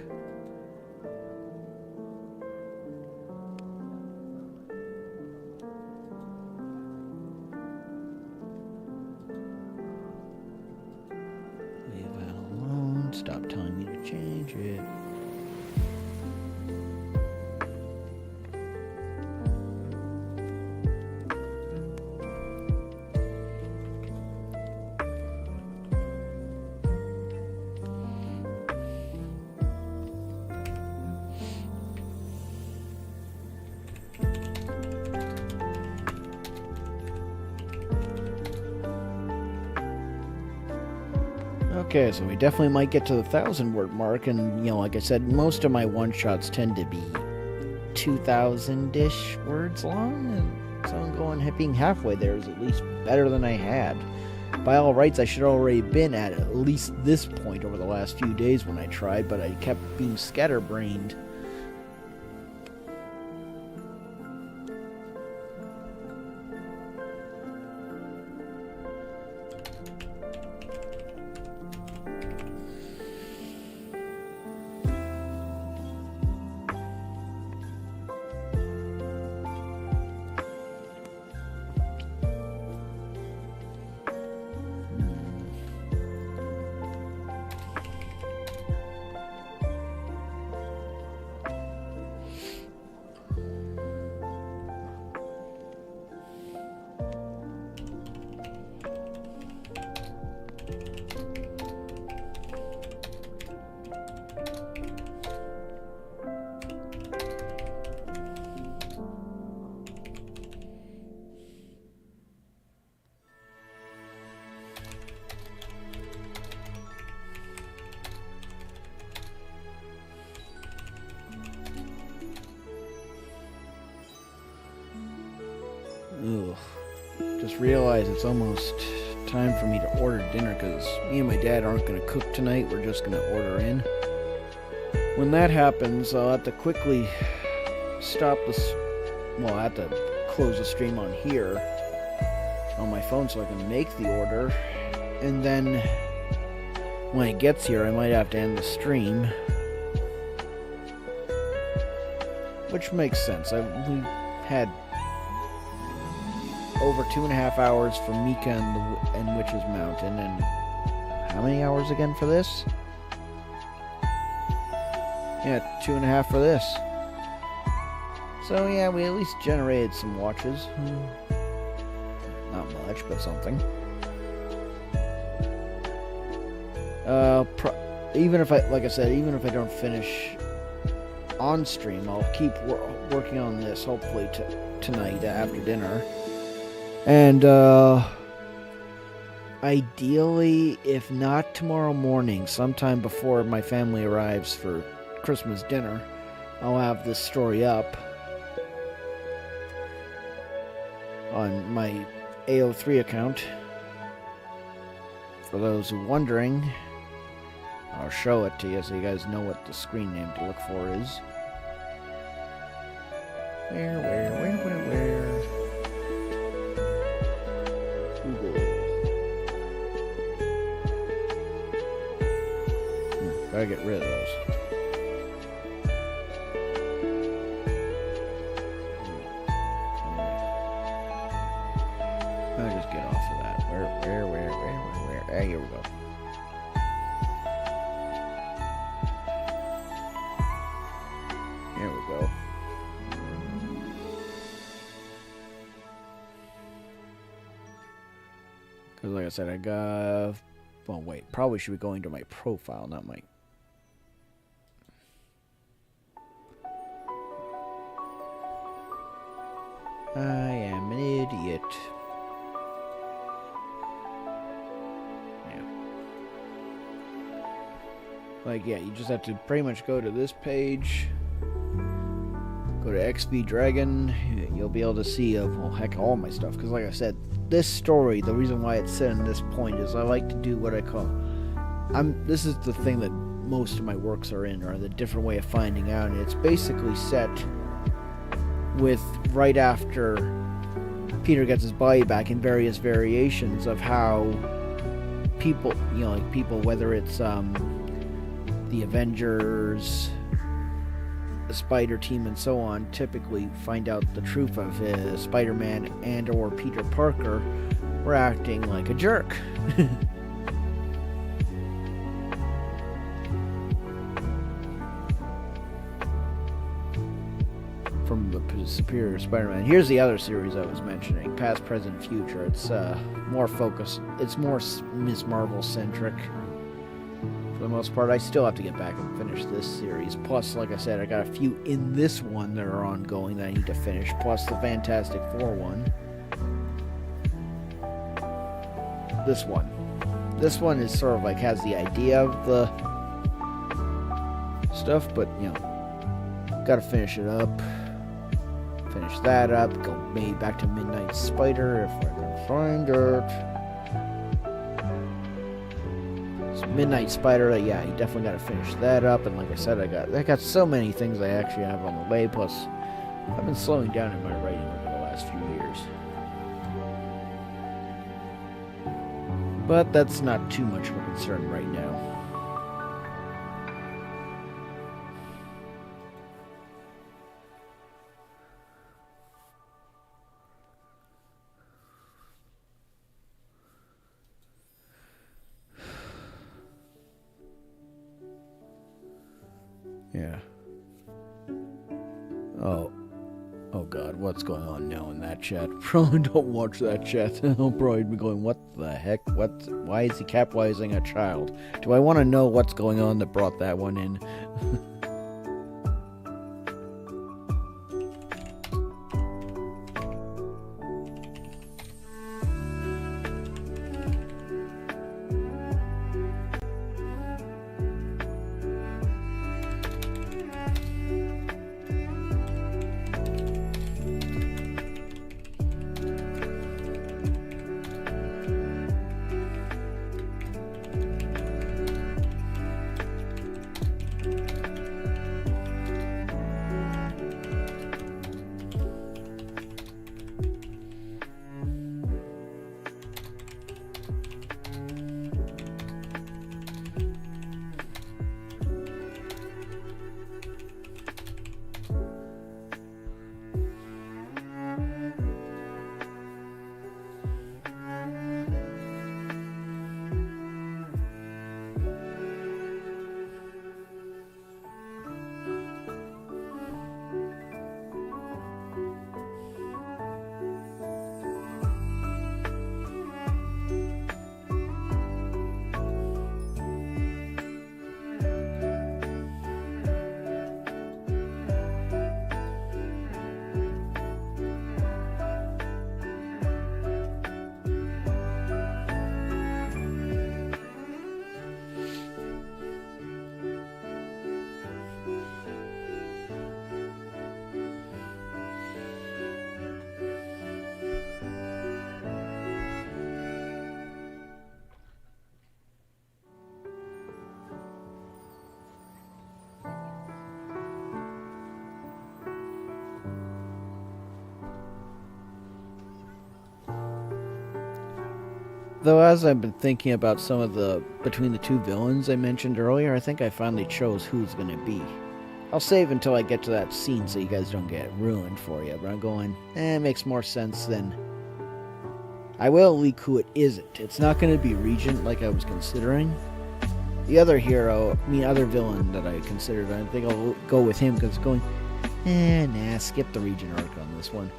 Leave that alone. Stop telling me to change it. Okay, so we definitely might get to the 1,000-word mark, and, like I said, most of my one-shots tend to be 2,000-ish words long, and so I'm going, being halfway there is at least better than I had. By all rights, I should already been at least this point over the last few days when I tried, but I kept being scatterbrained. Ugh. Just realized it's almost time for me to order dinner because me and my dad aren't going to cook tonight. We're just going to order in. when that happens, I'll have to quickly stop this. Well, I have to close the stream on here on my phone so I can make the order, and then when it gets here, I might have to end the stream, which makes sense. We had over 2.5 hours for Mika and Witch's Mountain, and how many hours again for this? Yeah, 2.5 for this. So yeah, we at least generated some watches. Not much, but something. Even if like I said, even if I don't finish on stream, I'll keep working on this hopefully tonight after dinner. And ideally, if not tomorrow morning, sometime before my family arrives for Christmas dinner, I'll have this story up on my AO3 account. For those who are wondering, I'll show it to you so you guys know what the screen name to look for is. Where? Google. Gotta get rid of those. I'll just get off of that. Where? Here we go. Here we go. Because like I said, I got... Well, wait. Probably should be going to my profile, not my... I am an idiot. Yeah. Like, yeah, you just have to pretty much go to this page. Go to XP Dragon. You'll be able to see, well, heck, all my stuff. Because like I said, this story, the reason why it's set in this point is I like to do what I call... This is the thing that most of my works are in, or the different way of finding out. And it's basically set with right after Peter gets his body back in various variations of how people, like people, whether it's the Avengers, the Spider Team, and so on, typically find out the truth of Spider-Man and or Peter Parker were acting like a jerk. From the Superior Spider-Man. Here's the other series I was mentioning, Past, Present, Future. It's more focused. It's more Ms. Marvel centric for the most part. I still have to get back and finish this series. Plus, like I said, I got a few in this one that are ongoing that I need to finish. Plus the Fantastic Four one. This one is sort of like has the idea of the stuff, but gotta finish it up. Finish that up, go maybe back to Midnight Spider if I can find it. So Midnight Spider, yeah, you definitely got to finish that up. And like I said, I got so many things I actually have on the way. Plus, I've been slowing down in my writing over the last few years. But that's not too much of a concern right now. Yeah. Oh God, what's going on now in that chat? Probably don't watch that chat. I'll probably be going, what the heck? Why is he capitalizing a child? Do I want to know what's going on that brought that one in? Though as I've been thinking about some of the between the two villains I mentioned earlier, I think I finally chose who's gonna be. I'll save until I get to that scene so you guys don't get ruined for you, but I'm going, it makes more sense than... I will leak who it isn't. It's not gonna be Regent like I was considering. The other other villain that I considered, I think I'll go with him because going, nah, skip the Regent arc on this one.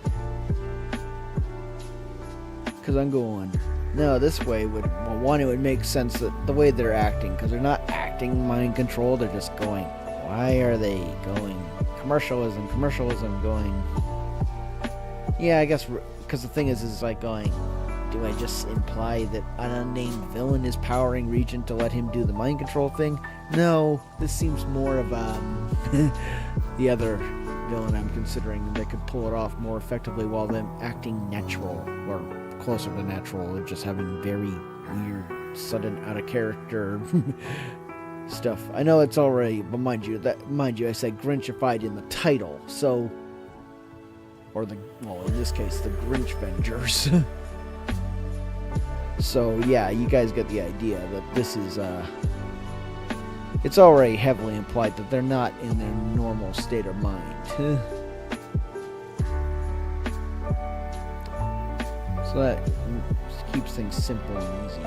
Because I'm going, no, this way would, well, one, it would make sense that the way they're acting, because they're not acting mind control, they're just going, why are they going commercialism going, yeah, I guess, because the thing is like going, do I just imply that an unnamed villain is powering Regent to let him do the mind control thing? No, this seems more of the other villain I'm considering that could pull it off more effectively while them acting natural, or closer to natural, or just having very weird, sudden, out of character stuff. I know it's already, but mind you, I said Grinchified in the title, so, or in this case, the Grinch Avengers. So yeah, you guys get the idea that this is, it's already heavily implied that they're not in their normal state of mind. So that keeps things simple and easy.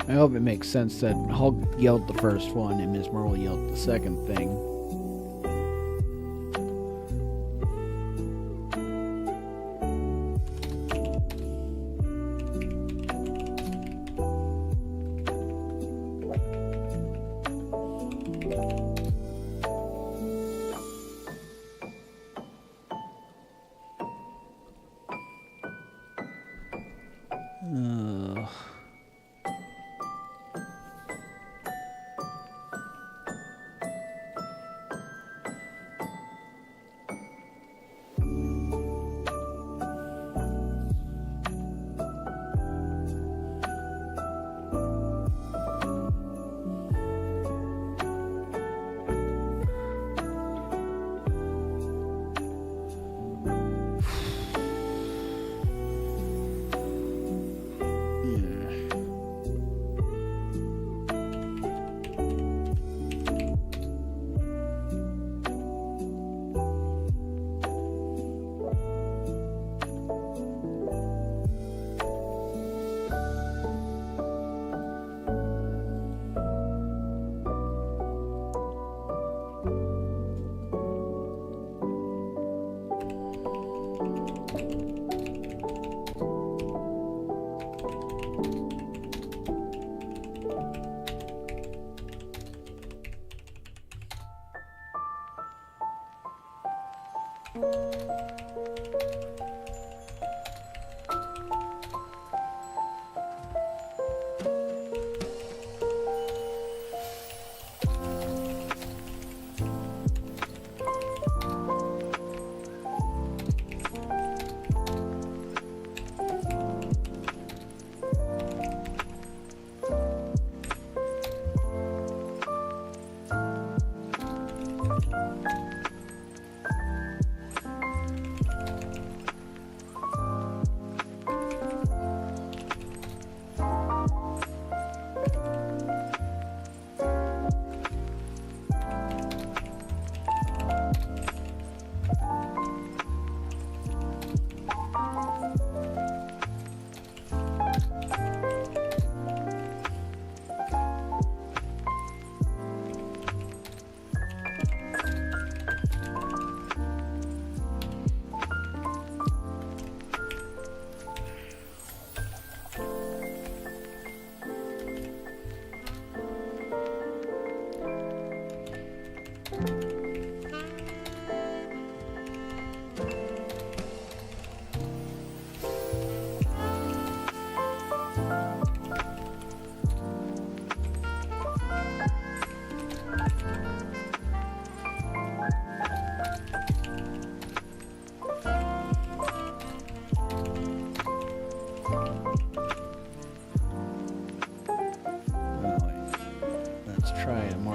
I hope it makes sense that Hulk yelled the first one and Ms. Marvel yelled the second thing.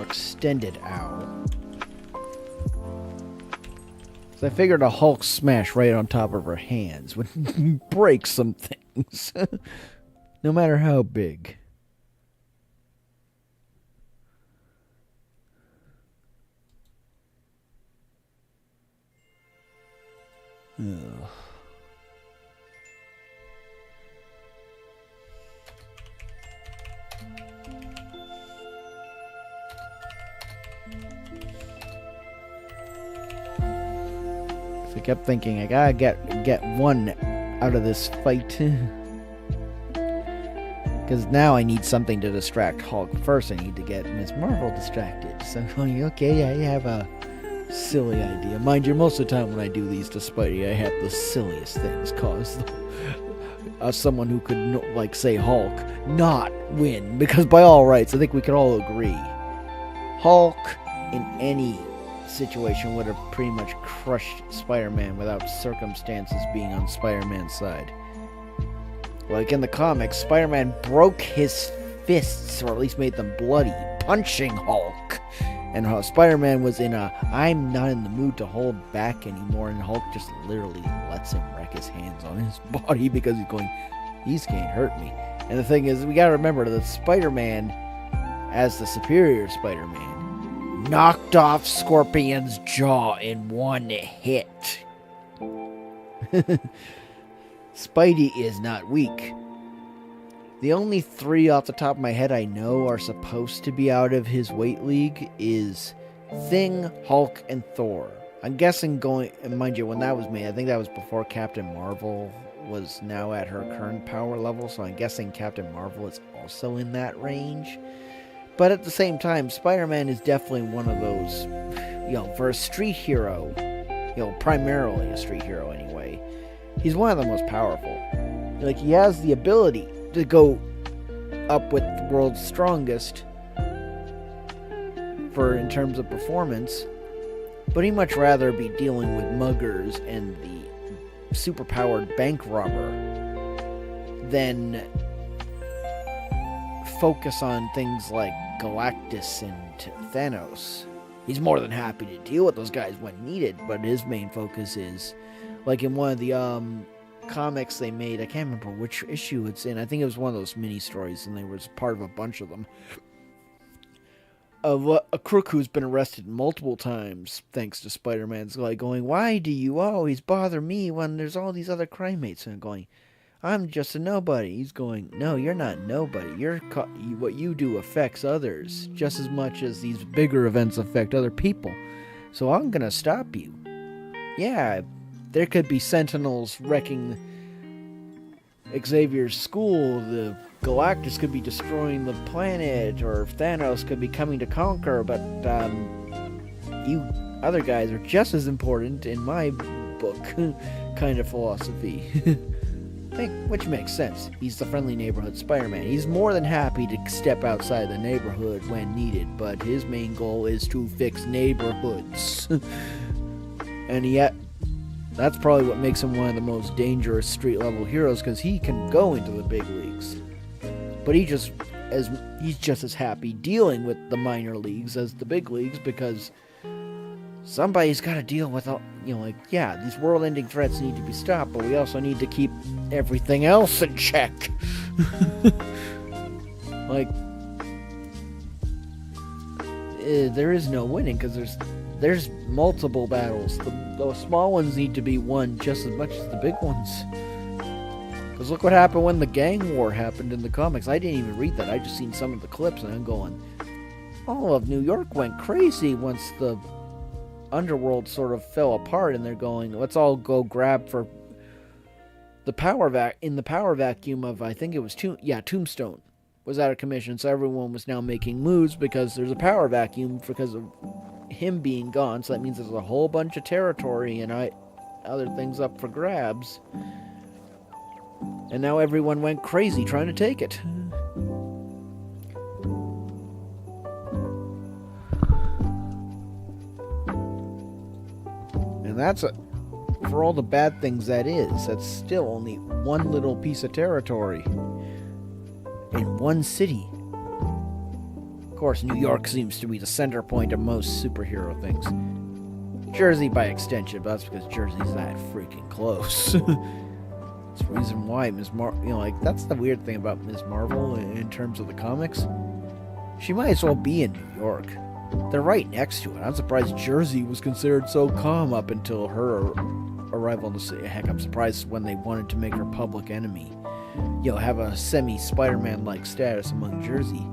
Extended owl. So I figured a Hulk smash right on top of her hands would break some things. No matter how big. Ugh. I kept thinking I gotta get one out of this fight, because now I need something to distract Hulk. First I need to get Ms. Marvel distracted. So I'm going, okay, I have a silly idea. Mind you, most of the time when I do these to Spidey, I have the silliest things cause someone who could, like, say Hulk, not win. Because by all rights, I think we could all agree, Hulk in any situation would have pretty much crushed Spider-Man without circumstances being on Spider-Man's side. Like in the comics, Spider-Man broke his fists, or at least made them bloody, punching Hulk. And Spider-Man was in a, I'm not in the mood to hold back anymore, and Hulk just literally lets him wreck his hands on his body because he's going, these can't hurt me. And the thing is, we gotta remember that Spider-Man, as the superior Spider-Man, knocked off Scorpion's jaw in one hit. Spidey is not weak. The only 3 off the top of my head I know are supposed to be out of his weight league is Thing, Hulk, and Thor. I'm guessing and mind you, when that was made, I think that was before Captain Marvel was now at her current power level, so I'm guessing Captain Marvel is also in that range. But at the same time, Spider-Man is definitely one of those, for a street hero, primarily a street hero anyway, he's one of the most powerful. Like, he has the ability to go up with the world's strongest in terms of performance, but he'd much rather be dealing with muggers and the superpowered bank robber than focus on things like Galactus and Thanos. He's more than happy to deal with those guys when needed, but his main focus is, like in one of the comics they made, I can't remember which issue it's in, I think it was one of those mini stories, and they was part of a bunch of them, of a crook who's been arrested multiple times thanks to Spider-Man's going, why do you always bother me when there's all these other crime mates? And going, I'm just a nobody. He's going, no, you're not nobody. What you do affects others just as much as these bigger events affect other people. So I'm gonna stop you. Yeah, there could be Sentinels wrecking Xavier's school, the Galactus could be destroying the planet, or Thanos could be coming to conquer, but you other guys are just as important in my book kind of philosophy. Which makes sense. He's the friendly neighborhood Spider-Man. He's more than happy to step outside the neighborhood when needed, but his main goal is to fix neighborhoods. And yet, that's probably what makes him one of the most dangerous street-level heroes, because he can go into the big leagues. But he's just as happy dealing with the minor leagues as the big leagues, because somebody's got to deal with all, these world-ending threats need to be stopped, but we also need to keep everything else in check. There is no winning, because there's multiple battles. The small ones need to be won just as much as the big ones. Because look what happened when the gang war happened in the comics. I didn't even read that. I just seen some of the clips, and I'm going, all of New York went crazy once the underworld sort of fell apart, and they're going, let's all go grab for the power vacuum of, I think it was Tombstone was out of commission, so everyone was now making moves because there's a power vacuum because of him being gone. So that means there's a whole bunch of territory and other things up for grabs, and now everyone went crazy trying to take it. And that's for all the bad things that's still only one little piece of territory in one city. Of course, New York seems to be the center point of most superhero things. Jersey by extension, but that's because Jersey's that freaking close. That's the reason why Ms. Marvel, that's the weird thing about Ms. Marvel in terms of the comics. She might as well be in New York. They're right next to it. I'm surprised Jersey was considered so calm up until her arrival in the city. Heck, I'm surprised when they wanted to make her public enemy. Have a semi-Spider-Man-like status among Jersey.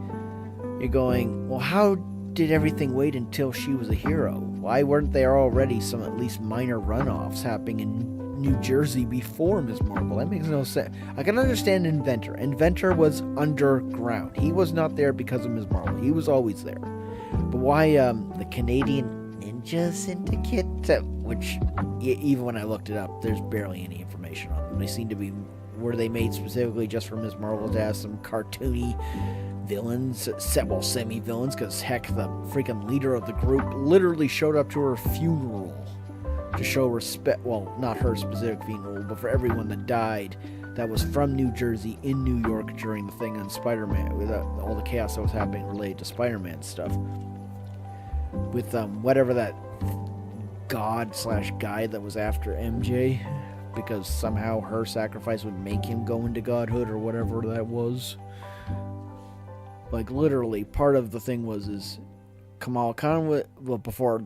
You're going, well, how did everything wait until she was a hero? Why weren't there already some at least minor runoffs happening in New Jersey before Ms. Marvel? That makes no sense. I can understand Inventor. Inventor was underground. He was not there because of Ms. Marvel. He was always there. But why the Canadian Ninja Syndicate, which even when I looked it up, there's barely any information on them. They seem to be, were they made specifically just for Ms. Marvel to have some cartoony villains, semi-villains, because heck, the freaking leader of the group literally showed up to her funeral to show respect, well, not her specific funeral, but for everyone that died that was from New Jersey in New York during the thing on Spider-Man, with all the chaos that was happening related to Spider-Man stuff. With whatever that god/guy that was after MJ, because somehow her sacrifice would make him go into godhood or whatever that was. Literally, part of the thing is Kamala Khan, before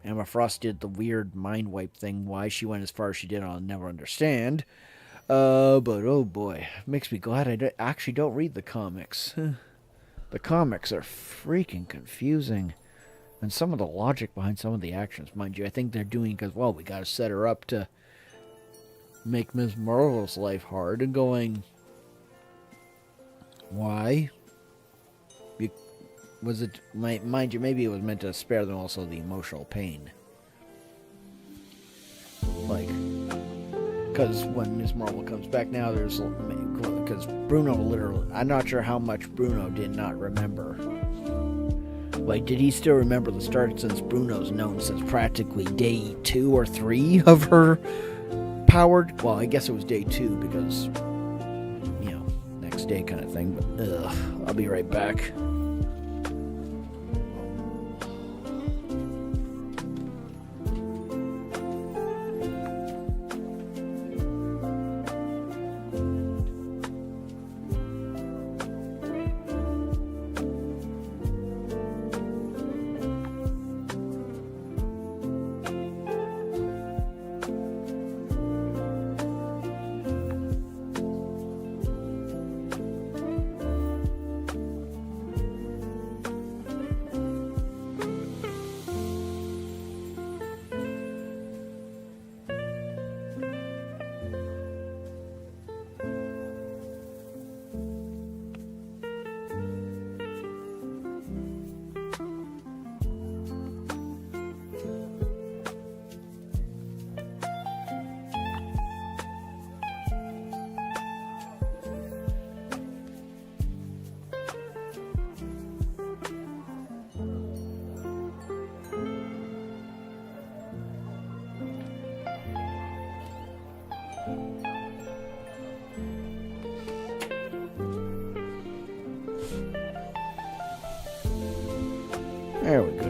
Emma Frost did the weird mind wipe thing, why she went as far as she did, I'll never understand. But oh boy, makes me glad actually don't read the comics. The comics are freaking confusing. And some of the logic behind some of the actions, mind you, I think they're doing because, well, we gotta set her up to make Ms. Marvel's life hard, and going, why? Was it, mind you, maybe it was meant to spare them also the emotional pain. Like, because when Ms. Marvel comes back now, there's, because Bruno literally, I'm not sure how much Bruno did not remember. Like, did he still remember the start, since Bruno's known since practically day 2 or 3 of her powered? Well, I guess it was day 2 because, you know, next day kind of thing. But, I'll be right back. There we go.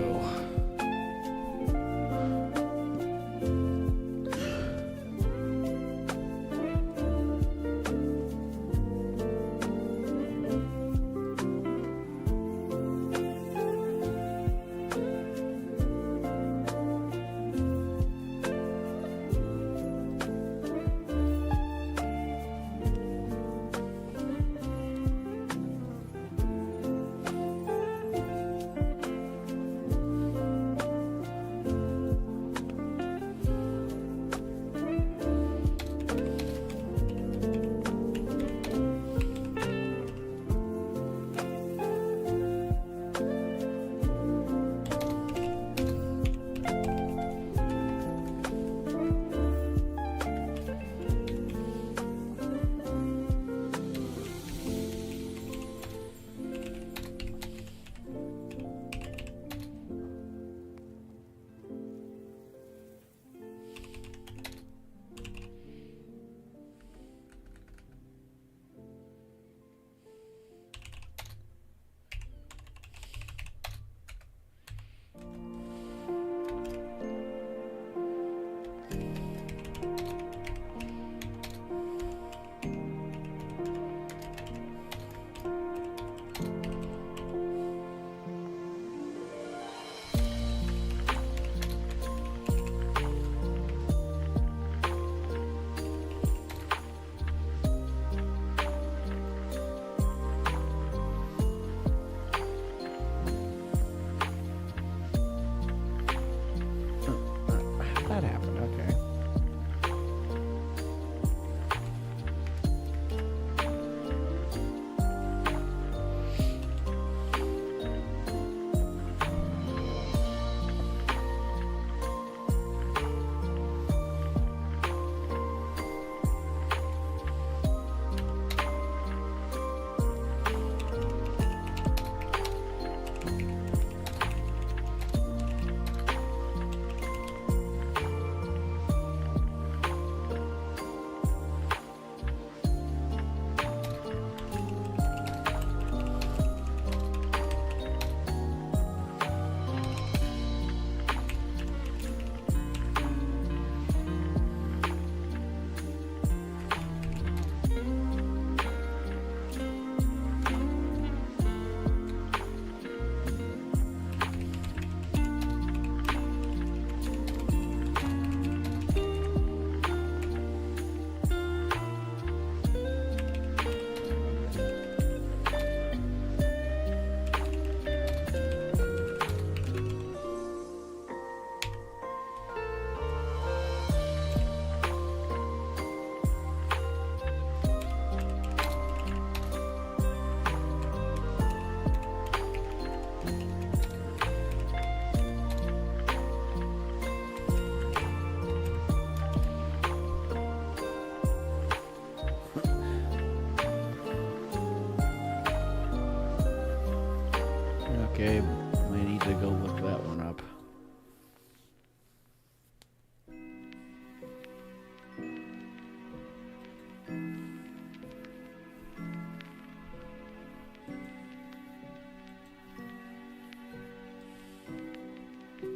Okay, I need to go look that one up.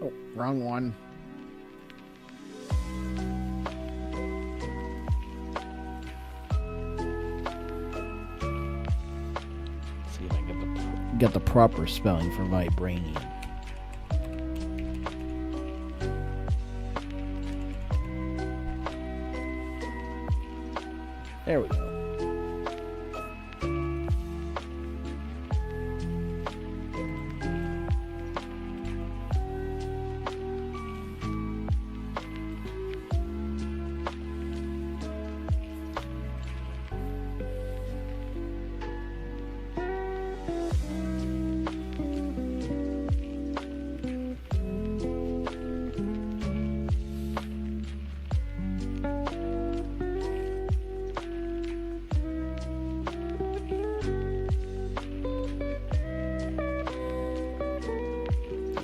Oh, wrong one. See if I get the proper spelling for vibranium. There we go.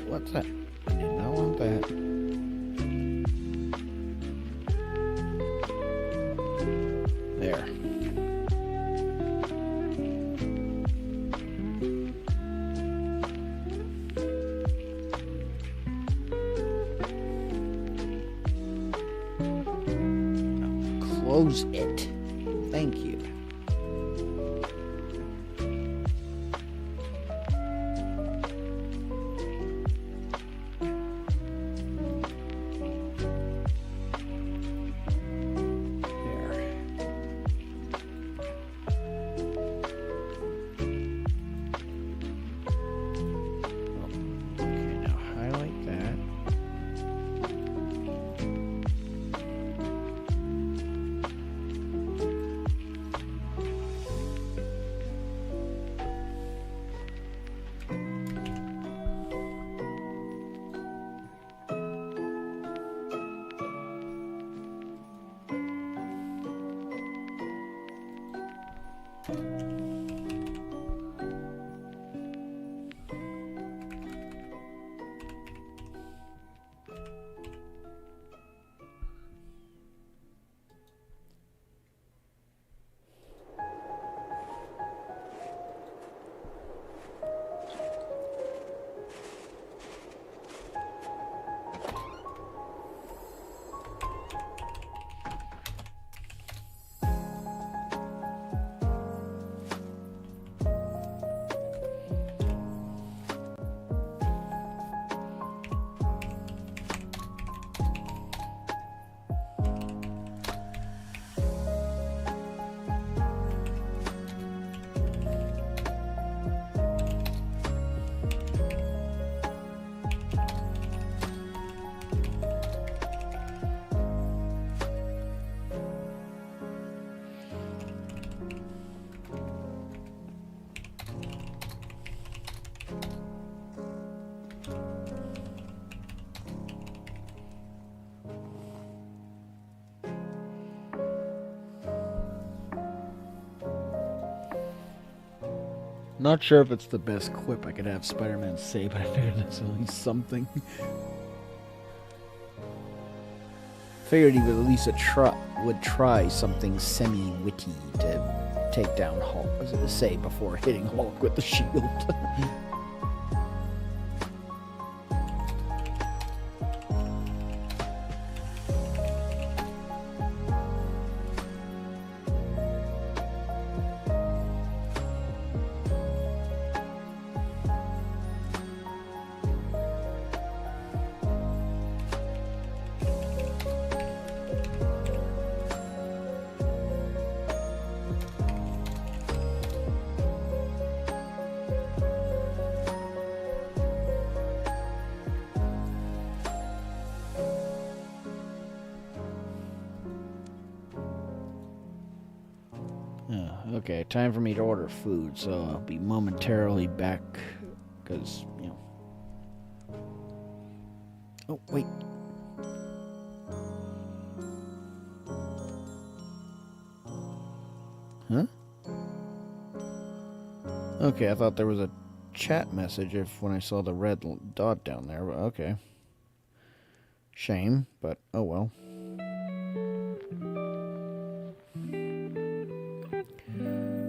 What's that? I did not want that. There. Close it. Thank you. Not sure if it's the best quip I could have Spider-Man say, but I figured that's at least something. Figured he would at least try something semi-witty to take down Hulk, as to say, before hitting Hulk with the shield. Okay, time for me to order food, so I'll be momentarily back, because, you know... Oh, wait. Huh? Okay, I thought there was a chat message if when I saw the red dot down there, but okay. Shame, but oh well.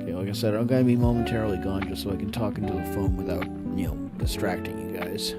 Okay, like I said, I'm gonna be momentarily gone just so I can talk into the phone without, distracting you guys.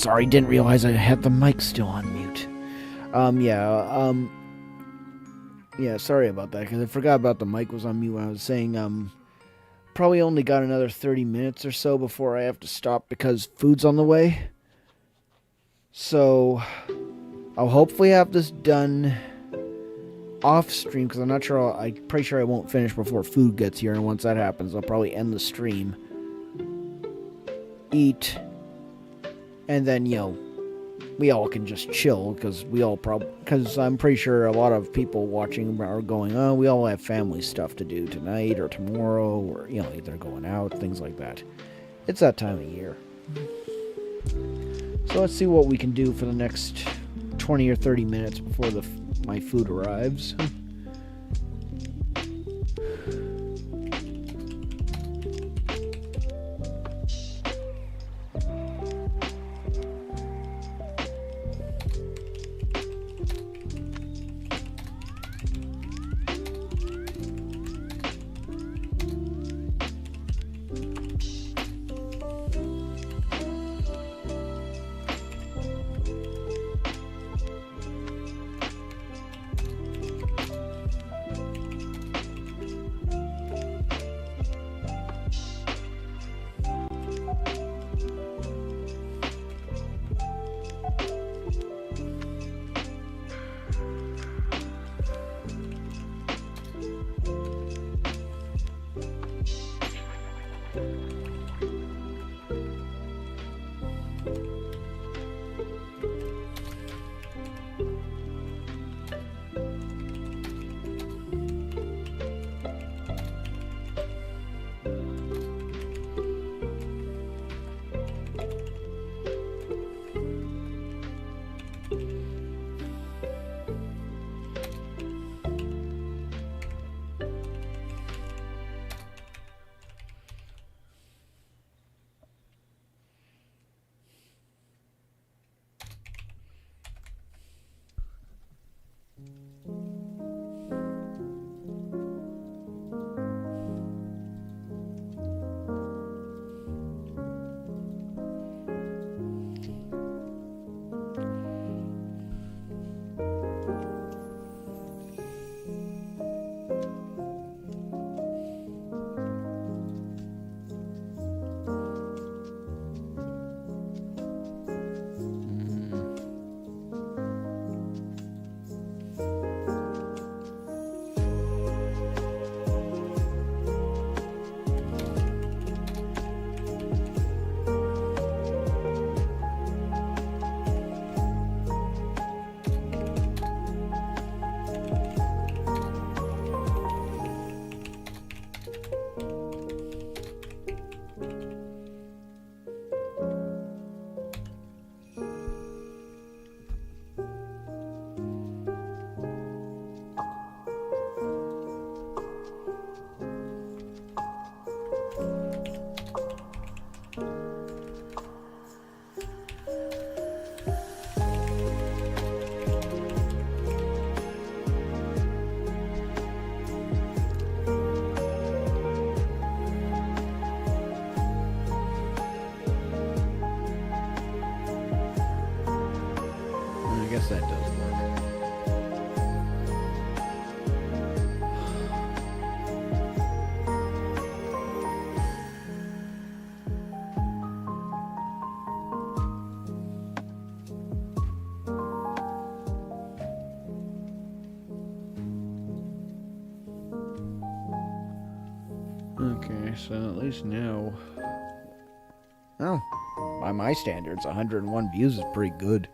Sorry, didn't realize I had the mic still on mute. Yeah, sorry about that, because I forgot about the mic was on mute when I was saying, probably only got another 30 minutes or so before I have to stop because food's on the way. So, I'll hopefully have this done off stream, because I'm pretty sure I won't finish before food gets here, and once that happens, I'll probably end the stream, eat, and then, we all can just chill, because I'm pretty sure a lot of people watching are going, oh, we all have family stuff to do tonight or tomorrow, or, either going out, things like that. It's that time of year. So let's see what we can do for the next 20 or 30 minutes before my food arrives. Guess that does work. Okay, so at least now, oh, by my standards, 101 views is pretty good.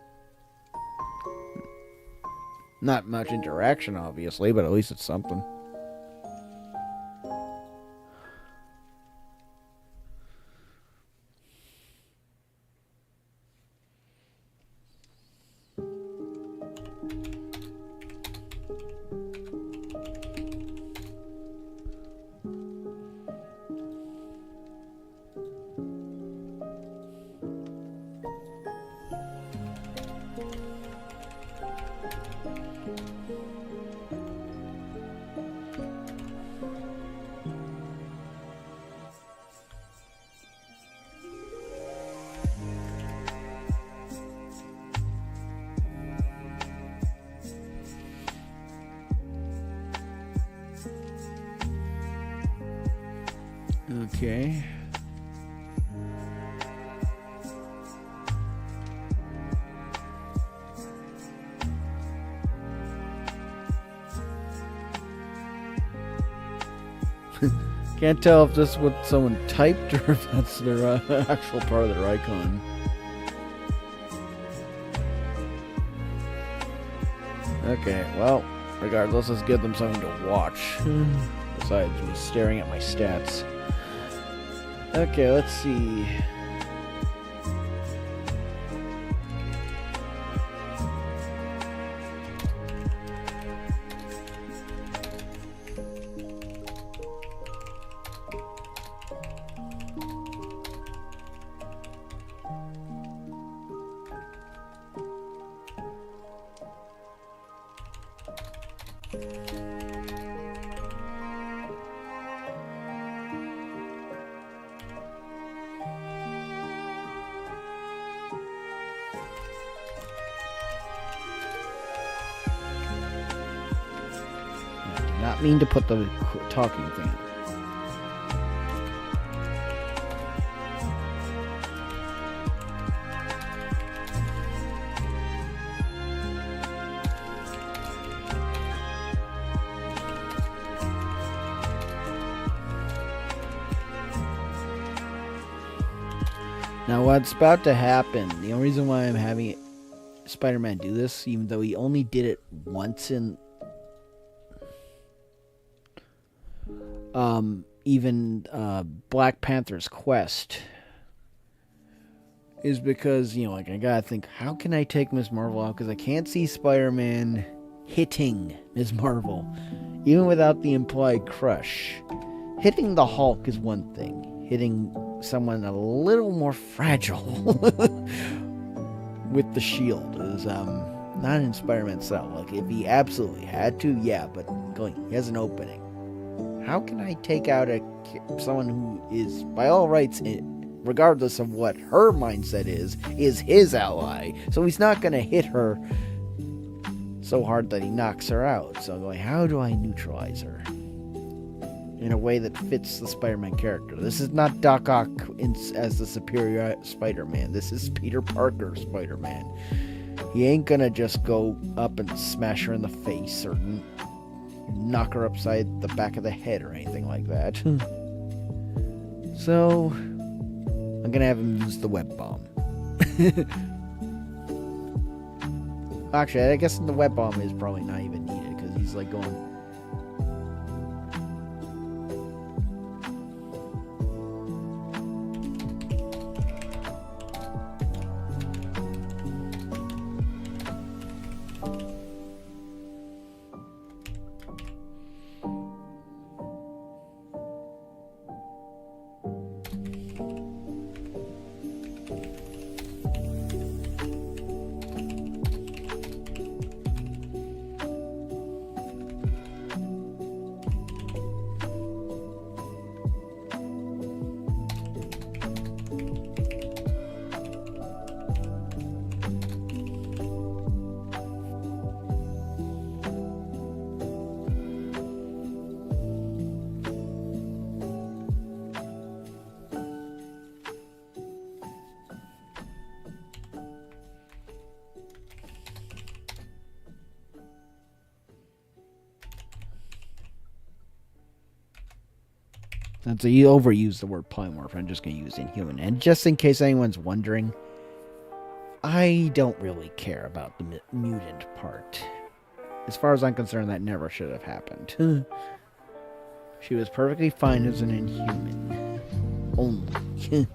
Not much interaction, obviously, but at least it's something. Okay. Can't tell if this is what someone typed or if that's their actual part of their icon. Okay, well, regardless, let's give them something to watch. Besides me staring at my stats. Okay, let's see. Not mean to put the talking thing. Now what's about to happen, the only reason why I'm having Spider-Man do this, even though he only did it once in Black Panther's Quest, is because, you know, like, I gotta think, how can I take Ms. Marvel out? Because I can't see Spider-Man hitting Ms. Marvel, even without the implied crush. Hitting the Hulk is one thing. Hitting someone a little more fragile with the shield is not in Spider-Man's style. Like, if he absolutely had to, yeah, but he has an opening. How can I take out someone who is, by all rights, regardless of what her mindset is his ally? So he's not going to hit her so hard that he knocks her out. So I'm going, how do I neutralize her in a way that fits the Spider-Man character? This is not Doc Ock as the superior Spider-Man. This is Peter Parker Spider-Man. He ain't going to just go up and smash her in the face or knock her upside the back of the head or anything like that. So I'm gonna have him use the web bomb. Actually, I guess the web bomb is probably not even needed because he's like going. And so you overuse the word polymorph. I'm just going to use inhuman. And just in case anyone's wondering, I don't really care about the mutant part. As far as I'm concerned, that never should have happened. She was perfectly fine as an inhuman. Only.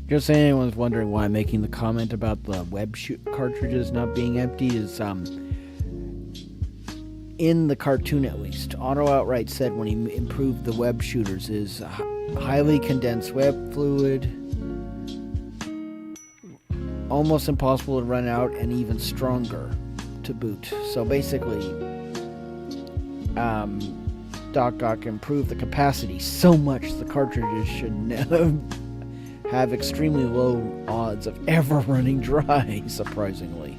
Just saying, anyone's wondering why I'm making the comment about the web cartridges not being empty is, in the cartoon at least, Otto outright said when he improved the web shooters is highly condensed web fluid, almost impossible to run out, and even stronger to boot. So basically, Doc Ock improved the capacity so much the cartridges should have extremely low odds of ever running dry, surprisingly.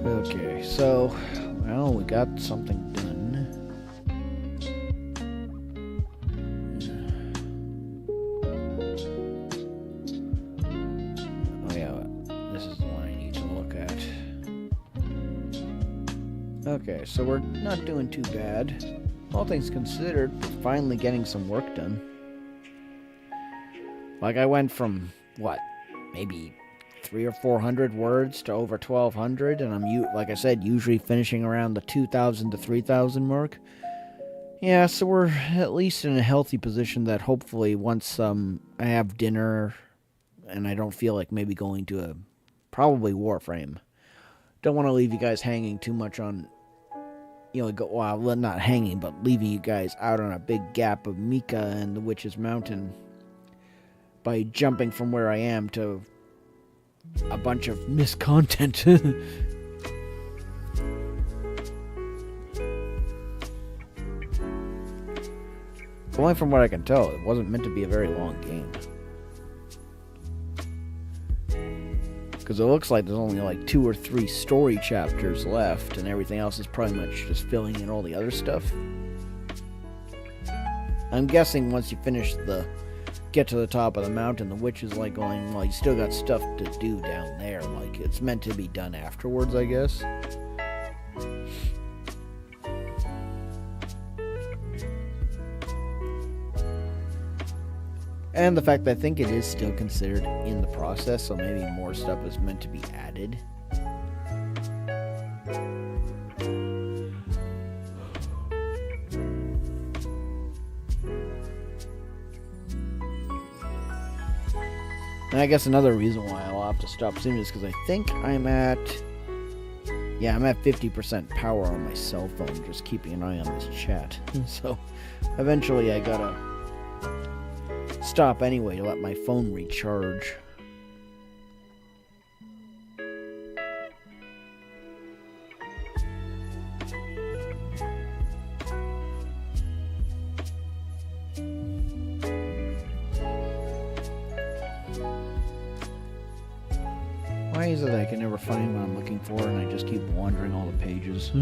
Okay, so, well, we got something done. Oh yeah, this is the one I need to look at. Okay, so we're not doing too bad. All things considered, we're finally getting some work done. Like, I went from, what, maybe 300 or 400 words to over 1,200, and I'm, like I said, usually finishing around the 2,000 to 3,000 mark. Yeah, so we're at least in a healthy position that hopefully once I have dinner and I don't feel like maybe going to probably Warframe. Don't want to leave you guys hanging too much on, well, not hanging, but leaving you guys out on a big gap of Mika and the Witch's Mountain by jumping from where I am to a bunch of missed content. Only from what I can tell, it wasn't meant to be a very long game. Because it looks like there's only like 2 or 3 story chapters left, and everything else is pretty much just filling in all the other stuff. I'm guessing once you get to the top of the mountain, the witch is like going, well, you still got stuff to do down there. Like, it's meant to be done afterwards, I guess. And the fact that I think it is still considered in the process, so maybe more stuff is meant to be added. And I guess another reason why I'll have to stop soon is because I think I'm at 50% power on my cell phone, just keeping an eye on this chat. So eventually I gotta stop anyway to let my phone recharge. Why is it that I can never find what I'm looking for and I just keep wandering all the pages?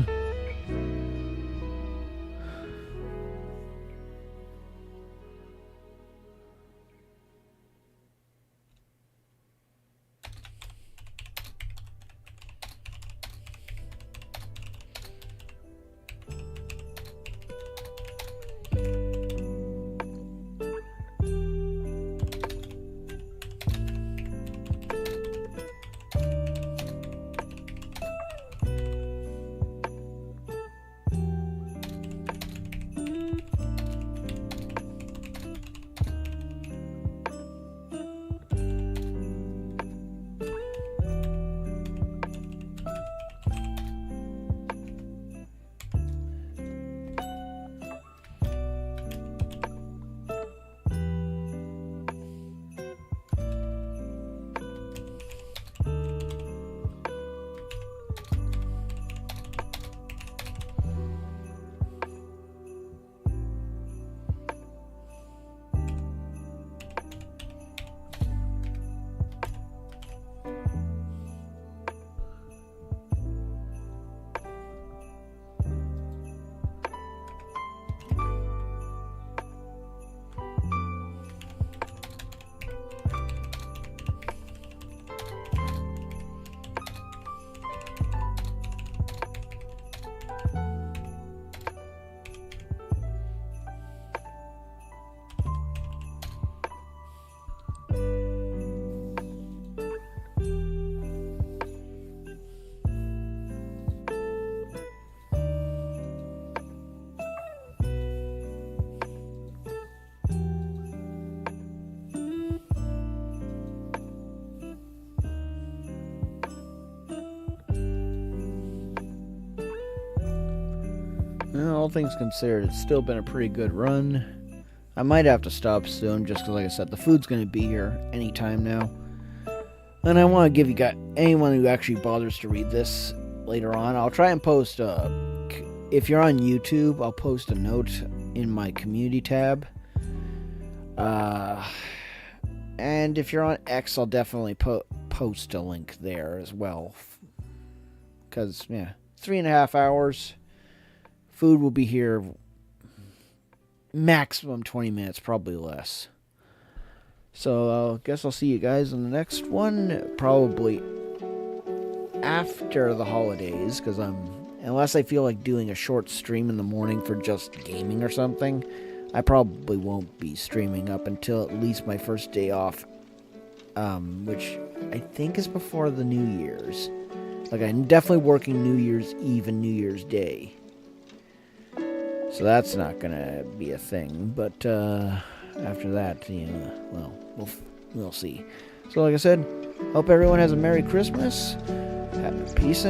All things considered, it's still been a pretty good run. I might have to stop soon, just because, like I said, the food's going to be here anytime now. And I want to give you guys, anyone who actually bothers to read this later on, I'll try and post, if you're on YouTube, I'll post a note in my community tab. And if you're on X, I'll definitely post a link there as well. Because, yeah, 3.5 hours. Food will be here maximum 20 minutes, probably less. So I guess I'll see you guys in the next one, probably after the holidays, because unless I feel like doing a short stream in the morning for just gaming or something, I probably won't be streaming up until at least my first day off, which I think is before the New Year's. Like, I'm definitely working New Year's Eve and New Year's Day. So that's not gonna be a thing, but after that, well, we'll see. So like I said, hope everyone has a Merry Christmas, peace and